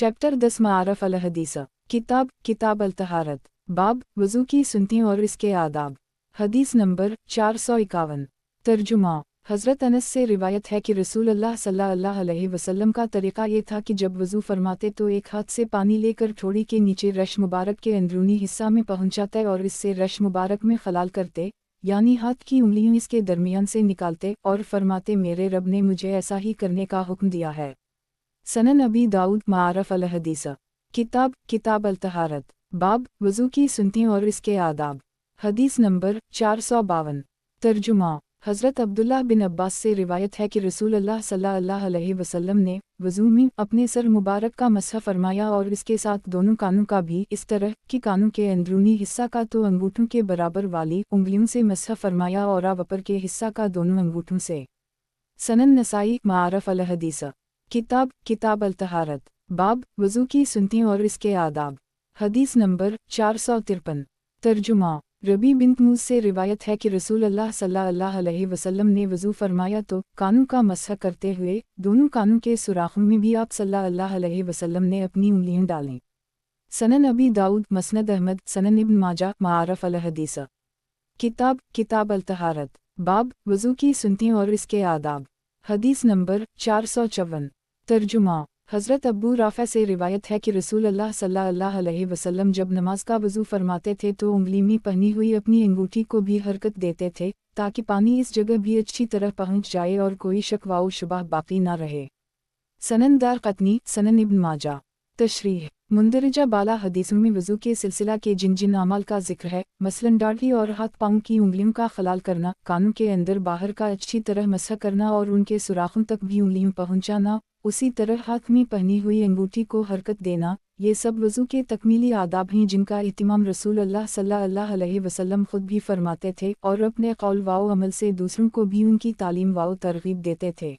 Chapter 10 मारफ अल हदीस। किताब अल तहारत। बाब वज़ू की सुन्नतें और इसके आदाब। हदीस नंबर 451। तर्जुमा। हज़रत अनस से रिवायत है कि रसूलुल्लाह सल्लल्लाहु अलैहि वसल्लम का तरीक़ा ये था कि जब वज़ू फरमाते तो एक हाथ से पानी लेकर ठोड़ी के नीचे रश मुबारक के अंदरूनी हिस्सा में पहुँचाते और इससे रश मुबारक में खलाल करते, यानी हाथ की उंगलियां इसके दरमियान से निकालते और फरमाते मेरे रब ने मुझे ऐसा ही करने का हुक्म दिया है। सनन अबी दाऊद मारफ अल हदीस। किताब अल तहारत। बाब वज़ू की सुन्नतें और इसके आदाब। हदीस नंबर 452। तर्जुमा। हज़रत अब्दुल्लाह बिन अब्बास से रिवायत है कि रसूलुल्लाह सल्लल्लाहु अलैहि वसल्लम ने वज़ू में अपने सर मुबारक का मसह फरमाया और इसके साथ दोनों कानों का भी, इस तरह कि कानों के अंदरूनी हिस्सा का तो अंगूठों के बराबर वाली उंगलियों से मसह फरमाया और अपर के हिस्सा का दोनों अंगूठों से। सनन नसाई मारफ अल हदीस। किताब अल तहारत। बाब वज़ू की सुन्नतें और इसके आदाब। हदीस नंबर 453। तर्जुमा। रबी बिन मूस से रिवायत है कि रसूलुल्लाह सल्लल्लाहु अलैहि वसल्लम ने वज़ू फरमाया तो कानों का मसह करते हुए दोनों कानों के सुराखों में भी आप सल्लल्लाहु अलैहि वसल्लम ने अपनी उंगलियां डालीं। सनन अबी दाऊद मसनद अहमद सनन इब्न माजा मारफ अल हदीस। किताब अल तहारत। बाब वज़ू की सुन्नतें और इसके आदाब। हदीस नंबर 454। तर्जुमा। हज़रत अब्बू राफ़ा से रिवायत है कि रसूलुल्लाह सल्लल्लाहु अलैहि वसल्लम जब नमाज का वज़ू फरमाते थे तो उंगली में पहनी हुई अपनी अंगूठी को भी हरकत देते थे ताकि पानी इस जगह भी अच्छी तरह पहुँच जाए और कोई शक व शुबह बाकी न रहे। सनन दारक़ुतनी सनन इब्न माजा। तशरीह। मुंदरजा बाला हदीसों में वज़ू के सिलसिला के जिन जिन अमाल का जिक्र है, मसलन दाढ़ी और हाथ पाँव की उंगलियों का खलाल करना, कानों के अंदर बाहर का अच्छी तरह मसह करना और उनके सुराखों तक भी उंगलियों पहुँचाना, उसी तरह हाथ में पहनी हुई अंगूठी को हरकत देना, ये सब वज़ू के तकमीली आदाब हैं जिनका इत्तिमाम रसूलुल्लाह सल्लल्लाहु अलैहि वसल्लम खुद भी फरमाते थे और अपने कौल व अमल से दूसरों को भी उनकी तालीम व तरग़ीब देते थे।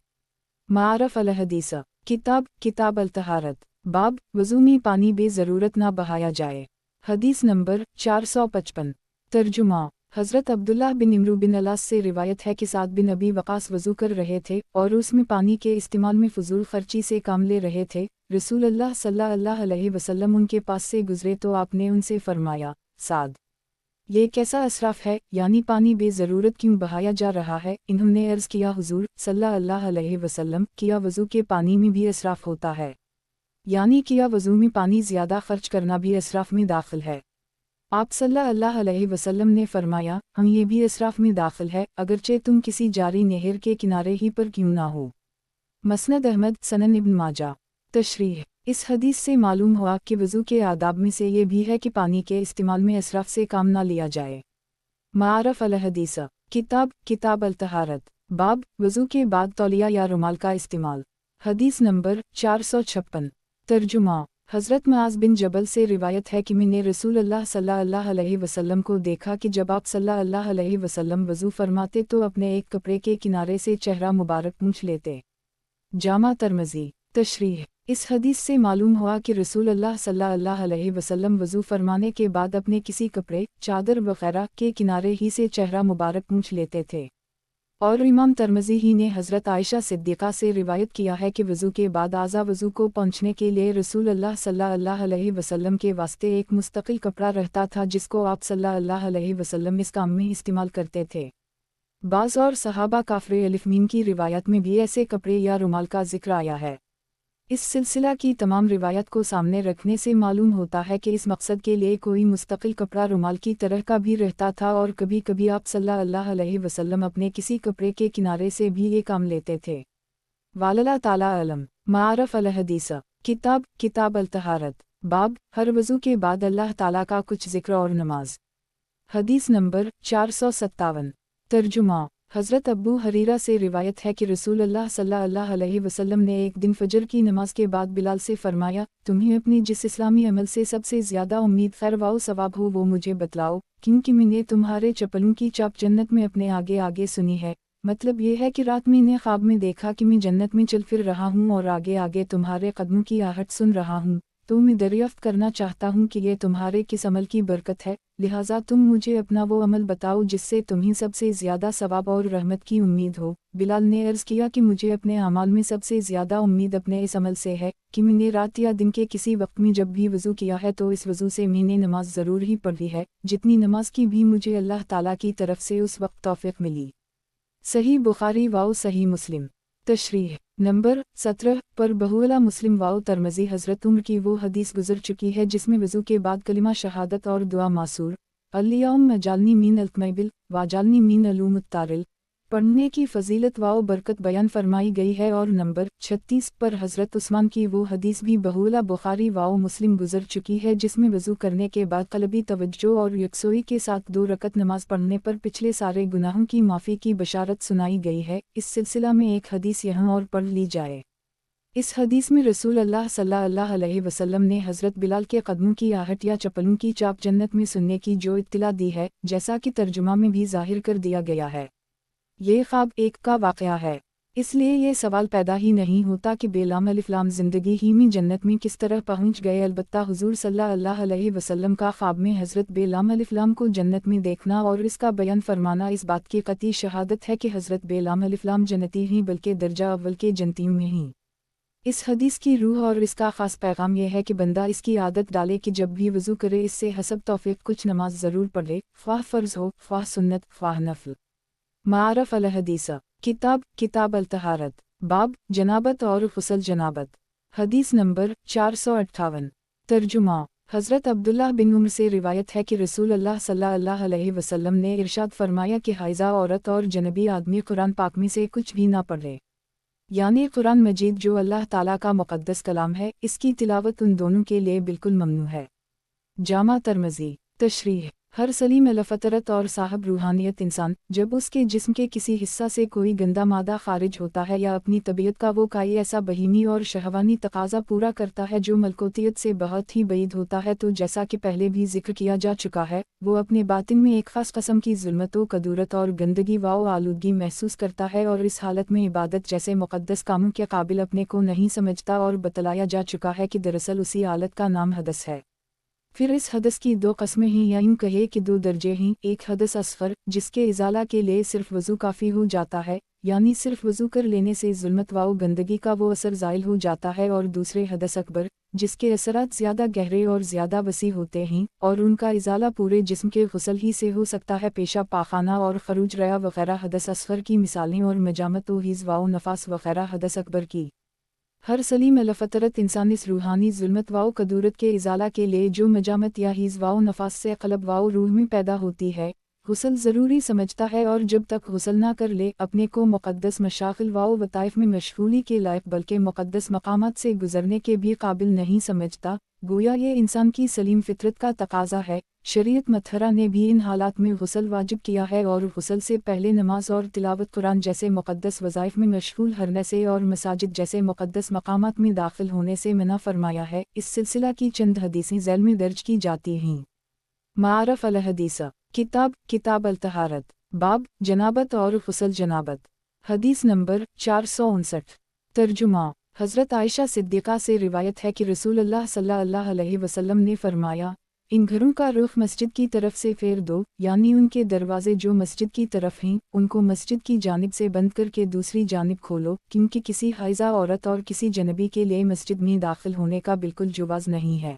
मारफ अल हदीस। किताब अल तहारत। बाब वज़ू में पानी बेज़रूरत ना बहाया जाए। हदीस नंबर 455। तर्जुमा। हज़रत अब्दुल्लाह बिन इमरू बिन अलास से रिवायत है कि साद बिन अबी वक़ास वज़ू कर रहे थे और उसमें पानी के इस्तेमाल में फ़ुज़ूल ख़र्ची से काम ले रहे थे। रसूलुल्लाह सल्लल्लाहु अलैहि वसल्लम उनके पास से गुज़रे तो आपने उनसे फ़रमाया, साद, ये कैसा असराफ़ है, यानी पानी बेज़रूरत क्यों बहाया जा रहा है? इन्होंने अर्ज़ किया, हुज़ूर सल्लल्लाहु अलैहि वसल्लम, किया वज़ू के पानी में भी असराफ़ होता है, यानी किया वज़ू में पानी ज़्यादा खर्च करना भी असराफ़ में दाखिल है। आप सल्लल्लाहु अलैहि वसल्लम ने फरमाया, हम ये भी असराफ़ में दाखिल है, अगरचे तुम किसी जारी नहर के किनारे ही पर क्यों ना हो। मसनद अहमद सनन इब्न माजा। तशरीह। इस हदीस से मालूम हुआ कि वज़ू के आदाब में से ये भी है कि पानी के इस्तेमाल में असराफ़ से काम ना लिया जाए। मारफ अल हदीस। किताब अल तहारत। बाब वज़ू के बाद तौलिया या रुमाल का इस्तेमाल। हदीस नंबर 456। तर्जुमा। हज़रत मुआज़ बिन जबल से रिवायत है कि मैंने रसूलुल्लाह सल्लल्लाहु अलैहि वसल्लम को देखा कि जब आप सल्लल्लाहु अलैहि वसल्लम वज़ू फरमाते तो अपने एक कपड़े के किनारे से चेहरा मुबारक पूंछ लेते। जामा तिर्मिज़ी। तशरीह। इस हदीस से मालूम हुआ कि रसूलुल्लाह सल्लल्लाहु अलैहि वसल्लम वज़ू फरमाने के बाद अपने किसी कपड़े, चादर वग़ैरह के किनारे ही से चेहरा मुबारक पूंछ लेते थे। और इमाम तिर्मिज़ी ही ने हज़रत आयशा सिद्दीक़ा से रिवायत किया है कि वज़ू के बाद आज़ा वज़ू को पहुँचने के लिए रसूलुल्लाह सल्लल्लाहु अलैहि वसल्लम के वास्ते एक मुस्तक़िल कपड़ा रहता था जिसको आप सल्लल्लाहु अलैहि वसल्लम इस काम में इस्तेमाल करते थे। बाज़ और सहाबा काफ़िर अलिफ़मीन की रिवायत में भी ऐसे कपड़े या रुमाल का जिक्र आया है। इस सिलसिला की तमाम रिवायत को सामने रखने से मालूम होता है कि इस मकसद के लिए कोई मुस्तकिल कपड़ा रुमाल की तरह का भी रहता था और कभी कभी आप सल्लल्लाहु अलैहि वसल्लम अपने किसी कपड़े के किनारे से भी ये काम लेते थे। वाल्लाह ताला अलम। मारफ अल हदीस। किताब अल तहारत। बाब हर वज़ू के बाद अल्लाह ताला का कुछ जिक्र और नमाज। हदीस नंबर 457। तर्जुमा। हज़रत अब्बू हरीरा से रिवायत है कि रसूलुल्लाह सल्लल्लाहु अलैहि वसल्लम ने एक दिन फजर की नमाज के बाद बिलाल से फरमाया, तुम्हें अपनी जिस इस्लामी अमल से सबसे ज़्यादा उम्मीद खैर व सवाब हो वो मुझे बतलाओ, क्योंकि मैंने तुम्हारे चप्पलों की चाप जन्नत में अपने आगे आगे सुनी है। मतलब ये है कि रात मैंने ख्वाब में देखा कि मैं जन्नत में चल फिर रहा हूँ और आगे आगे तुम्हारे कदमों की आहट सुन रहा हूँ, تو میں دریافت کرنا چاہتا ہوں کہ یہ تمہارے کس عمل کی برکت ہے، لہٰذا تم مجھے اپنا وہ عمل بتاؤ جس سے تمہیں سب سے زیادہ ثواب اور رحمت کی امید ہو۔ بلال نے عرض کیا کہ مجھے اپنے اعمال میں سب سے زیادہ امید اپنے اس عمل سے ہے کہ میں نے رات یا دن کے کسی وقت میں جب بھی وضو کیا ہے تو اس وضو سے میں نے نماز ضرور ہی پڑھی ہے، جتنی نماز کی بھی مجھے اللہ تعالیٰ کی طرف سے اس وقت توفیق ملی۔ صحیح بخاری واؤ صحیح مسلم۔ تشریح نمبر 17 پر بہولا مسلم واؤ ترمذی۔ حضرت عمر کی وہ حدیث گزر چکی ہے جس میں وضو کے بعد کلمہ شہادت اور دعا معصور اللہم اجعلنی من القمیبل واجعلنی من علوم التارل پڑھنے کی فضیلت واؤ برکت بیان فرمائی گئی ہے، اور نمبر 36 پر حضرت عثمان کی وہ حدیث بھی بہولا بخاری واؤ مسلم گزر چکی ہے جس میں وضو کرنے کے بعد قلبی توجہ اور یکسوئی کے ساتھ 2 رکعت نماز پڑھنے پر پچھلے سارے گناہوں کی معافی کی بشارت سنائی گئی ہے۔ اس سلسلہ میں ایک حدیث یہاں اور پڑھ لی جائے۔ اس حدیث میں رسول اللہ صلی اللہ علیہ وسلم نے حضرت بلال کے قدموں کی آہٹ یا چپلوں کی چاپ جنت میں سننے کی جو اطلاع دی ہے، جیسا کہ ترجمہ میں بھی ظاہر کر دیا گیا ہے، یہ خواب ایک کا واقعہ ہے، اس لیے یہ سوال پیدا ہی نہیں ہوتا کہ بلال الف لام زندگی ہی میں جنت میں کس طرح پہنچ گئے۔ البتہ حضور صلی اللہ علیہ وسلم کا خواب میں حضرت بلال الف لام کو جنت میں دیکھنا اور اس کا بیان فرمانا اس بات کی قطعی شہادت ہے کہ حضرت بلال الف لام جنتی ہی بلکہ درجہ اول کے جنتیوں میں ہی۔ اس حدیث کی روح اور اس کا خاص پیغام یہ ہے کہ بندہ اس کی عادت ڈالے کہ جب بھی وضو کرے اس سے حسب توفیق کچھ نماز ضرور پڑھے، خواہ فرض ہو، خواہ سنت، خواہ نفل۔ معارف الحدیث کتاب الطہارت، باب جنابت اور غسل جنابت۔ حدیث نمبر 458۔ ترجمہ حضرت عبداللہ بن عمر سے روایت ہے کہ رسول اللہ صلی اللہ علیہ وسلم نے ارشاد فرمایا کہ حائضہ عورت اور جنبی آدمی قرآن پاک میں سے کچھ بھی نہ پڑھے، یعنی قرآن مجید جو اللہ تعالیٰ کا مقدس کلام ہے، اس کی تلاوت ان دونوں کے لیے بالکل ممنوع ہے۔ جامع ترمذی۔ تشریح ہر سلیم الفطرت اور صاحب روحانیت انسان جب اس کے جسم کے کسی حصہ سے کوئی گندا مادہ خارج ہوتا ہے یا اپنی طبیعت کا وہ کوئی ایسا بہیمی اور شہوانی تقاضا پورا کرتا ہے جو ملکوتیت سے بہت ہی بعید ہوتا ہے، تو جیسا کہ پہلے بھی ذکر کیا جا چکا ہے، وہ اپنے باطن میں ایک خاص قسم کی ظلمت و کدورت اور گندگی و آلودگی محسوس کرتا ہے، اور اس حالت میں عبادت جیسے مقدس کاموں کے قابل اپنے کو نہیں سمجھتا، اور بتلایا جا چکا ہے کہ دراصل اسی حالت کا نام حدث ہے۔ پھر اس حدث کی 2 قسمیں ہیں، یا یوں کہے کہ 2 درجے ہیں، ایک حدث اصغر جس کے ازالہ کے لیے صرف وضو کافی ہو جاتا ہے، یعنی صرف وضو کر لینے سے ظلمت و گندگی کا وہ اثر زائل ہو جاتا ہے، اور دوسرے حدث اکبر جس کے اثرات زیادہ گہرے اور زیادہ وسیع ہوتے ہیں، اور ان کا ازالہ پورے جسم کے غسل ہی سے ہو سکتا ہے، پیشاب پاخانہ اور خروج ریا وغیرہ حدث اصغر کی مثالیں، اور مجامت و حیض و نفاس وغیرہ حدث اکبر کی۔ ہر سلیم الفطرت انسان اس روحانی ظلمت و کدورت کے ازالہ کے لیے جو مجامت یا حیض و نفاس سے قلب و روح میں پیدا ہوتی ہے، غسل ضروری سمجھتا ہے، اور جب تک غسل نہ کر لے اپنے کو مقدس مشاغل و وظائف میں مشغولی کے لائق بلکہ مقدس مقامات سے گزرنے کے بھی قابل نہیں سمجھتا، گویا یہ انسان کی سلیم فطرت کا تقاضا ہے۔ شریعت مطہرہ نے بھی ان حالات میں غسل واجب کیا ہے، اور غسل سے پہلے نماز اور تلاوت قرآن جیسے مقدس وظائف میں مشغول ہونے سے اور مساجد جیسے مقدس مقامات میں داخل ہونے سے منع فرمایا ہے۔ اس سلسلہ کی چند حدیثیں ذیل میں درج کی جاتی ہیں۔ معارف الحدیث کتاب الطہارت، باب جنابت اور غسل جنابت۔ حدیث نمبر 459۔ ترجمہ حضرت عائشہ صدیقہ سے روایت ہے کہ رسول اللہ صلی اللہ علیہ وسلم نے فرمایا، ان گھروں کا رخ مسجد کی طرف سے پھیر دو، یعنی ان کے دروازے جو مسجد کی طرف ہیں ان کو مسجد کی جانب سے بند کر کے دوسری جانب کھولو، کیونکہ کسی حائضہ عورت اور کسی جنبی کے لیے مسجد میں داخل ہونے کا بالکل جواز نہیں ہے،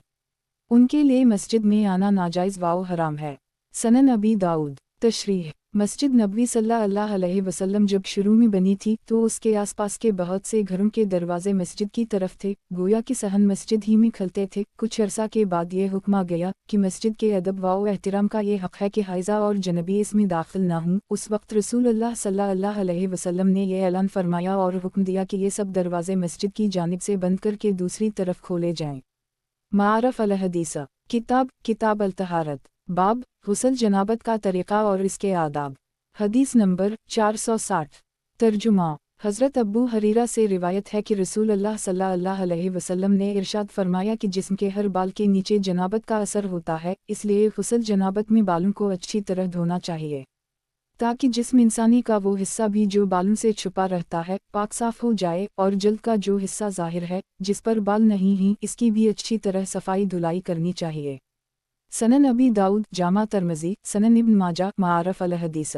ان کے لیے مسجد میں آنا ناجائز و حرام ہے۔ سنن ابی داؤد۔ تشریح مسجد نبوی صلی اللہ علیہ وسلم جب شروع میں بنی تھی تو اس کے آس پاس کے بہت سے گھروں کے دروازے مسجد کی طرف تھے، گویا کہ صحن مسجد ہی میں کھلتے تھے۔ کچھ عرصہ کے بعد یہ حکم آ گیا کہ مسجد کے ادب و احترام کا یہ حق ہے کہ حائضہ اور جنبی اس میں داخل نہ ہوں۔ اس وقت رسول اللہ صلی اللہ علیہ وسلم نے یہ اعلان فرمایا اور حکم دیا کہ یہ سب دروازے مسجد کی جانب سے بند کر کے دوسری طرف کھولے جائیں۔ معارف الحدیث کتاب الطہارت، باب غسل جنابت کا طریقہ اور اس کے آداب۔ حدیث نمبر 460۔ ترجمہ حضرت ابو حریرہ سے روایت ہے کہ رسول اللہ صلی اللہ علیہ وسلم نے ارشاد فرمایا کہ جسم کے ہر بال کے نیچے جنابت کا اثر ہوتا ہے، اس لیے غسل جنابت میں بالوں کو اچھی طرح دھونا چاہیے۔ ताकि जिस्म इंसानी का वो हिस्सा भी जो बालों से छुपा रहता है पाक साफ हो जाए, और जल्द का जो हिस्सा जाहिर है जिस पर बाल नहीं ही इसकी भी अच्छी तरह सफाई धुलाई करनी चाहिए। सनन अबी दाऊद, जामा तरमज़ी, सनन इब्न माजा, मारफ अल हदीस।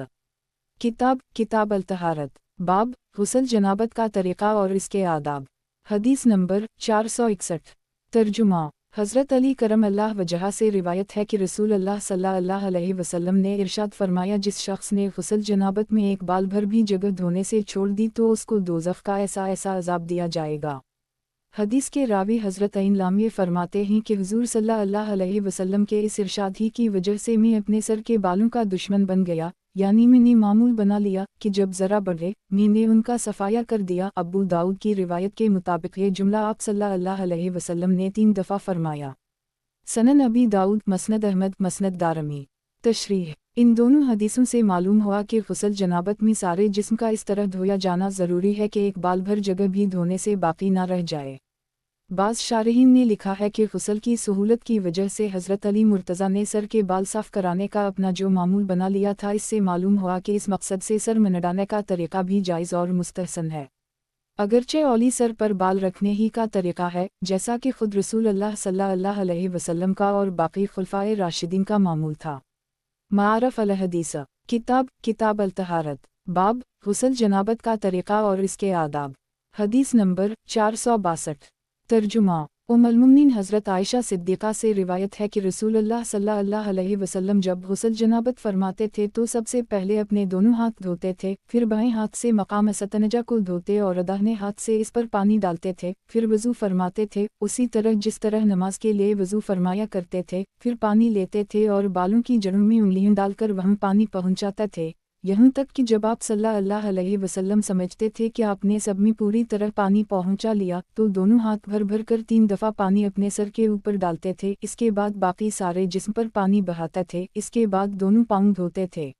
किताब अल तहारत, बाब गुस्ल जनाबत का तरीक़ा और इसके आदाब। हदीस नंबर 461। तर्जुमा। हज़रत अली करम अल्लाह वजह से रिवायत है कि रसूल अल्लाह सल्लल्लाहु अलैहि वसल्लम ने इरशाद फरमाया, जिस शख्स ने गुस्ल जनाबत में एक बाल भर भी जगह धोने से छोड़ दी तो उसको दोज़ख का ऐसा अज़ाब दिया जाएगा। हदीस के रावी हज़रत ऐन लामिये फरमाते हैं कि हुज़ूर सल्लल्लाहु अलैहि वसल्लम के इस इरशाद ही की वजह से मैं अपने सर के बालों का दुश्मन बन गया, यानी मैंने मामूल बना लिया कि जब ज़रा बढ़े मैंने उनका सफाया कर दिया। अबू दाऊद की रिवायत के मुताबिक ये जुमला आप सल्लल्लाहु अलैहि वसल्लम ने 3 दफ़ा फरमाया। सनन अबी दाऊद, मसनद अहमद, मसनद दारमी। तशरीह। इन दोनों हदीसों से मालूम हुआ कि गुस्ल जनाबत में सारे जिस्म का इस तरह धोया जाना ज़रूरी है कि एक बाल भर जगह भी धोने से बाकी ना रह जाए। बाज़ शारहीन ने लिखा है कि गुस्ल की सहूलत की वजह से हज़रत अली मुर्तज़ा ने सर के बाल साफ़ कराने का अपना जो मामूल बना लिया था, इससे मालूम हुआ कि इस मकसद से सर मनडाने का तरीक़ा भी जायज़ और मुस्तहसन है। अगरचे औली सर पर बाल रखने ही का तरीक़ा है, जैसा कि ख़ुद रसूल अल्लाह सल्लल्लाहु अलैहि वसल्लम का और बाकी खुलफ़ाए राशिदीन का मामूल था। मारफ अल हदीस। किताब अल तहारत, बाब गुस्ल जनाबत का तरीक़ा और इसके आदाब। हदीस नंबर 462। तर्जुमा। उम्मुल मोमिनीन हज़रत आयशा सिद्दीक़ा से रिवायत है कि रसूलुल्लाह सल्लल्लाहु अलैहि वसल्लम जब गुस्ल जनाबत फरमाते थे तो सबसे पहले अपने दोनों हाथ धोते थे, फिर बाएं हाथ से मकाम सतनजा को धोते और दाहिने हाथ से इस पर पानी डालते थे, फिर वज़ू फरमाते थे, उसी तरह जिस तरह नमाज के लिए वज़ू फरमाया करते थे। फिर पानी लेते थे और बालों की जड़ों में उंगलियां डालकर वहाँ पानी पहुँचाते थे, यहाँ तक कि जब आप सल्लल्लाहु अलैहि वसल्लम समझते थे कि आपने सब में पूरी तरह पानी पहुंचा लिया तो दोनों हाथ भर भर कर 3 दफ़ा पानी अपने सर के ऊपर डालते थे, इसके बाद बाकी सारे जिस्म पर पानी बहाते थे, इसके बाद दोनों पाँव धोते थे।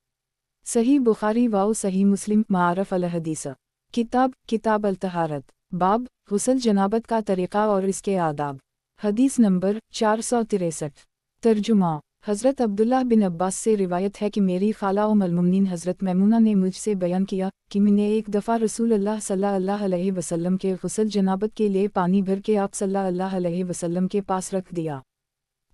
सही बुखारी व सही मुस्लिम। मारफ अल हदीस। किताब अल तहारत, बाब गुस्ल जनाबत का तरीक़ा और इसके आदाब। हदीस नंबर 463। तर्जुमा। हज़रत अब्दुल्लाह बिन अब्बास से रिवायत है कि मेरी खाला उम्मुल मोमिनीन हज़रत मैमूना ने मुझसे बयान किया कि मैंने एक दफ़ा रसूलुल्लाह सल्लल्लाहु अलैहि वसल्लम के गुस्ल जनाबत के लिए पानी भर के आप सल्लल्लाहु अलैहि वसल्लम के पास रख दिया,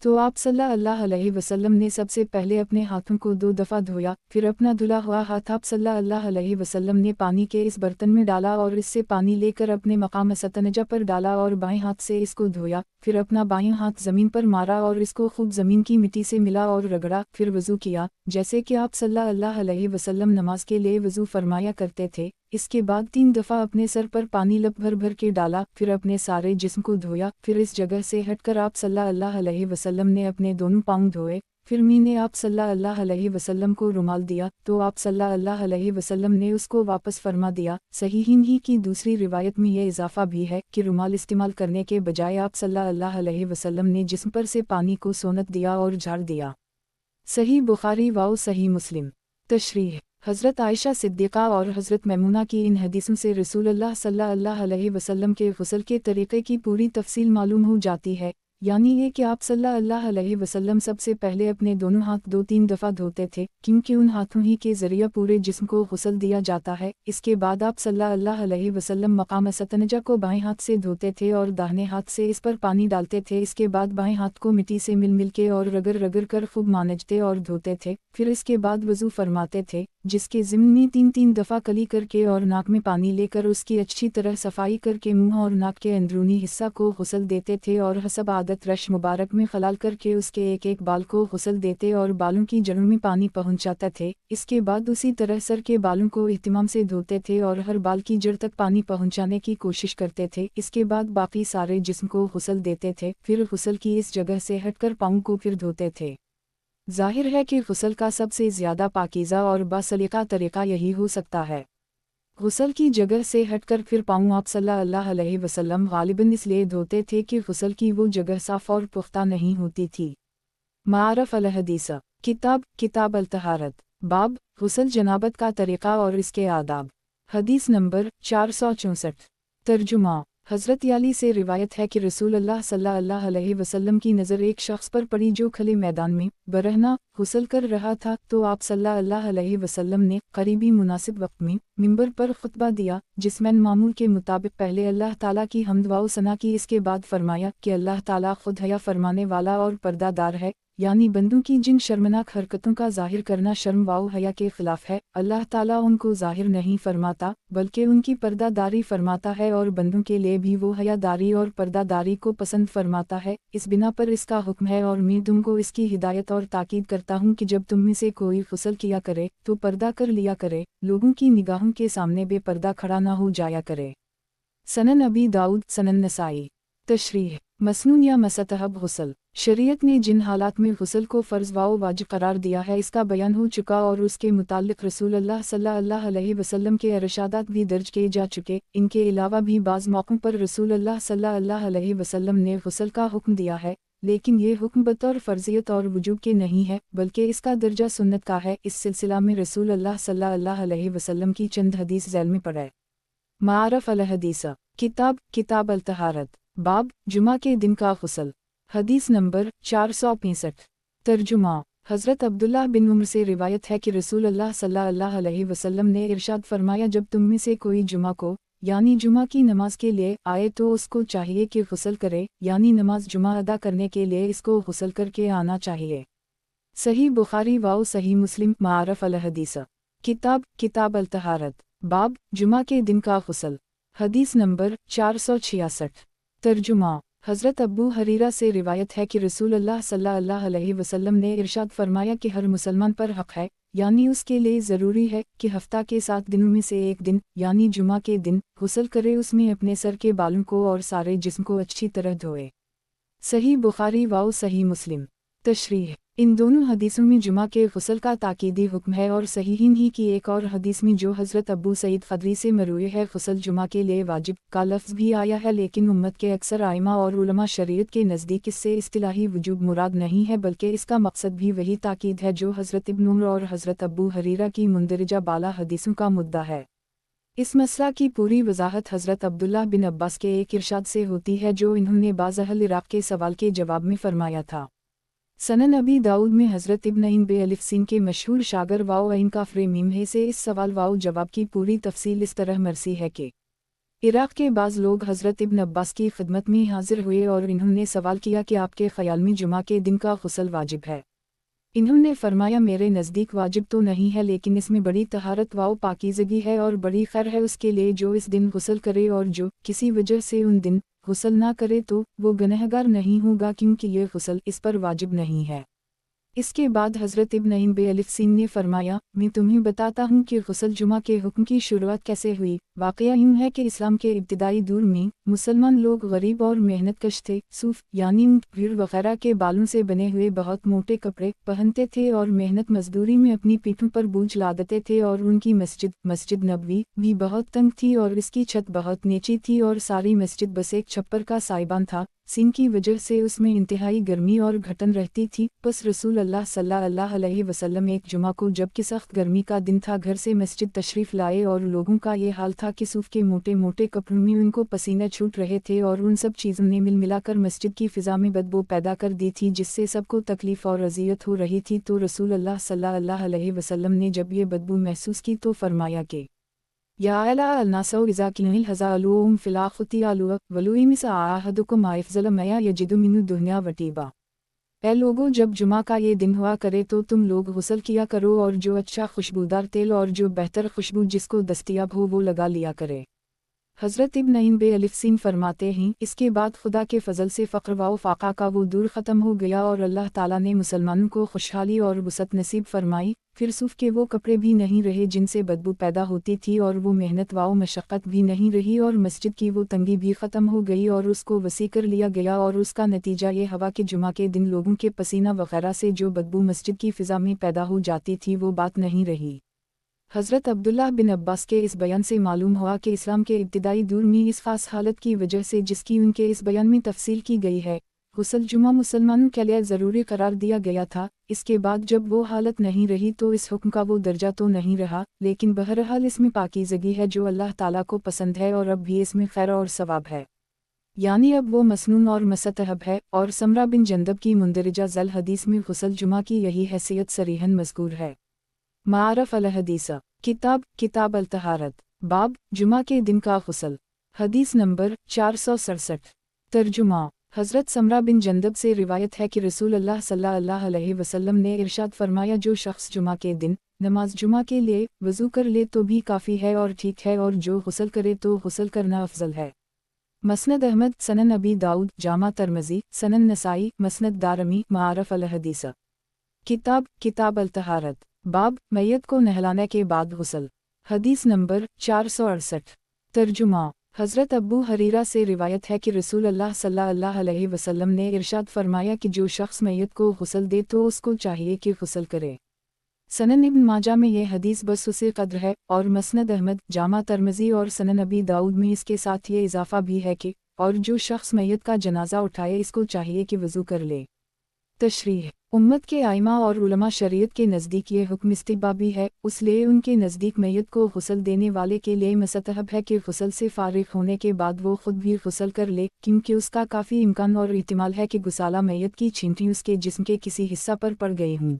तो आप सल्लल्लाहु अलैहि वसल्लम ने सबसे पहले अपने हाथों को 2 दफ़ा धोया, फिर अपना धुला हुआ हाथ आप सल्लल्लाहु अलैहि वसल्लम ने पानी के इस बर्तन में डाला और इससे पानी लेकर अपने मकाम सतनजा पर डाला और बाएं हाथ से इसको धोया, फिर अपना बाएं हाथ ज़मीन पर मारा और इसको खूब ज़मीन की मिट्टी से मिला और रगड़ा, फिर वज़ू किया जैसे कि आप सल्लल्लाहु अलैहि वसल्लम नमाज के लिए वज़ू फरमाया करते थे। इसके बाद 3 दफ़ा अपने सर पर पानी लप भर भर के डाला, फिर अपने सारे जिस्म को धोया, फिर इस जगह से हटकर आप सल्लल्लाहु अलैहि वसल्लम ने अपने दोनों पाँव धोए, फिर मैंने आप सल्लल्लाहु अलैहि वसल्लम को रुमाल दिया तो आप सल्लल्लाहु अलैहि वसल्लम ने उसको वापस फरमा दिया। सहीहीन ही की दूसरी रिवायत में यह इजाफा भी है कि रुमाल इस्तेमाल करने के बजाय आप सल्लल्लाहु अलैहि वसल्लम ने जिस्म पर से पानी को सोनत दिया और झाड़ दिया। सही बुखारी व सही मुस्लिम। तशरीह। हज़रत आयशा सिद्दीक़ा और हज़रत मैमूना की इन हदीसों से रसूलुल्लाह सल्लल्लाहु अलैहि वसल्लम के गुस्ल के तरीक़े की पूरी तफसील मालूम हो जाती है, यानी ये कि आप सल्लल्लाहु अलैहि वसल्लम सबसे पहले अपने दोनों हाथ 2-3 दफ़ा धोते थे, क्योंकि उन हाथों ही के ज़रिए पूरे जिस्म को गुस्ल दिया जाता है। इसके बाद आप सल्लल्लाहु अलैहि वसल्लम मकाम सतनजा को बाएं हाथ से धोते थे और दाहिने हाथ से इस पर पानी डालते थे, इसके बाद बाएं हाथ को मिट्टी से मिल के और रगड़ रगड़ कर खूब मांजते और धोते थे, फिर इसके बाद वज़ू फरमाते थे, जिसके ज़िम्न में 3-3 दफ़ा कली करके और नाक में पानी लेकर उसकी अच्छी तरह सफाई करके मुँह और नाक के अंदरूनी हिस्सा को गुस्ल देते थे और हसब आदत रश मुबारक में खलाल करके उसके एक एक बाल को गुस्ल देते और बालों की जड़ों में पानी पहुंचाते थे। इसके बाद उसी तरह सर के बालों को इत्मीमाम से धोते थे और हर बाल की जड़ तक पानी पहुंचाने की कोशिश करते थे। इसके बाद बाकी सारे जिस्म को गुस्ल देते थे, फिर गुस्ल की इस जगह से हटकर पाँव को फिर धोते थे। जाहिर है कि गुस्ल का सबसे ज़्यादा पाकीज़ा और बासलीका तरीक़ा यही हो सकता है। गुस्ल की जगह से हटकर फिर पाँव आप सल्लल्लाहु अलैहि वसल्लम गालिबन इसलिए धोते थे कि गुस्ल की वो जगह साफ़ और पुख्ता नहीं होती थी। मारफ अल हदीस। किताब अल तहारत, बाब गुस्ल जनाबत का तरीक़ा और इसके आदाब। हदीस नंबर 464। तर्जुमा। حضرت علی سے روایت ہے کہ رسول اللہ صلی اللہ علیہ وسلم کی نظر ایک شخص پر پڑی جو کھلے میدان میں برہنہ غسل کر رہا تھا، تو آپ صلی اللہ علیہ وسلم نے قریبی مناسب وقت میں منبر پر خطبہ دیا، جس میں معمول کے مطابق پہلے اللہ تعالیٰ کی حمد و ثنا کی، اس کے بعد فرمایا کہ اللہ تعالیٰ خود حیا فرمانے والا اور پردہ دار ہے، یعنی بندوں کی جن شرمناک حرکتوں کا ظاہر کرنا شرم و حیا کے خلاف ہے، اللہ تعالیٰ ان کو ظاہر نہیں فرماتا بلکہ ان کی پردہ داری فرماتا ہے، اور بندوں کے لیے بھی وہ حیا داری اور پردہ داری کو پسند فرماتا ہے، اس بنا پر اس کا حکم ہے، اور میں تم کو اس کی ہدایت اور تاکید کرتا ہوں کہ جب تم میں سے کوئی غسل کیا کرے تو پردہ کر لیا کرے، لوگوں کی نگاہوں کے سامنے بے پردہ کھڑا نہ ہو جایا کرے۔ سنن ابی داؤد، سنن نسائی۔ تشریح: مسنون یا مستحب غسل، شریعت نے جن حالات میں غسل کو فرض و واجب قرار دیا ہے اس کا بیان ہو چکا، اور اس کے متعلق رسول اللہ صلی اللہ علیہ وسلم کے ارشادات بھی درج کیے جا چکے۔ ان کے علاوہ بھی بعض موقعوں پر رسول اللہ صلی اللہ علیہ وسلم نے غسل کا حکم دیا ہے، لیکن یہ حکم بطور فرضیت اور وجوب کے نہیں ہے بلکہ اس کا درجہ سنت کا ہے۔ اس سلسلہ میں رسول اللہ صلی اللہ علیہ وسلم کی چند حدیث ذیل میں پڑھیں۔ معارف الحدیث، کتاب الطہارت، باب جمعہ کے دن کا غسل۔ حدیث نمبر 465۔ ترجمہ: حضرت عبداللہ بن عمر سے روایت ہے کہ رسول اللہ صلی اللہ علیہ وسلم نے ارشاد فرمایا، جب تم میں سے کوئی جمعہ کو یعنی جمعہ کی نماز کے لیے آئے تو اس کو چاہیے کہ غسل کرے، یعنی نماز جمعہ ادا کرنے کے لیے اس کو غسل کر کے آنا چاہیے۔ صحیح بخاری و صحیح مسلم۔ معارف الحدیث، کتاب الطہارت، باب جمعہ کے دن کا غسل۔ حدیث نمبر 466۔ ترجمہ: حضرت ابو ہریرہ سے روایت ہے کہ رسول اللہ صلی اللہ علیہ وسلم نے ارشاد فرمایا کہ ہر مسلمان پر حق ہے، یعنی اس کے لیے ضروری ہے کہ ہفتہ کے 7 دنوں میں سے ایک دن یعنی جمعہ کے دن غسل کرے، اس میں اپنے سر کے بالوں کو اور سارے جسم کو اچھی طرح دھوئے۔ صحیح بخاری و صحیح مسلم۔ تشریح: ان دونوں حدیثوں میں جمعہ کے غسل کا تاکیدی حکم ہے، اور صحیحین ہی کی ایک اور حدیث میں جو حضرت ابو سعید خدری سے مروی ہے، غسل جمعہ کے لیے واجب کا لفظ بھی آیا ہے، لیکن امت کے اکثر ائمہ اور علماء شریعت کے نزدیک اس سے اصطلاحی وجوب مراد نہیں ہے، بلکہ اس کا مقصد بھی وہی تاکید ہے جو حضرت ابن عمر اور حضرت ابو ہریرہ کی مندرجہ بالا حدیثوں کا مدعا ہے۔ اس مسئلہ کی پوری وضاحت حضرت عبداللہ بن عباس کے ایک ارشاد سے ہوتی ہے جو انہوں نے بعض اہل عراق کے سوال کے جواب میں فرمایا تھا۔ سنن ابی داؤد میں حضرت ابن بے الف سین کے مشہور شاگر واو عین کاف میم ہے سے اس سوال واو جواب کی پوری تفصیل اس طرح مرسی ہے کہ عراق کے بعض لوگ حضرت ابن عباس کی خدمت میں حاضر ہوئے اور انہوں نے سوال کیا کہ آپ کے خیال میں جمعہ کے دن کا غسل واجب ہے؟ انہوں نے فرمایا، میرے نزدیک واجب تو نہیں ہے، لیکن اس میں بڑی طہارت و پاکیزگی ہے اور بڑی خیر ہے اس کے لیے جو اس دن غسل کرے، اور جو کسی وجہ سے ان دن غسل نہ کرے تو وہ گنہگار نہیں ہوگا، کیونکہ یہ غسل اس پر واجب نہیں ہے۔ اس کے بعد حضرت ابن بے الف سین نے فرمایا، میں تمہیں بتاتا ہوں کہ غسل جمعہ کے حکم کی شروعات کیسے ہوئی۔ واقعہ یوں ہے کہ اسلام کے ابتدائی دور میں مسلمان لوگ غریب اور محنت کش تھے، صوف یعنی اونٹ، بھیڑ وغیرہ کے بالوں سے بنے ہوئے بہت موٹے کپڑے پہنتے تھے اور محنت مزدوری میں اپنی پیٹھوں پر بوجھ لادتے تھے، اور ان کی مسجد نبوی بھی بہت تنگ تھی اور اس کی چھت بہت نیچی تھی، اور ساری مسجد بس ایک چھپر کا سائبان تھا، سین کی وجہ سے اس میں انتہائی گرمی اور گھٹن رہتی تھی۔ پس رسول اللہ صلی اللہ علیہ وسلم ایک جمعہ کو، جبکہ سخت گرمی کا دن تھا، گھر سے مسجد تشریف لائے، اور لوگوں کا یہ حال تھا کہ صوف کے موٹے موٹے کپڑوں میں ان کو پسینے چھوٹ رہے تھے، اور ان سب چیزوں نے مل ملا کر مسجد کی فضا میں بدبو پیدا کر دی تھی، جس سے سب کو تکلیف اور اذیت ہو رہی تھی۔ تو رسول اللہ صلی اللہ علیہ وسلم نے جب یہ بدبو محسوس کی تو فرمایا کہ یا الناس اذا كان الهزالهم في الاخت علوا ولو يمس احدكم افضل ما يجد من الدنيا وطيبا۔ اے لوگوں، جب جمعہ کا یہ دن ہوا کرے تو تم لوگ غسل کیا کرو، اور جو اچھا خوشبودار تیل اور جو بہتر خوشبو جس کو دستیاب ہو وہ لگا لیا کرے۔ حضرت ابن بے الف سین فرماتے ہیں، اس کے بعد خدا کے فضل سے فقر و فاقہ کا وہ دور ختم ہو گیا، اور اللہ تعالیٰ نے مسلمانوں کو خوشحالی اور وسعت نصیب فرمائی۔ پھر صوف کے وہ کپڑے بھی نہیں رہے جن سے بدبو پیدا ہوتی تھی، اور وہ محنت و مشقت بھی نہیں رہی، اور مسجد کی وہ تنگی بھی ختم ہو گئی اور اس کو وسیع کر لیا گیا، اور اس کا نتیجہ یہ ہوا کہ جمعہ کے دن لوگوں کے پسینہ وغیرہ سے جو بدبو مسجد کی فضا میں پیدا ہو جاتی تھی وہ بات نہیں رہی۔ حضرت عبداللہ بن عباس کے اس بیان سے معلوم ہوا کہ اسلام کے ابتدائی دور میں اس خاص حالت کی وجہ سے جس کی ان کے اس بیان میں تفصیل کی گئی ہے، غسل جمعہ مسلمانوں کے لیے ضروری قرار دیا گیا تھا۔ اس کے بعد جب وہ حالت نہیں رہی تو اس حکم کا وہ درجہ تو نہیں رہا، لیکن بہرحال اس میں پاکیزگی ہے جو اللہ تعالیٰ کو پسند ہے، اور اب بھی اس میں خیر اور ثواب ہے۔ यानी अब वो मसनून और मस्तहब है, और समरा बिन जंदब की मुंदरजा ज़ल हदीस में गुस्ल जुमा की यही हैसियत सरीहन मज़कूर है। मारफ अल हदीसा किताब अल तहारत बाब जुमा के दिन का गुस्ल। हदीस नंबर 467। तर्जुमा। हज़रत समरा बिन जंदब से रिवायत है कि रसूल अल्लाह सल्लल्लाहु अलैहि वसल्लम ने इरशाद फरमाया, जो शख्स जुमा के दिन नमाज जुमा के लिए वज़ू कर ले तो भी काफ़ी है और ठीक है, और जो गुस्ल करे तो गुस्ल करना अफजल है। मसनद अहमद, सनन अबी दाऊद, जामा तरमज़ी, सनन नसाई, मसनद दारमी, मारफ अल हदीसा। किताब अल तहारत बाब मैयत को नहलाने के बाद गुस्ल। हदीस नंबर 468। तर्जुमा। हज़रत अब्बू हरीरा से रिवायत है कि रसूल अल्लाह सल्लल्लाहु अलैहि वसल्लम ने इरशाद फरमाया कि जो शख्स मैयत को गुस्ल दे तो उसको चाहिए कि गुस्ल करे। सनन इब्न माजा में ये हदीस बस उसी कद्र है, और मसनद अहमद, जामा तरमज़ी और सनन अबी दाऊद में इसके साथ ये इजाफ़ा भी है कि और जो शख्स मैयत का जनाजा उठाए इसको चाहिए कि वज़ू कर ले। तशरीह। उम्मत के आइमा और उलमा शरीयत के नज़दीक ये हुक्म इस्तिहबाबी है, इसलिए उनके नज़दीक मैयत को गुस्ल देने वाले के लिए मुस्तहब है कि गुस्ल से फारिग होने के बाद वो खुद भी गुस्ल कर ले, क्योंकि उसका काफ़ी इम्कान और इहतिमाल है कि गुसाला मैयत की छींटी उसके जिस्म के किसी हिस्सा पर पड़ गई हूँ।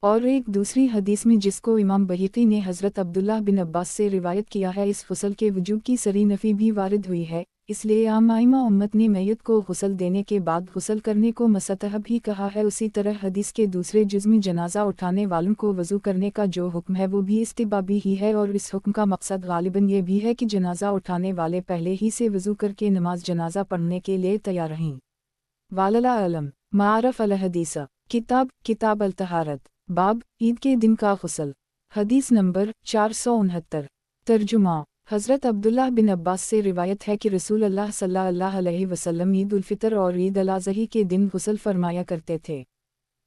और एक दूसरी हदीस में जिसको इमाम बहीक़ी ने हज़रत अब्दुल्लाह बिन अब्बास से रिवायत किया है, इस गुस्ल के वजूब की सरी नफ़ी भी वारिद हुई है, इसलिए आम आइमा उम्मत ने मैयत को गुस्ल देने के बाद गुस्ल करने को मुस्तहब ही कहा है। उसी तरह हदीस के दूसरे जुज़ में जनाजा उठाने वालों को वज़ू करने का जो हुक्म है वो भी इस्तिहबाबी ही है, और इस हुक्म का मकसद गालिबन ये भी है कि जनाजा उठाने वाले पहले ही से वज़ू करके नमाज जनाजा पढ़ने के लिए तैयार रहें। वालला अलम। मारफ अल हदीसा। किताब अल तहारत बाब ईद के दिन का गुस्ल। हदीस नंबर 469। तर्जुमा। हज़रत अब्दुल्लाह बिन अब्बास से रिवायत है कि रसूल अल्लाह सल्लल्लाहु अलैहि वसल्लम ईद उल फितर और ईद अल अज़ही के दिन गुस्ल फरमाया करते थे।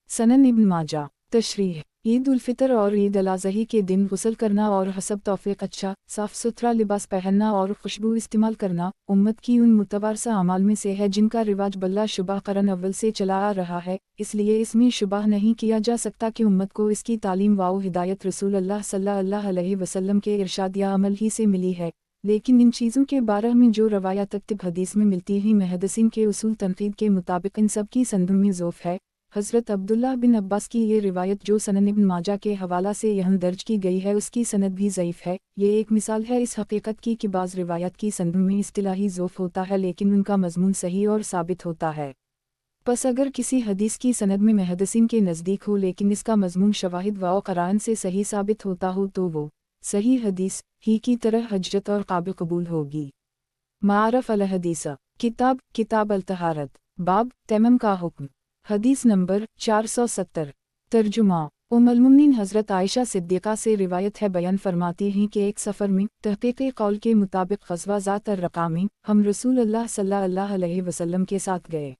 सनन इब्न माजा। तशरीह। ईद उल फितर और ईद अल अज़ही के दिन गुस्ल करना और हसब तौफ़ीक़ अच्छा साफ़ सुथरा लिबास पहनना और खुशबू इस्तेमाल करना उम्मत की उन मुतवारसा अमाल में से है जिनका रिवाज बल्ला शुबा क़रन अव्वल से चला आ रहा है, इसलिए इसमें शुबा नहीं किया जा सकता कि उम्मत को इसकी तालीम व हिदायत रसूल अल्लाह सल्लल्लाहु अलैहि वसल्लम के इरशाद या अमल ही से मिली है। लेकिन इन चीज़ों के बारे में जो रवायात तक्तिब हदीस में मिलती ही मुहद्दिसीन के उसूल तनक़ीद के मुताबिक इन सब की संदूं में ज़ोफ़ है। हज़रत अब्दुल्लाह बिन अब्बास की ये रिवायत जो सनन इब्न माजा के हवाला से यहाँ दर्ज की गई है उसकी सनद भी ज़ईफ़ है। ये एक मिसाल है इस हकीकत की कि बाज़ रिवायत की संदूं में इस्तिलाही ज़ोफ़ होता है लेकिन उनका मज़मून सही और साबित होता है। बस अगर किसी हदीस की सनद में मुहद्दिसीन के नज़दीक हो लेकिन इसका मज़मून शवाहिद व क़राइन से सही साबित होता हो तो वो सही हदीस ही की तरह हजरत और काबिल कबूल होगी। मारफ अल हदीसा। किताब अल तहारत बाब तैमम का हुक्म। हदीस नंबर 470। तर्जुमा। उम्मुल मोमिनीन हज़रत आयशा सिद्दीक़ा से रिवायत है, बयान फरमाती हैं कि एक सफ़र में तहक़ीक़े कौल के मुताबिक ग़ज़वा ज़ात अर्रक़ा में हम रसूल अल्लाह सल्लल्लाहु अलैहि वसल्लम के साथ गए।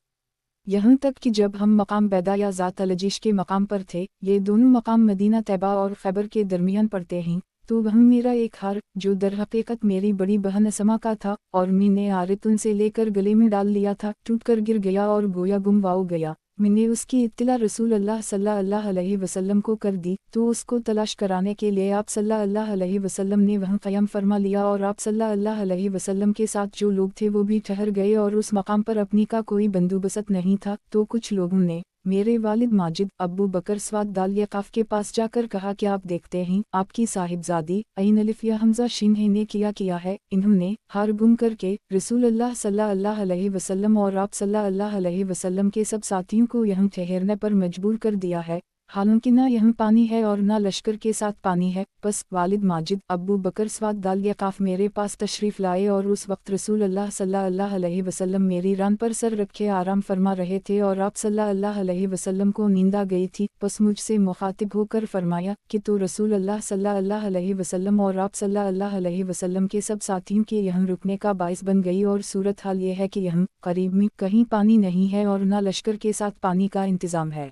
यहाँ तक कि जब हम मकाम बैदा या ज़ात अलजीश के मकाम पर थे, ये दोनों मकाम मदीना तैबा और खैबर के दरमियान पड़ते हैं, तो वहाँ मेरा एक हार जो दर हकीकत मेरी बड़ी बहन असमा का था और मैंने आरित उनसे लेकर गले में डाल लिया था, टूट कर गिर गया और गोया गुम हो गया। मैंने उसकी इत्तिला रसूल अल्लाह सल्लल्लाहु अलैहि वसल्लम को कर दी, तो उसको तलाश कराने के लिए आप सल्लल्लाहु अलैहि वसल्लम ने वहाँ क़याम फरमा लिया और आप सल्लल्लाहु अलैहि वसल्लम के साथ जो लोग थे वो भी ठहर गए और उस मकाम पर अपनी का कोई बंदोबस्त नहीं था। तो कुछ लोगों ने मेरे वालिद माजिद अब्बू बकर स्वाद दाल यकाफ के पास जाकर कहा कि आप देखते हैं आपकी साहिबजादी ऐन अलिफ या हमजा शिन ने किया है। इन्होंने हार गुम करके रसूल अल्लाह सल्लल्लाहु अलैहि वसल्लम और आप सल्लल्लाहु अलैहि वसल्लम के सब साथियों को यहाँ ठहरने पर मजबूर कर दिया है, हालांकि ना यहाँ पानी है और ना लश्कर के साथ पानी है। बस वालिद माजिद अब्बू बकर स्वाद दाल यकाफ मेरे पास तशरीफ़ लाए और उस वक्त रसूल अल्लाह सल्लल्लाहु अलैहि वसल्लम मेरी रान पर सर रखे आराम फरमा रहे थे और आप सल्लल्लाहु अलैहि वसल्लम को नींद आ गई थी। बस मुझसे मुखातिब होकर फरमाया कि तो रसूल अल्लाह सल्लल्लाहु अलैहि वसल्लम और आप सल्लल्लाहु अलैहि वसल्लम के सब साथियों के यहाँ रुकने का बाइस बन गई और सूरत हाल ये है कि यहाँ करीब में कहीं पानी नहीं है और ना लश्कर के साथ पानी का इंतज़ाम है।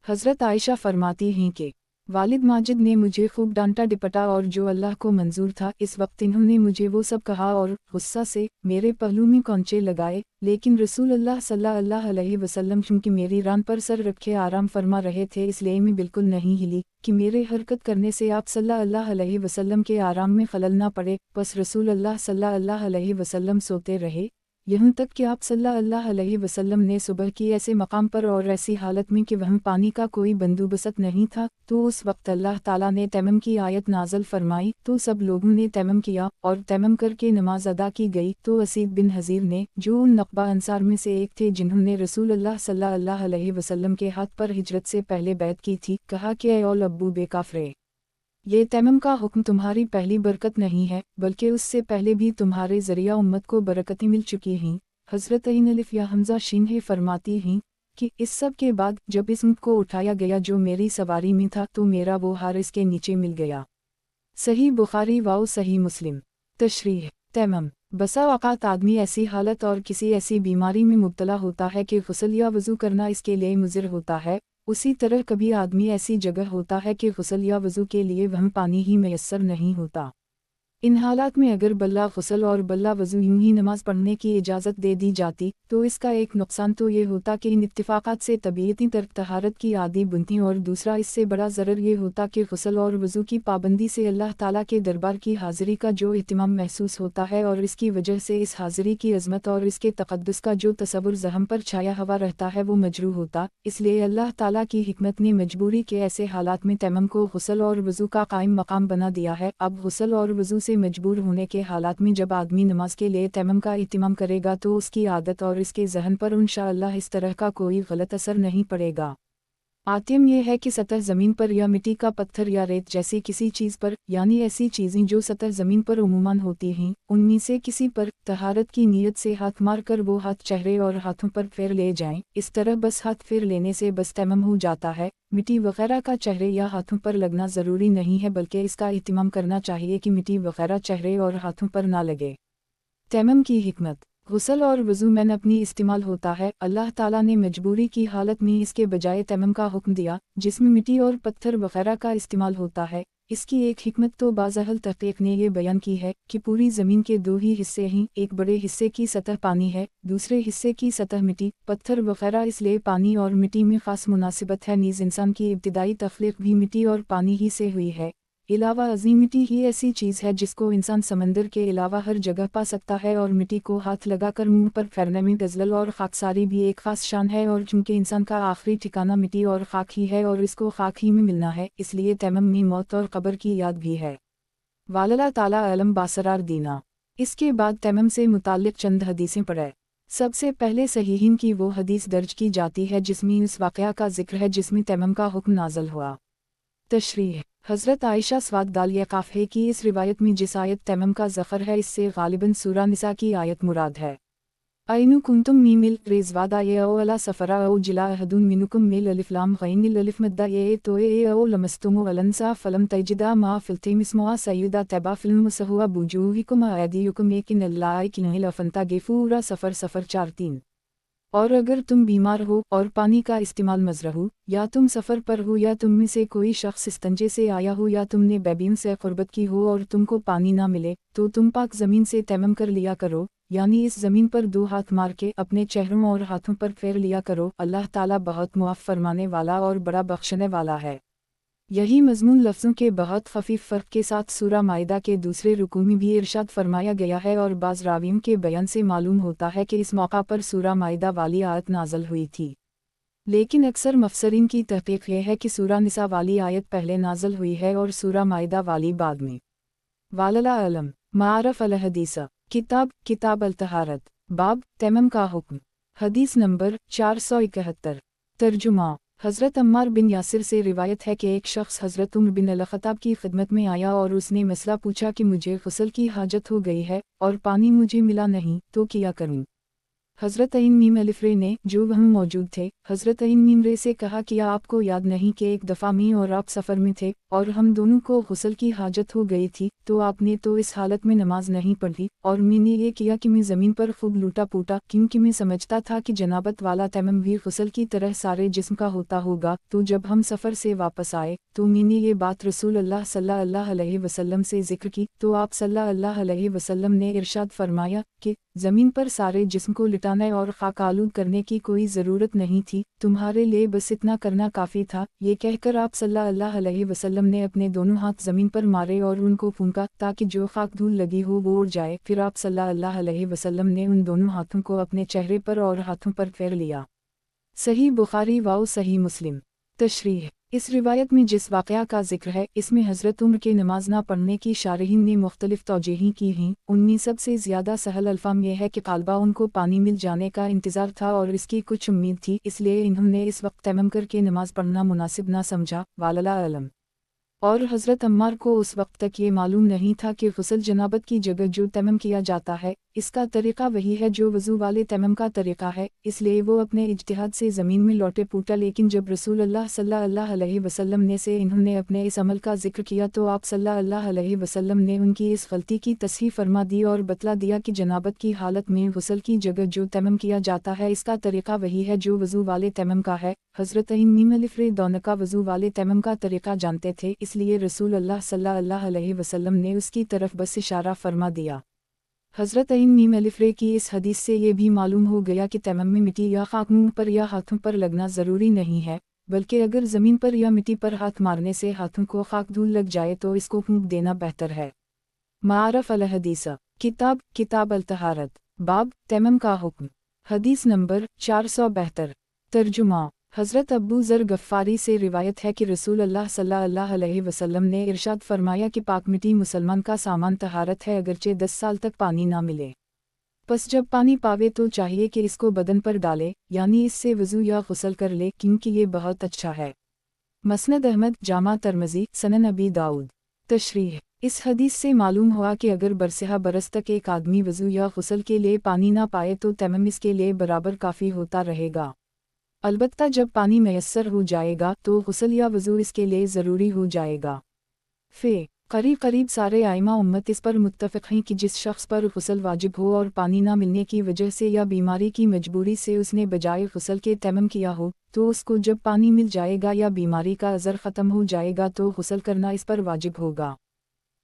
हज़रत आयशा फरमाती हैं कि वालिद माजिद ने मुझे खूब डांटा डिपटा और जो अल्लाह को मंजूर था इस वक्त इन्होंने मुझे वो सब कहा और गुस्सा से मेरे पहलू में कौंचे लगाए, लेकिन रसूल अल्लाह सल्लल्लाहु अलैहि वसल्लम चूँकि मेरी रान पर सर रखे आराम फरमा रहे थे इसलिए मैं बिल्कुल नहीं हिली कि मेरे हरकत करने से आप सल्लल्लाहु अलैहि वसल्लम के आराम में खलल ना पड़े। बस रसूल अल्लाह सल्लल्लाहु अलैहि वसल्लम सोते रहे, یہاں تک کہ آپ صلی اللہ علیہ وسلم نے صبح کی ایسے مقام پر اور ایسی حالت میں کہ وہاں پانی کا کوئی بندوبست نہیں تھا، تو اس وقت اللہ تعالیٰ نے تیمم کی آیت نازل فرمائی، تو سب لوگوں نے تیمم کیا اور تیمم کر کے نماز ادا کی گئی۔ تو اسید بن حضیر نے، جو ان نقبہ انصار میں سے ایک تھے جنہوں نے رسول اللہ صلی اللہ علیہ وسلم کے ہاتھ پر ہجرت سے پہلے بیعت کی تھی، کہا کہ اے اول ابو بے کافرے، یہ تیمم کا حکم تمہاری پہلی برکت نہیں ہے، بلکہ اس سے پہلے بھی تمہارے ذریعہ امت کو برکتیں مل چکی ہیں۔ حضرت عین الف یا حمزہ شین فرماتی ہیں کہ اس سب کے بعد جب اس اونٹ کو اٹھایا گیا جو میری سواری میں تھا تو میرا وہ ہار اس کے نیچے مل گیا۔ صحیح بخاری و صحیح مسلم۔ تشریح: تیمم بسا اوقات آدمی ایسی حالت اور کسی ایسی بیماری میں مبتلا ہوتا ہے کہ غسل یا وضو کرنا اس کے لیے مضر ہوتا ہے، اسی طرح کبھی آدمی ایسی جگہ ہوتا ہے کہ غسل یا وضو کے لیے وہاں پانی ہی میسر نہیں ہوتا۔ ان حالات میں اگر بلا غسل اور بلا وضو یوں ہی نماز پڑھنے کی اجازت دے دی جاتی تو اس کا ایک نقصان تو یہ ہوتا کہ ان اتفاقات سے طبیعتی ترک طہارت کی عادی بنتی، اور دوسرا اس سے بڑا ضرر یہ ہوتا کہ غسل اور وضو کی پابندی سے اللہ تعالیٰ کے دربار کی حاضری کا جو اہتمام محسوس ہوتا ہے اور اس کی وجہ سے اس حاضری کی عظمت اور اس کے تقدس کا جو تصور ذہن پر چھایا ہوا رہتا ہے وہ مجروح ہوتا۔ اس لیے اللہ تعالیٰ کی حکمت نے مجبوری کے ایسے حالات میں تیمم کو غسل اور وضو کا قائم مقام بنا دیا ہے۔ اب غسل اور وضو سے مجبور ہونے کے حالات میں جب آدمی نماز کے لیے تیمم کا اہتمام کرے گا تو اس کی عادت اور اس کے ذہن پر انشاءاللہ اس طرح کا کوئی غلط اثر نہیں پڑے گا۔ آتیم یہ ہے کہ سطح زمین پر یا مٹی کا پتھر یا ریت جیسی کسی چیز پر، یعنی ایسی چیزیں جو سطح زمین پر عموماً ہوتی ہیں، ان میں سے کسی پر طہارت کی نیت سے ہاتھ مار کر وہ ہاتھ چہرے اور ہاتھوں پر پھیر لے جائیں۔ اس طرح بس ہاتھ پھیر لینے سے بس تیمم ہو جاتا ہے۔ مٹی وغیرہ کا چہرے یا ہاتھوں پر لگنا ضروری نہیں ہے، بلکہ اس کا اہتمام کرنا چاہیے کہ مٹی وغیرہ چہرے اور ہاتھوں پر نہ لگے۔ تیمم کی حکمت: غسل اور وضو میں اپنی استعمال ہوتا ہے۔ اللہ تعالیٰ نے مجبوری کی حالت میں اس کے بجائے تیمم کا حکم دیا جس میں مٹی اور پتھر وغیرہ کا استعمال ہوتا ہے۔ اس کی ایک حکمت تو باز اہل تحقیق نے یہ بیان کی ہے کہ پوری زمین کے دو ہی حصے ہیں، ایک بڑے حصے کی سطح پانی ہے، دوسرے حصے کی سطح مٹی پتھر وغیرہ، اس لیے پانی اور مٹی میں خاص مناسبت ہے، نیز انسان کی ابتدائی تخلیق بھی مٹی اور پانی ہی سے ہوئی ہے۔ علاوہ ازیں مٹی ہی ایسی چیز ہے جس کو انسان سمندر کے علاوہ ہر جگہ پا سکتا ہے، اور مٹی کو ہاتھ لگا کر منہ پر پھیرنے میں دزلل اور خاکساری بھی ایک خاص شان ہے، اور چونکہ انسان کا آخری ٹھکانہ مٹی اور خاک ہی ہے اور اس کو خاک ہی میں ملنا ہے، اس لیے تیمم میں موت اور قبر کی یاد بھی ہے۔ واللہ تعالیٰ علم باسرار دینا۔ اس کے بعد تیمم سے متعلق چند حدیثیں پڑھیں۔ سب سے پہلے صحیحین کی وہ حدیث درج کی جاتی ہے جس میں اس واقعہ کا ذکر ہے جس میں تیمم کا حکم نازل ہوا۔ تشریح: حضرت عائشہ سواد دالیہ قافیہ کی اس روایت میں جس آیت تیمم کا ذکر ہے اس سے غالباً سورہ نساء کی آیت مراد ہے۔ اینو کنتم میمل ریزوادا یہ او الا سفرا او جلا احدون منکم میل الف لام غین الالف مدہ یہ تو اے او لمستم الانسا فلم تجدا ما فلتم اسمها سیدہ تبا فلم سہوا بوجوہکم ایدیکم ایکن اللہ کنہل افنتا گفورا سفر 4-3۔ اور اگر تم بیمار ہو اور پانی کا استعمال مضر ہو، یا تم سفر پر ہو، یا تم میں سے کوئی شخص استنجے سے آیا ہو، یا تم نے بیبیوں سے قربت کی ہو اور تم کو پانی نہ ملے، تو تم پاک زمین سے تیمم کر لیا کرو، یعنی اس زمین پر 2 ہاتھ مار کے اپنے چہروں اور ہاتھوں پر پھیر لیا کرو۔ اللہ تعالیٰ بہت معاف فرمانے والا اور بڑا بخشنے والا ہے۔ یہی مضمون لفظوں کے بہت خفیف فرق کے ساتھ سورہ مائدہ کے دوسرے رکوع میں بھی ارشاد فرمایا گیا ہے، اور بعض راویوں کے بیان سے معلوم ہوتا ہے کہ اس موقع پر سورہ مائدہ والی آیت نازل ہوئی تھی، لیکن اکثر مفسرین کی تحقیق یہ ہے کہ سورہ نساء والی آیت پہلے نازل ہوئی ہے اور سورہ مائدہ والی بعد میں۔ واللہ علم۔ معارف الحدیث۔ کتاب الطہارت۔ باب تیمم کا حکم۔ حدیث نمبر 471۔ ترجمہ: حضرت عمار بن یاسر سے روایت ہے کہ ایک شخص حضرت عمر بن الخطاب کی خدمت میں آیا اور اس نے مسئلہ پوچھا کہ مجھے غسل کی حاجت ہو گئی ہے اور پانی مجھے ملا نہیں، تو کیا کروں؟ حضرت عین میم الف رے نے، جو وہاں موجود تھے، حضرت عین میم رے سے کہا کیا آپ کو یاد نہیں کہ ایک دفعہ میں اور آپ سفر میں تھے اور ہم دونوں کو غسل کی حاجت ہو گئی تھی، تو آپ نے تو اس حالت میں نماز نہیں پڑھی اور میں نے یہ کیا کہ میں زمین پر خوب لوٹا پوٹا، کیونکہ میں سمجھتا تھا کہ جنابت والا تیمم بھی غسل کی طرح سارے جسم کا ہوتا ہوگا۔ تو جب ہم سفر سے واپس آئے تو میں نے یہ بات رسول اللہ صلی اللہ علیہ وسلم سے ذکر کی، تو آپ صلی اللہ علیہ وسلم نے ارشاد فرمایا کہ زمین پر سارے جسم کو لٹا मिटाने और खाक आलूद करने की कोई ज़रूरत नहीं थी, तुम्हारे लिए बस इतना करना काफ़ी था। ये कहकर आप सल्लल्लाहु अलैहि वसल्लम ने अपने दोनों हाथ ज़मीन पर मारे और उनको फूंका ताकि जो खाक धूल लगी हो वो उड़ जाए। फिर आप सल्लल्लाहु अलैहि वसल्लम ने उन दोनों हाथों को अपने चेहरे पर और हाथों पर फेर लिया। सही बुखारी व सही मुस्लिम। तशरीह। इस रिवायत में जिस वाक़या का जिक्र है इसमें हज़रत उम्र के नमाज ना पढ़ने की शारहीन ने मुख्तलिफ तौजीहें की हैं। उनमें सबसे ज़्यादा सहल अल्फाम यह है कि क़ालबा उनको पानी मिल जाने का इंतज़ार था और इसकी कुछ उम्मीद थी, इसलिए इन्होंने इस वक्त तैमम करके नमाज पढ़ना मुनासिब ना समझा। वाल्लाहु आलम। और हज़रत अम्मार को उस वक्त तक ये मालूम नहीं था कि गुस्ल जनाबत की जगह जो तैमम किया जाता है इसका तरीक़ा वही है जो वज़ू वाले तैमम का तरीक़ा है, इसलिए वो अपने इज्तिहाद से ज़मीन में लौटे पूटा। लेकिन जब रसूलुल्लाह सल्लल्लाहु अलैहि वसल्लम ने से इन्होंने अपने इस अमल का जिक्र किया तो आप सल्लल्लाहु अलैहि वसल्लम ने उनकी इस गलती की तस्हीह फरमा दी और बतला दिया कि जनाबत की हालत में गुस्ल की जगह जो तैमम किया जाता है इसका तरीक़ा वही है जो वज़ू वाले तैमम का है। हज़रत मीम दोनका वज़ू वाले तैमम का तरीक़ा जानते थे, इसलिए रसूलुल्लाह सल्लल्लाहु अलैहि वसल्लम ने उसकी तरफ बस इशारा फरमा दिया। हज़रत मीम की इस हदीस से ये भी मालूम हो गया कि तैमम में मिट्टी या खाक मुंह पर या हाथों पर लगना ज़रूरी नहीं है, बल्कि अगर ज़मीन पर या मिट्टी पर हाथ मारने से हाथों को खाक धूल लग जाए तो इसको फूंक देना बेहतर है। मारफ अल हदीस। किताब अल तहारत। बाब तैमम का हुक्म। हदीस नंबर 472। तर्जुमा। हज़रत अबू ज़र गफ़ारी से रिवायत है कि रसूलुल्लाह सल्लल्लाहु अलैहि वसल्लम ने इरशाद फरमाया कि पाक मिट्टी मुसलमान का सामान तहारत है अगरचे 10 साल तक पानी ना मिले। बस जब पानी पावे तो चाहिए कि इसको बदन पर डाले, यानी इससे वज़ू या गुस्ल कर ले, क्योंकि ये बहुत अच्छा है। मसनद अहमद, जामा तिर्मिज़ी, सनन अबी दाऊद। तशरीह। इस हदीस से मालूम हुआ कि अगर बरसहा बरस तक एक आदमी वज़ू या गुस्ल के लिए पानी ना पाए तो तैमम इसके लिए बराबर काफ़ी होता रहेगा। अलबत्ता जब पानी मैसर हो जाएगा तो गुस्ल या वज़ू इसके लिए ज़रूरी हो जाएगा। करीब सारे आइमा उम्मत इस पर मुत्तफ़िक़ हैं कि जिस शख्स पर गुस्ल वाजिब हो और पानी ना मिलने की वजह से या बीमारी की मजबूरी से उसने बजाय गुस्ल के तैमम किया हो तो उसको जब पानी मिल जाएगा या बीमारी का असर ख़त्म हो जाएगा तो गुस्ल करना इस पर वाजिब होगा।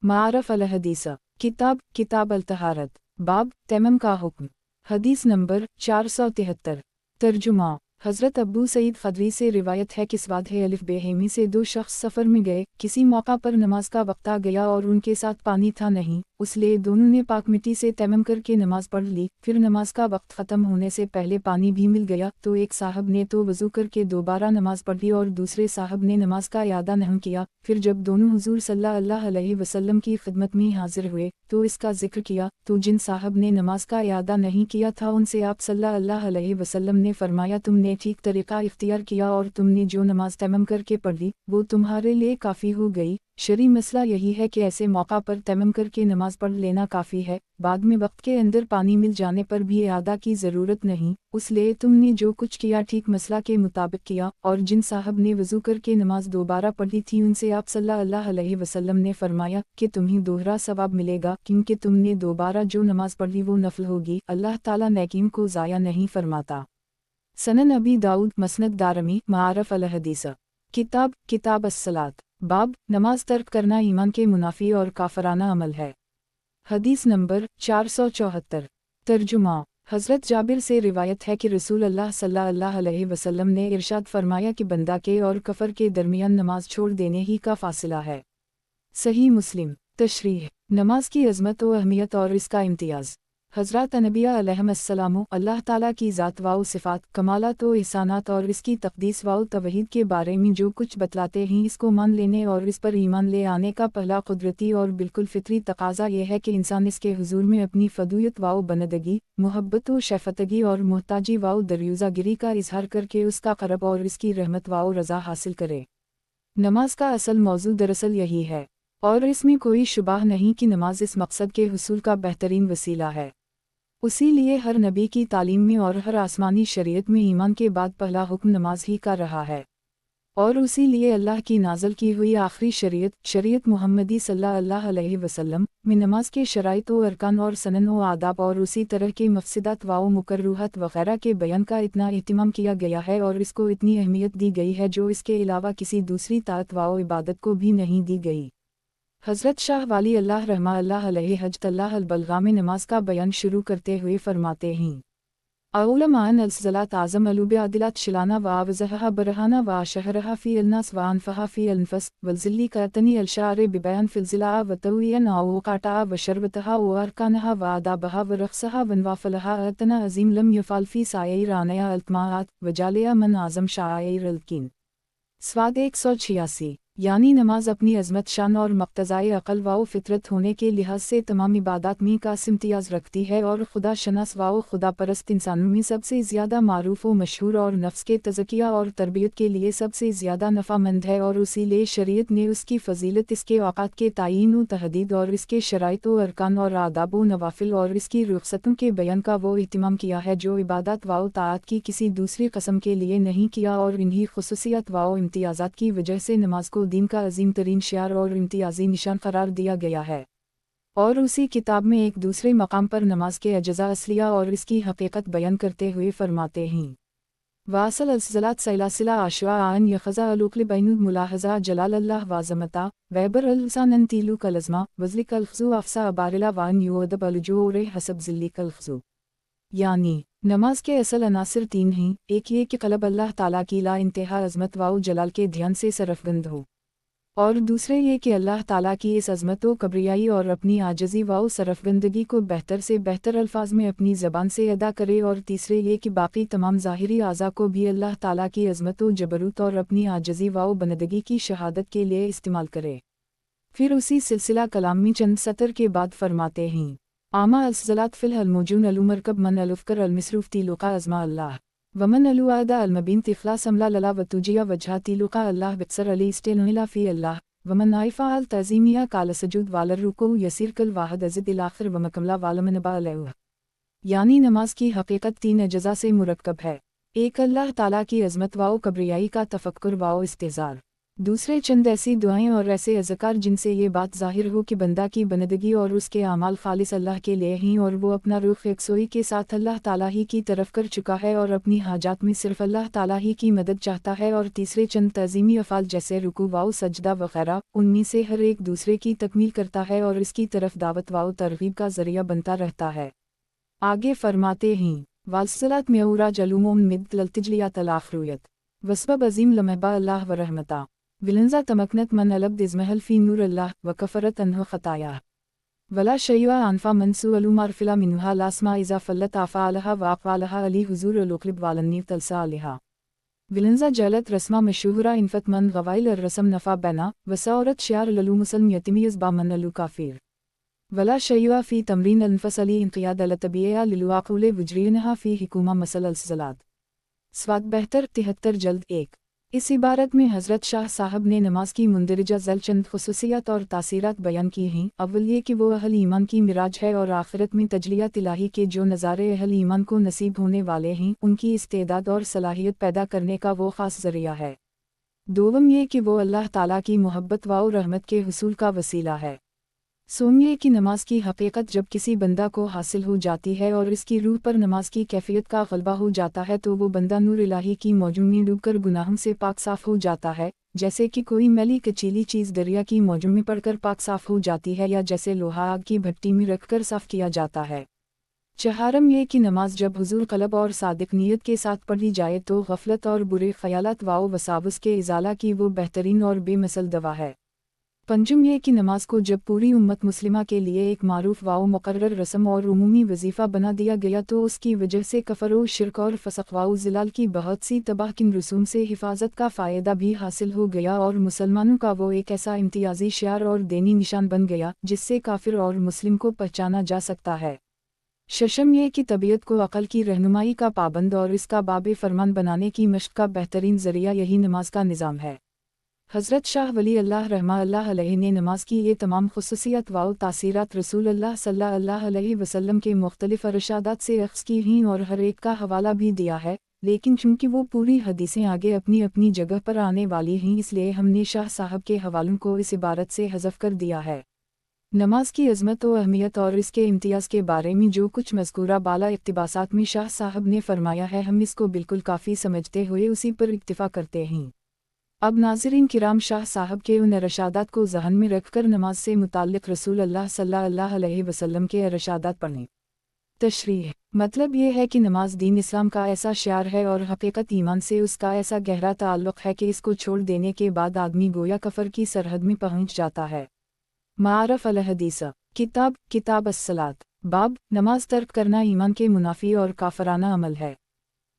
मारफ अल हदीस। किताब अल तहारत। बाब तैमम का हुक्म। हदीस नंबर 473। तर्जुमा। हज़रत अबू सईद ख़दरी से रिवायत है कि स्वादह अलिफ बेहेमी से दो शख्स सफ़र में गए, किसी मौका पर नमाज का वक्त आ गया और उनके साथ पानी था नहीं, इसलिए दोनों ने पाक मिट्टी से तैमम करके नमाज पढ़ ली। फिर नमाज का वक्त ख़त्म होने से पहले पानी भी मिल गया तो एक साहब ने तो वज़ू करके दोबारा नमाज पढ़ ली और दूसरे साहब ने नमाज का इयादा नहीं किया। फिर जब दोनों हुज़ूर सल्लल्लाहु अलैहि वसल्लम की खिदमत में हाजिर हुए तो इसका जिक्र किया, तो जिन साहब ने नमाज का इयादा नहीं किया था उनसे आप सल्लल्लाहु अलैहि वसल्लम ने फरमाया, तुमने ठीक तरीक़ा इख्तियार किया और तुमने जो नमाज तैमम करके पढ़ ली वो तुम्हारे लिए काफ़ी हो गई। शरई मसला यही है कि ऐसे मौका पर तैमम करके नमाज पढ़ लेना काफ़ी है, बाद में वक्त के अंदर पानी मिल जाने पर भी इयादा की ज़रूरत नहीं, इसलिए तुमने जो कुछ किया ठीक मसला के मुताबिक किया। और जिन साहब ने वज़ू करके नमाज दोबारा पढ़ी थी उनसे आप सल्लल्लाहु अलैहि वसल्लम ने फरमाया कि तुम्हें दोहरा सवाब मिलेगा, क्योंकि तुमने दोबारा जो नमाज पढ़ी वो नफल होगी। अल्लाह ताला नेकीम को ज़ाया नहीं फरमाता। सनन अबी दाऊद, मसनद दारमी, मारफ अल हदीस। किताब अस्सलात। बाब नमाज तर्क करना ईमान के मुनाफी और काफराना अमल है। हदीस नंबर 474। तर्जुमा। हज़रत जाबिर से रिवायत है कि रसूलुल्लाह सल्लल्लाहु अलैहि वसल्लम ने इरशाद फरमाया कि बंदा के और कफर के दरमियान नमाज छोड़ देने ही का फासिला है। सही मुस्लिम। तशरीह। नमाज की अज़मत व अहमियत और इसका इम्तियाज़। हज़रत नबिया अलैहिस्सलाम अल्लाह ताला की ज़ात व सिफ़ात, कमालात व ihसानात और इसकी तक़दीस व तौहीद के बारे में जो कुछ बतलाते हैं इसको मान लेने और इस पर ईमान ले आने का पहला कुदरती और बिल्कुल फितरी तकाज़ा ये है कि इंसान इसके हुज़ूर में अपनी फ़दूयत व बंदगी, मोहब्बत व शफ़क़तगी और मोहताजी व दरियुज़ागिरी का इजहार करके उसका क़रब और इसकी रहमत व रज़ा हासिल करे। नमाज का असल मौजू दरअसल यही है और इसमें कोई शुबाह नहीं कि नमाज इस मकसद के हुसूल का बेहतरीन वसीला है। उसी लिए हर नबी की तालीम में और हर आसमानी शरीयत में ईमान के बाद पहला हुक्म नमाज ही का रहा है, और उसी लिए अल्लाह की नाज़िल की हुई आखिरी शरीयत मुहम्मदी सल्लल्लाहु अलैहि वसल्लम में नमाज के शराइत व अरकान और सनन व आदाब और उसी तरह के मफसदात व मुकर्रुहात वगैरह के बयान का इतना एहतिमाम किया गया है और इसको इतनी अहमियत दी गई है जो इसके अलावा किसी दूसरी ताअत व इबादत को भी नहीं दी गई। हज़रत शाह वाली अल्लाह रहमा अल्लाह अलैहि हजत अल्लाह अल बलगा में नमाज का बयान शुरू करते हुए फरमाते हैं, أولمان الصلاة أعظم البعدلات شلانا وأوزهها برهانا وأشهرها في الناس وأنفها في النفس والزلي كاتني الشعر ببيان في الزلاء وتويا ووقعتها وشربتها وأركانها وآدابها ورخصها ونوافلها أتنا عظيم لم يفعل في سائر عنايا التماعات وجاليا من أعظم شعائر الكين. स्वाद 186 यानी नमाज अपनी अज़मत शान और मक़तज़ाए अक़ल व फ़ितरत होने के लिहाज से तमाम इबादात में का इम्तियाज़ रखती है और खुदा शनास व खुदा परस्त इंसानों में सबसे ज़्यादा मारूफ़ व मशहूर और नफ्स के तज़किया और तरबियत के लिए सबसे ज़्यादा नफ़ामंद है और उसीलिए शरीयत ने उसकी फ़जीलत इसके औक़ात के तयीन व तहदीद और इसके शराइत व अरकान और आदाब व नवाफिल और इसकी रुख़सतों के बयान का वो इहतिमाम किया है जो इबादत व ताअत की किसी दूसरी कस्म के लिए नहीं किया और इन्हीं ख़ुसूसियत व इम्तियाज़ात की वजह से नमाज को दीन का अजीम तरीन शियार और इम्तियाजी निशान करार दिया गया है। और उसी किताब में एक दूसरे मकाम पर नमाज के अज्जा असलिया और इसकी हकीकत बयान करते हुए फरमाते हैं वासल अलसलात सैलासिला आशवा आन यखज़ा अलुक़ल बैनुल मुलाहज़ा जलाल अल्लाह वाज़मता वैबर अलसानन तीलु कलज़मा वज़लिक अलख़ज़ु अफ़सा अबारिला वान युअदब अलजूर हसब ज़िल्लिक अलख़ज़ु। यानी नमाज के असल अनासिर तीन हैं, एक ये कि क़ल्ब अल्लाह ताला की ला इंतहा अज़मत व जलाल के ध्यान से सरफ़गंद हो, और दूसरे ये कि अल्लाह ताला की इस अज़मत व कब्रियाई और अपनी आजज़ी व सरफ़गंदगी को बेहतर से बेहतर अल्फाज में अपनी ज़बान से अदा करे, और तीसरे ये कि बाकी तमाम ज़ाहिरी आज़ा को भी अल्लाह ताला की अज़मत व जबरूत और अपनी आजज़ी व बंदगी की शहादत के लिए इस्तेमाल करे। फिर उसी सिलसिला कलाम में चंद सतर के बाद फरमाते हैं आमा अलसलात फ़िल अलमोजून अलुमरकब मन अलुफ़कर अलमिसरूफ़ तीलुका अज़मा अल्लाह वमन अलुआदा अलमबीन तिफ़लास अमला लला वतुजिया वजहा तीलुका अल्लाह बिक्सर अली स्टेलमिला फ़ी अल्लाह वमन आइफ़ा अल तज़ीमिया काल सजूद वालर रुकू यसीर कल वाहद अज़िद इलाखिर वमकमला वालमनबा अलैह। यानी नमाज की हकीकत तीन अज्जा से मुरक्कब है, एक अल्लाह ताला की अज़मत व कब्रियाई का तफ़क्कुर व इस्तेज़ार, दूसरे चंद ऐसी दुआएं और ऐसे अज़कार जिनसे ये बात ज़ाहिर हो कि बंदा की बंदगी और उसके आमाल खालिस अल्लाह के लिए हैं और वो अपना रुख यकसोई के साथ अल्लाह ताला ही की तरफ कर चुका है और अपनी हाजात में सिर्फ अल्लाह ताला ही की मदद चाहता है, और तीसरे चंद तज़ीमी अफ़ाल जैसे रुकू व सजदा वग़ैरह उनमें से हर एक दूसरे की तकमील करता है और इसकी तरफ दावत व तरग़ीब का ज़रिया बनता रहता है। आगे फरमाते हैं वालसलात म्यूरा जलूमोम मिद लल्तिजलियात अल-आख़िरुयत वस्बब अज़ीम लमहबा अल्लाह व रहमता विलंजा तमकनत मन अलब्द इज़महल फ़ी नूर अल्लाह व कफ़रत अनहु ख़ताया वला शय्या अनफ़ा मनसू अलुमारफ़िला मिन्हा लास्मा इज़ा फ़ल्लत आफ़ालहा व अक़वालहा अली हुज़ूर अलुक़लिब वालन्नी तलसा अलहा विलंजा जलत रस्मा मशहूरा इनफ़त मन गवाइल रस्म नफ़ा बैना वसारत शार ललू मुसलम यतिमियज़ बा मन अलू काफ़िर वला शय्या फ़ी तमरीन अनफ़सली इंक़ियाद अलतबिया लिलुआक़ुल वजरीनहा फ़ी हिकुमा मसल अलसलात स्वाद बेहतर 73 जल्द 1। इस इबारत में हज़रत शाह साहब ने नमाज की मुंदरजा ज़ल चंद ख़ुसूसियत और तासीरात बयान की हैं। अव्वल ये कि वो अहल ईमान की मिराज है और आखिरत में तजलियात इलाही के जो नज़ारे अहल ईमान को नसीब होने वाले हैं उनकी इस्तेदाद और सलाहियत पैदा करने का वो ख़ास ज़रिया है। दोम ये कि वो अल्लाह ताला की मोहब्बत व रहमत के हुसूल का वसीला है। सोमिए कि नमाज की हकीकत जब किसी बंदा को हासिल हो जाती है और इसकी रूह पर नमाज की कैफियत का ग़लबा हो जाता है तो वो बंदा नूर इलाही की मौजूद में डूबकर गुनाहों से पाक साफ़ हो जाता है, जैसे कि कोई मैली कचीली चीज़ दरिया की मौजूद में पड़कर पाक साफ़ हो जाती है या जैसे लोहा आग की भट्टी में रखकर साफ़ किया जाता है। चहारम ये कि नमाज जब हुजूर क़ल्ब और सादिक नीयत के साथ पढ़ी जाए तो गफलत और बुरे ख़यालात व वसावस के इज़ाला की वो बेहतरीन और बेमसल दवा है। पंजम ये कि नमाज को जब पूरी उम्मत मुस्लिमा के लिए एक मारूफ व मुकर्रर रस्म और उमूमी वजीफ़ा बना दिया गया तो उसकी वजह से कफ़र व शिरक और फ़स्क़ व ज़िलाल की बहुत सी तबाहकिन रसूम से हिफाजत का फ़ायदा भी हासिल हो गया और मुसलमानों का वो एक ऐसा इम्तियाज़ी शियार और दीनी निशान बन गया जिससे काफिर और मुस्लिम को पहचाना जा सकता है। शशम ये कि तबीयत को अक़ल की रहनुमाई का पाबंद और इसका बाबे फरमान बनाने की मश्क़ का बेहतरीन ज़रिया यही नमाज का निज़ाम है। हज़रत शाह वली अल्लाह रहमा अल्लाह अलैहि ने नमाज की ये तमाम ख़ुसूसियत व तासीरात रसूल अल्लाह सल्लल्लाहु अलैहि वसल्लम के मुख्तलिफ़ इरशादात से अख़ज़ की हैं और हर एक का हवाला भी दिया है, लेकिन चूँकि वो पूरी हदीसें आगे अपनी अपनी जगह पर आने वाली हैं इसलिए हमने शाह साहब के हवालों को इस इबारत से हज़फ कर दिया है। नमाज की अज़मत व अहमियत और इसके इम्तियाज़ के बारे में जो कुछ मज़कूरा बाला इक़्तिबासात में शाह साहब ने फ़रमाया है हम इसको बिल्कुल काफ़ी समझते हुए उसी पर इक्तिफ़ा करते हैं। अब नाज़रीन किराम शाह साहब के उन इरशादात को ज़हन में रखकर नमाज से मुताल्लिक़ रसूल अल्लाह सल्लल्लाहु अलैहि वसल्लम के इरशादात पढ़ें। तशरीह मतलब ये है कि नमाज दीन इस्लाम का ऐसा शियार है और हकीकत ईमान से उसका ऐसा गहरा ताल्लुक़ है कि इसको छोड़ देने के बाद आदमी गोया कफर की सरहद में पहुंच जाता है। मारफ अल हदीस किताब अस्सलात बाब नमाज तर्क करना ईमान के मुनाफी और काफराना अमल है।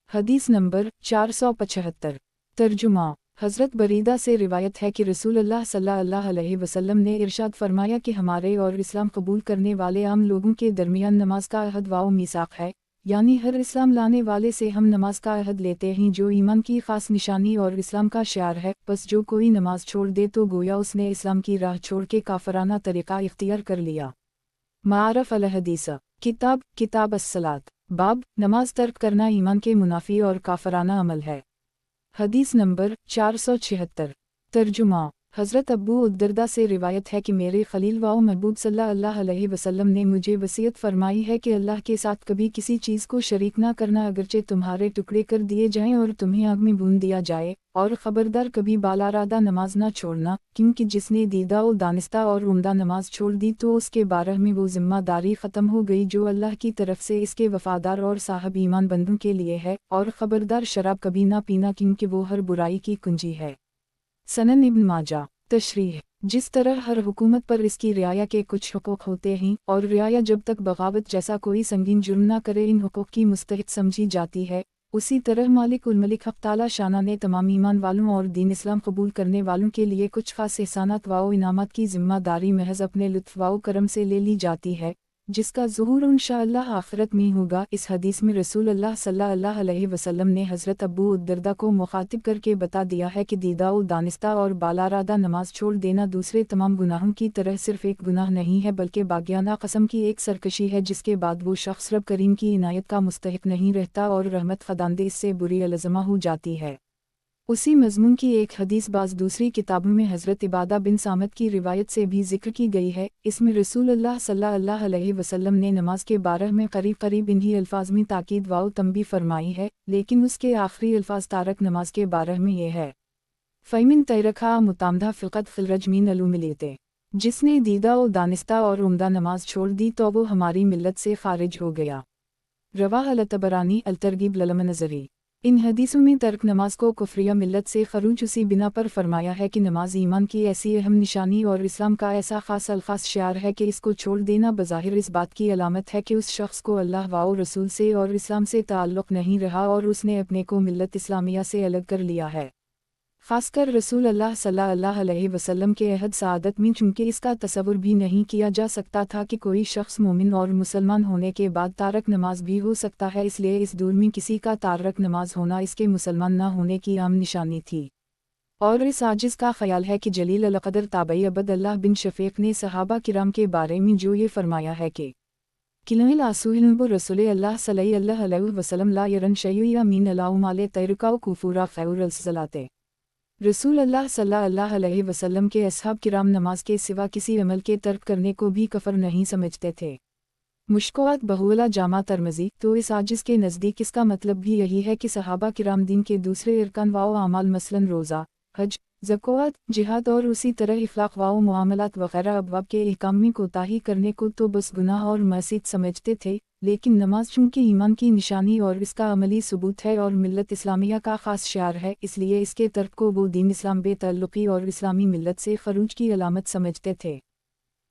हदीस नंबर 475। तर्जुमा हज़रत बरीदा से रिवायत है कि रसूलुल्लाह सल्लल्लाहु अलैहि वसल्लम ने इरशाद फरमाया कि हमारे और इस्लाम कबूल करने वाले आम लोगों के दरमियान नमाज का अहद व मीसाक है, यानी हर इस्लाम लाने वाले से हम नमाज का अहद लेते हैं जो ईमान की ख़ास निशानी और इस्लाम का शियार है। बस जो कोई नमाज छोड़ दे तो गोया उसने इस्लाम की राह छोड़ के काफराना तरीक़ा इख्तियार कर लिया। मारफ अल हदीस किताब अस्सलात बाब नमाज तर्क करना ईमान के मुनाफी और काफराना अमल है। हदीस नंबर 476। तर्जुमा हज़रत अबू उद्दरदा से रिवायत है कि मेरे खलील व महबूब सल्लल्लाहु अलैहि वसल्लम ने मुझे वसीयत फरमाई है कि अल्लाह के साथ कभी किसी चीज़ को शरीक ना करना, अगरचे तुम्हारे टुकड़े कर दिए जाएं और तुम्हें आग में भून दिया जाए, और ख़बरदार कभी बालारादा नमाज ना छोड़ना, क्योंकि जिसने दीदा व दानिस्ता और उम्दा नमाज छोड़ दी तो उसके बारह में वो ज़िम्मेदारी ख़त्म हो गई जो अल्लाह की तरफ से इसके वफ़ादार और साहब ईमान बंदों के लिए है, और ख़बरदार शराब कभी ना पीना क्योंकि वो हर बुराई की कुंजी है। सनन इब्न माजा तशरीह जिस तरह हर हुकूमत पर इसकी रियाया के कुछ हुकूक होते हैं और रियाया जब तक बगावत जैसा कोई संगीन जुर्म न करे इन हुकूक की मुस्तहिक समझी जाती है, उसी तरह मालिक उल मलिक हक़ ताला शाना ने तमाम ईमान वालों और दीन इस्लाम कबूल करने वालों के लिए कुछ खास एहसानात व इनामात की ज़िम्मेदारी महज अपने लुत्फ़ व करम से ले ली जाती है, जिसका ज़ुहूर इंशाअल्लाह आखिरत में होगा। इस हदीस में रसूलुल्लाह सल्लल्लाहु अलैहि वसल्लम ने हज़रत अबू उद्दरदा को मुखातिब करके बता दिया है कि दीदा व दानिस्ता और बालारादा नमाज छोड़ देना दूसरे तमाम गुनाहों की तरह सिर्फ़ एक गुनाह नहीं है बल्कि बागियाना कसम की एक सरकशी है, जिसके बाद वो शख्स रब करीम की इनायत का मुस्तहिक नहीं रहता और रहमत ख़दांदे इससे बुरी अलज़मा हो जाती है। उसी मज़मून की एक हदीस बाज़ दूसरी किताबों में हज़रत इबादा बिन सामत की रिवायत से भी ज़िक्र की गई है। इसमें रसूलुल्लाह सल्लल्लाहु अलैहि वसल्लम ने नमाज के बारह में करीब इन्हीं अल्फाज में ताकीद व तंबीह फरमाई है, लेकिन उसके आखिरी अल्फाज तारक नमाज के बारह में ये है, फ़ैमिन तैरखा मुतामदा फ़िक़द ख़िलरज मीन अलूमिलेते, जिसने दीदा व दानिस्ता और उम्दा नमाज छोड़ दी तो वो हमारी मिल्लत से ख़ारिज हो गया। रवाह अल-तबरानी अल-तरगीब ललमनज़री। इन हदीसों में तर्क नमाज को कुफ्रिया मिल्लत से खरूज उसी बिना पर फरमाया है कि नमाज ईमान की ऐसी अहम निशानी और इस्लाम का ऐसा ख़ास अल्खास शियार है कि इसको छोड़ देना बज़ाहिर इस बात की अलामत है कि उस शख्स को अल्लाह व रसूल से और इस्लाम से ताल्लुक़ नहीं रहा और उसने अपने को मिल्लत इस्लामिया से अलग कर लिया है। ख़ासकर रसूल अल्लाह सल्लल्लाहु अलैहि वसल्लम के अहद सआदत में चूँकि इसका तसव्वुर भी नहीं किया जा सकता था कि कोई शख्स मोमिन और मुसलमान होने के बाद तारक नमाज भी हो सकता है, इसलिए इस दौर में किसी का तारक नमाज होना इसके मुसलमान न होने की आम निशानी थी। और इस आजिज़ का ख़याल है कि जलील अल-क़दर ताबई अबद अल्लाह बिन शफ़ीक़ ने सहाबा किराम के बारे में जो ये फरमाया है कि किलमिल आसूहिल्बु रसूल अल्लाह सल्लल्लाहु अलैहि वसल्लम ला यरन शय्या मीन अलाउ माले तैरकाउ कुफूरा खैरुल सलाते। रसूल अल्लाह सल्लल्लाहु अलैहि वसल्लम के असहाब किराम नमाज के सिवा किसी अमल के तर्क करने को भी कफर नहीं समझते थे। मुश्किलात बहुला जामा तरमज़ी। तो इस आजिज़ के नज़दीक इसका मतलब भी यही है कि सहाबा किराम दीन के दूसरे अरकान व आमाल मसलन रोज़ा, हज, ज़कात, जिहाद और उसी तरह इफ़लाक़ व मुआमलात वग़ैरह अबवाब के अहकाम में कोताही करने को तो बस गुनाह और मसीत समझते थे, लेकिन नमाज चूँकि ईमान की निशानी और इसका अमली सबूत है और मिल्लत इस्लामिया का ख़ास शियार है, इसलिए इसके तर्क को वो दीन इस्लाम बेतअल्लुक़ी और इस्लामी मिल्लत से ख़रूज की अलामत समझते थे।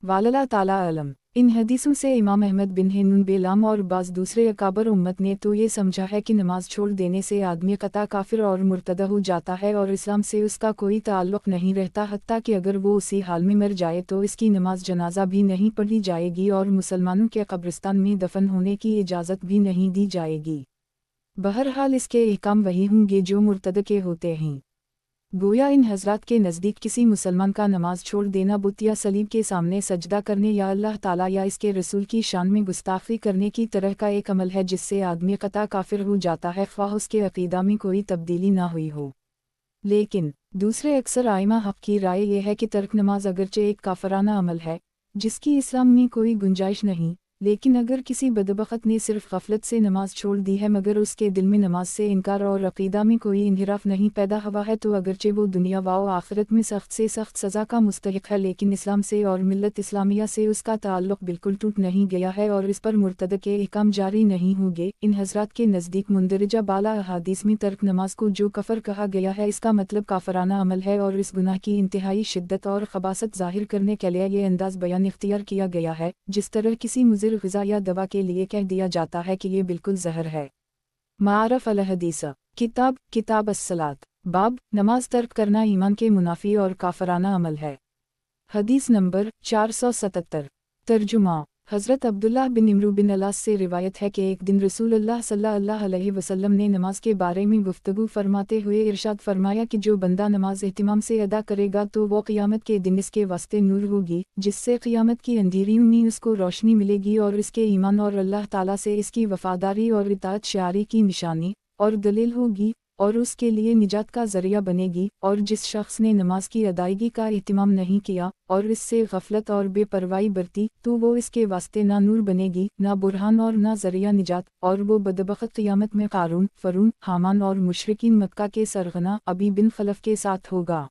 वालल्लाह ताला आलम। इन हदीसों से इमाम अहमद बिन हिन्नुन बेलाम और बाज़ दूसरे अकाबर उम्मत ने तो ये समझा है कि नमाज छोड़ देने से आदमी क़ता काफिर और मुर्तदा हो जाता है और इस्लाम से उसका कोई ताल्लुक़ नहीं रहता, हत्ता कि अगर वो उसी हाल में मर जाए तो इसकी नमाज जनाजा भी नहीं पढ़ी जाएगी और मुसलमानों के कब्रिस्तान में दफन होने की इजाज़त भी नहीं दी जाएगी। बहरहाल इसके अहकाम वही होंगे जो मुर्तद के होते हैं। गोया इन हज़रात के नज़दीक किसी मुसलमान का नमाज छोड़ देना बुत या सलीब के सामने सजदा करने या अल्लाह ताला या इसके रसूल की शान में गुस्ताखी करने की तरह का एक अमल है जिससे आदमी क़ता काफिर हो जाता है, ख्वाह उसके अक़ीदा में कोई तब्दीली ना हुई हो। लेकिन दूसरे अक्सर आइमा हक़ की राय यह है कि तर्क नमाज अगरचे एक काफराना अमल है जिसकी इस्लाम में कोई गुंजाइश नहीं, لیکن اگر کسی بدبخت نے صرف غفلت سے نماز چھوڑ دی ہے مگر اس کے دل میں نماز سے انکار اور عقیدہ میں کوئی انحراف نہیں پیدا ہوا ہے تو اگرچہ وہ دنیا و آخرت میں سخت سے سخت سزا کا مستحق ہے لیکن اسلام سے اور ملت اسلامیہ سے اس کا تعلق بالکل ٹوٹ نہیں گیا ہے اور اس پر مرتد کے احکام جاری نہیں ہوں گے۔ ان حضرات کے نزدیک مندرجہ بالا احادیث میں ترک نماز کو جو کفر کہا گیا ہے اس کا مطلب کافرانہ عمل ہے اور اس گناہ کی انتہائی شدت اور خباثت ظاہر کرنے کے لیے یہ انداز بیان اختیار کیا گیا ہے جس طرح کسی مضر غذا یا دوا کے لیے کہہ دیا جاتا ہے کہ یہ بالکل زہر ہے۔ معارف الحدیث کتاب الصلاۃ باب نماز ترک کرنا ایمان کے منافی اور کافرانہ عمل ہے۔ حدیث نمبر 477 ترجمہ حضرت عبداللہ بن عمرو بن العاص سے روایت ہے کہ ایک دن رسول اللہ صلی اللہ علیہ وسلم نے نماز کے بارے میں گفتگو فرماتے ہوئے ارشاد فرمایا کہ جو بندہ نماز اہتمام سے ادا کرے گا تو وہ قیامت کے دن اس کے واسطے نور ہوگی جس سے قیامت کی اندھیریوں میں اس کو روشنی ملے گی اور اس کے ایمان اور اللہ تعالیٰ سے اس کی وفاداری اور اطاعت شعاری کی نشانی اور دلیل ہوگی اور اس کے لیے نجات کا ذریعہ بنے گی، اور جس شخص نے نماز کی ادائیگی کا اہتمام نہیں کیا اور اس سے غفلت اور بے پرواہی برتی تو وہ اس کے واسطے نہ نور بنے گی، نہ برہان اور نہ ذریعہ نجات، اور وہ بدبخت قیامت میں قارون، فرعون، حامان اور مشرکین مکہ کے سرغنہ ابی بن خلف کے ساتھ ہوگا۔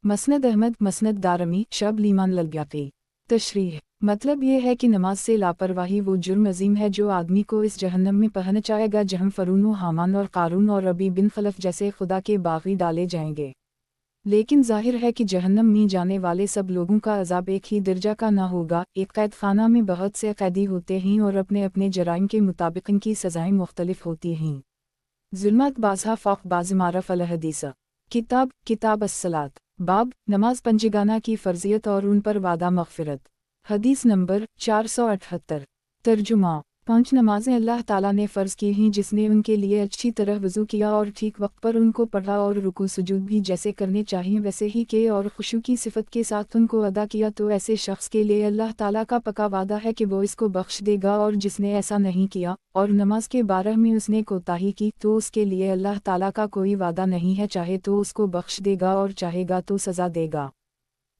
مسند احمد، مسند دارمی، شعب الایمان للبیہقی۔ تشریح مطلب یہ ہے کہ نماز سے لاپرواہی وہ جرم عظیم ہے جو آدمی کو اس جہنم میں پہنچائے گا جہاں فرعون و حامان اور قارون اور ابی بن خلف جیسے خدا کے باغی ڈالے جائیں گے۔ لیکن ظاہر ہے کہ جہنم میں جانے والے سب لوگوں کا عذاب ایک ہی درجہ کا نہ ہوگا، ایک قید خانہ میں بہت سے قیدی ہوتے ہیں اور اپنے اپنے جرائم کے مطابق ان کی سزائیں مختلف ہوتی ہیں۔ ظلمات بازها فوق باز معرف الحدیث کتاب الصلاۃ باب نماز پنجگانہ کی فرضیت اور ان پر وعدہ مغفرت۔ حدیث نمبر 478 ترجمہ پانچ نمازیں اللہ تعالیٰ نے فرض کی ہیں جس نے ان کے لیے اچھی طرح وضو کیا اور ٹھیک وقت پر ان کو پڑھا اور رکوع سجود بھی جیسے کرنے چاہیے ویسے ہی کیے اور خشوع کی صفت کے ساتھ ان کو ادا کیا تو ایسے شخص کے لیے اللہ تعالیٰ کا پکا وعدہ ہے کہ وہ اس کو بخش دے گا، اور جس نے ایسا نہیں کیا اور نماز کے بارے میں اس نے کوتاہی کی تو اس کے لیے اللہ تعالیٰ کا کوئی وعدہ نہیں ہے، چاہے تو اس کو بخش دے گا اور چاہے گا تو سزا دے گا۔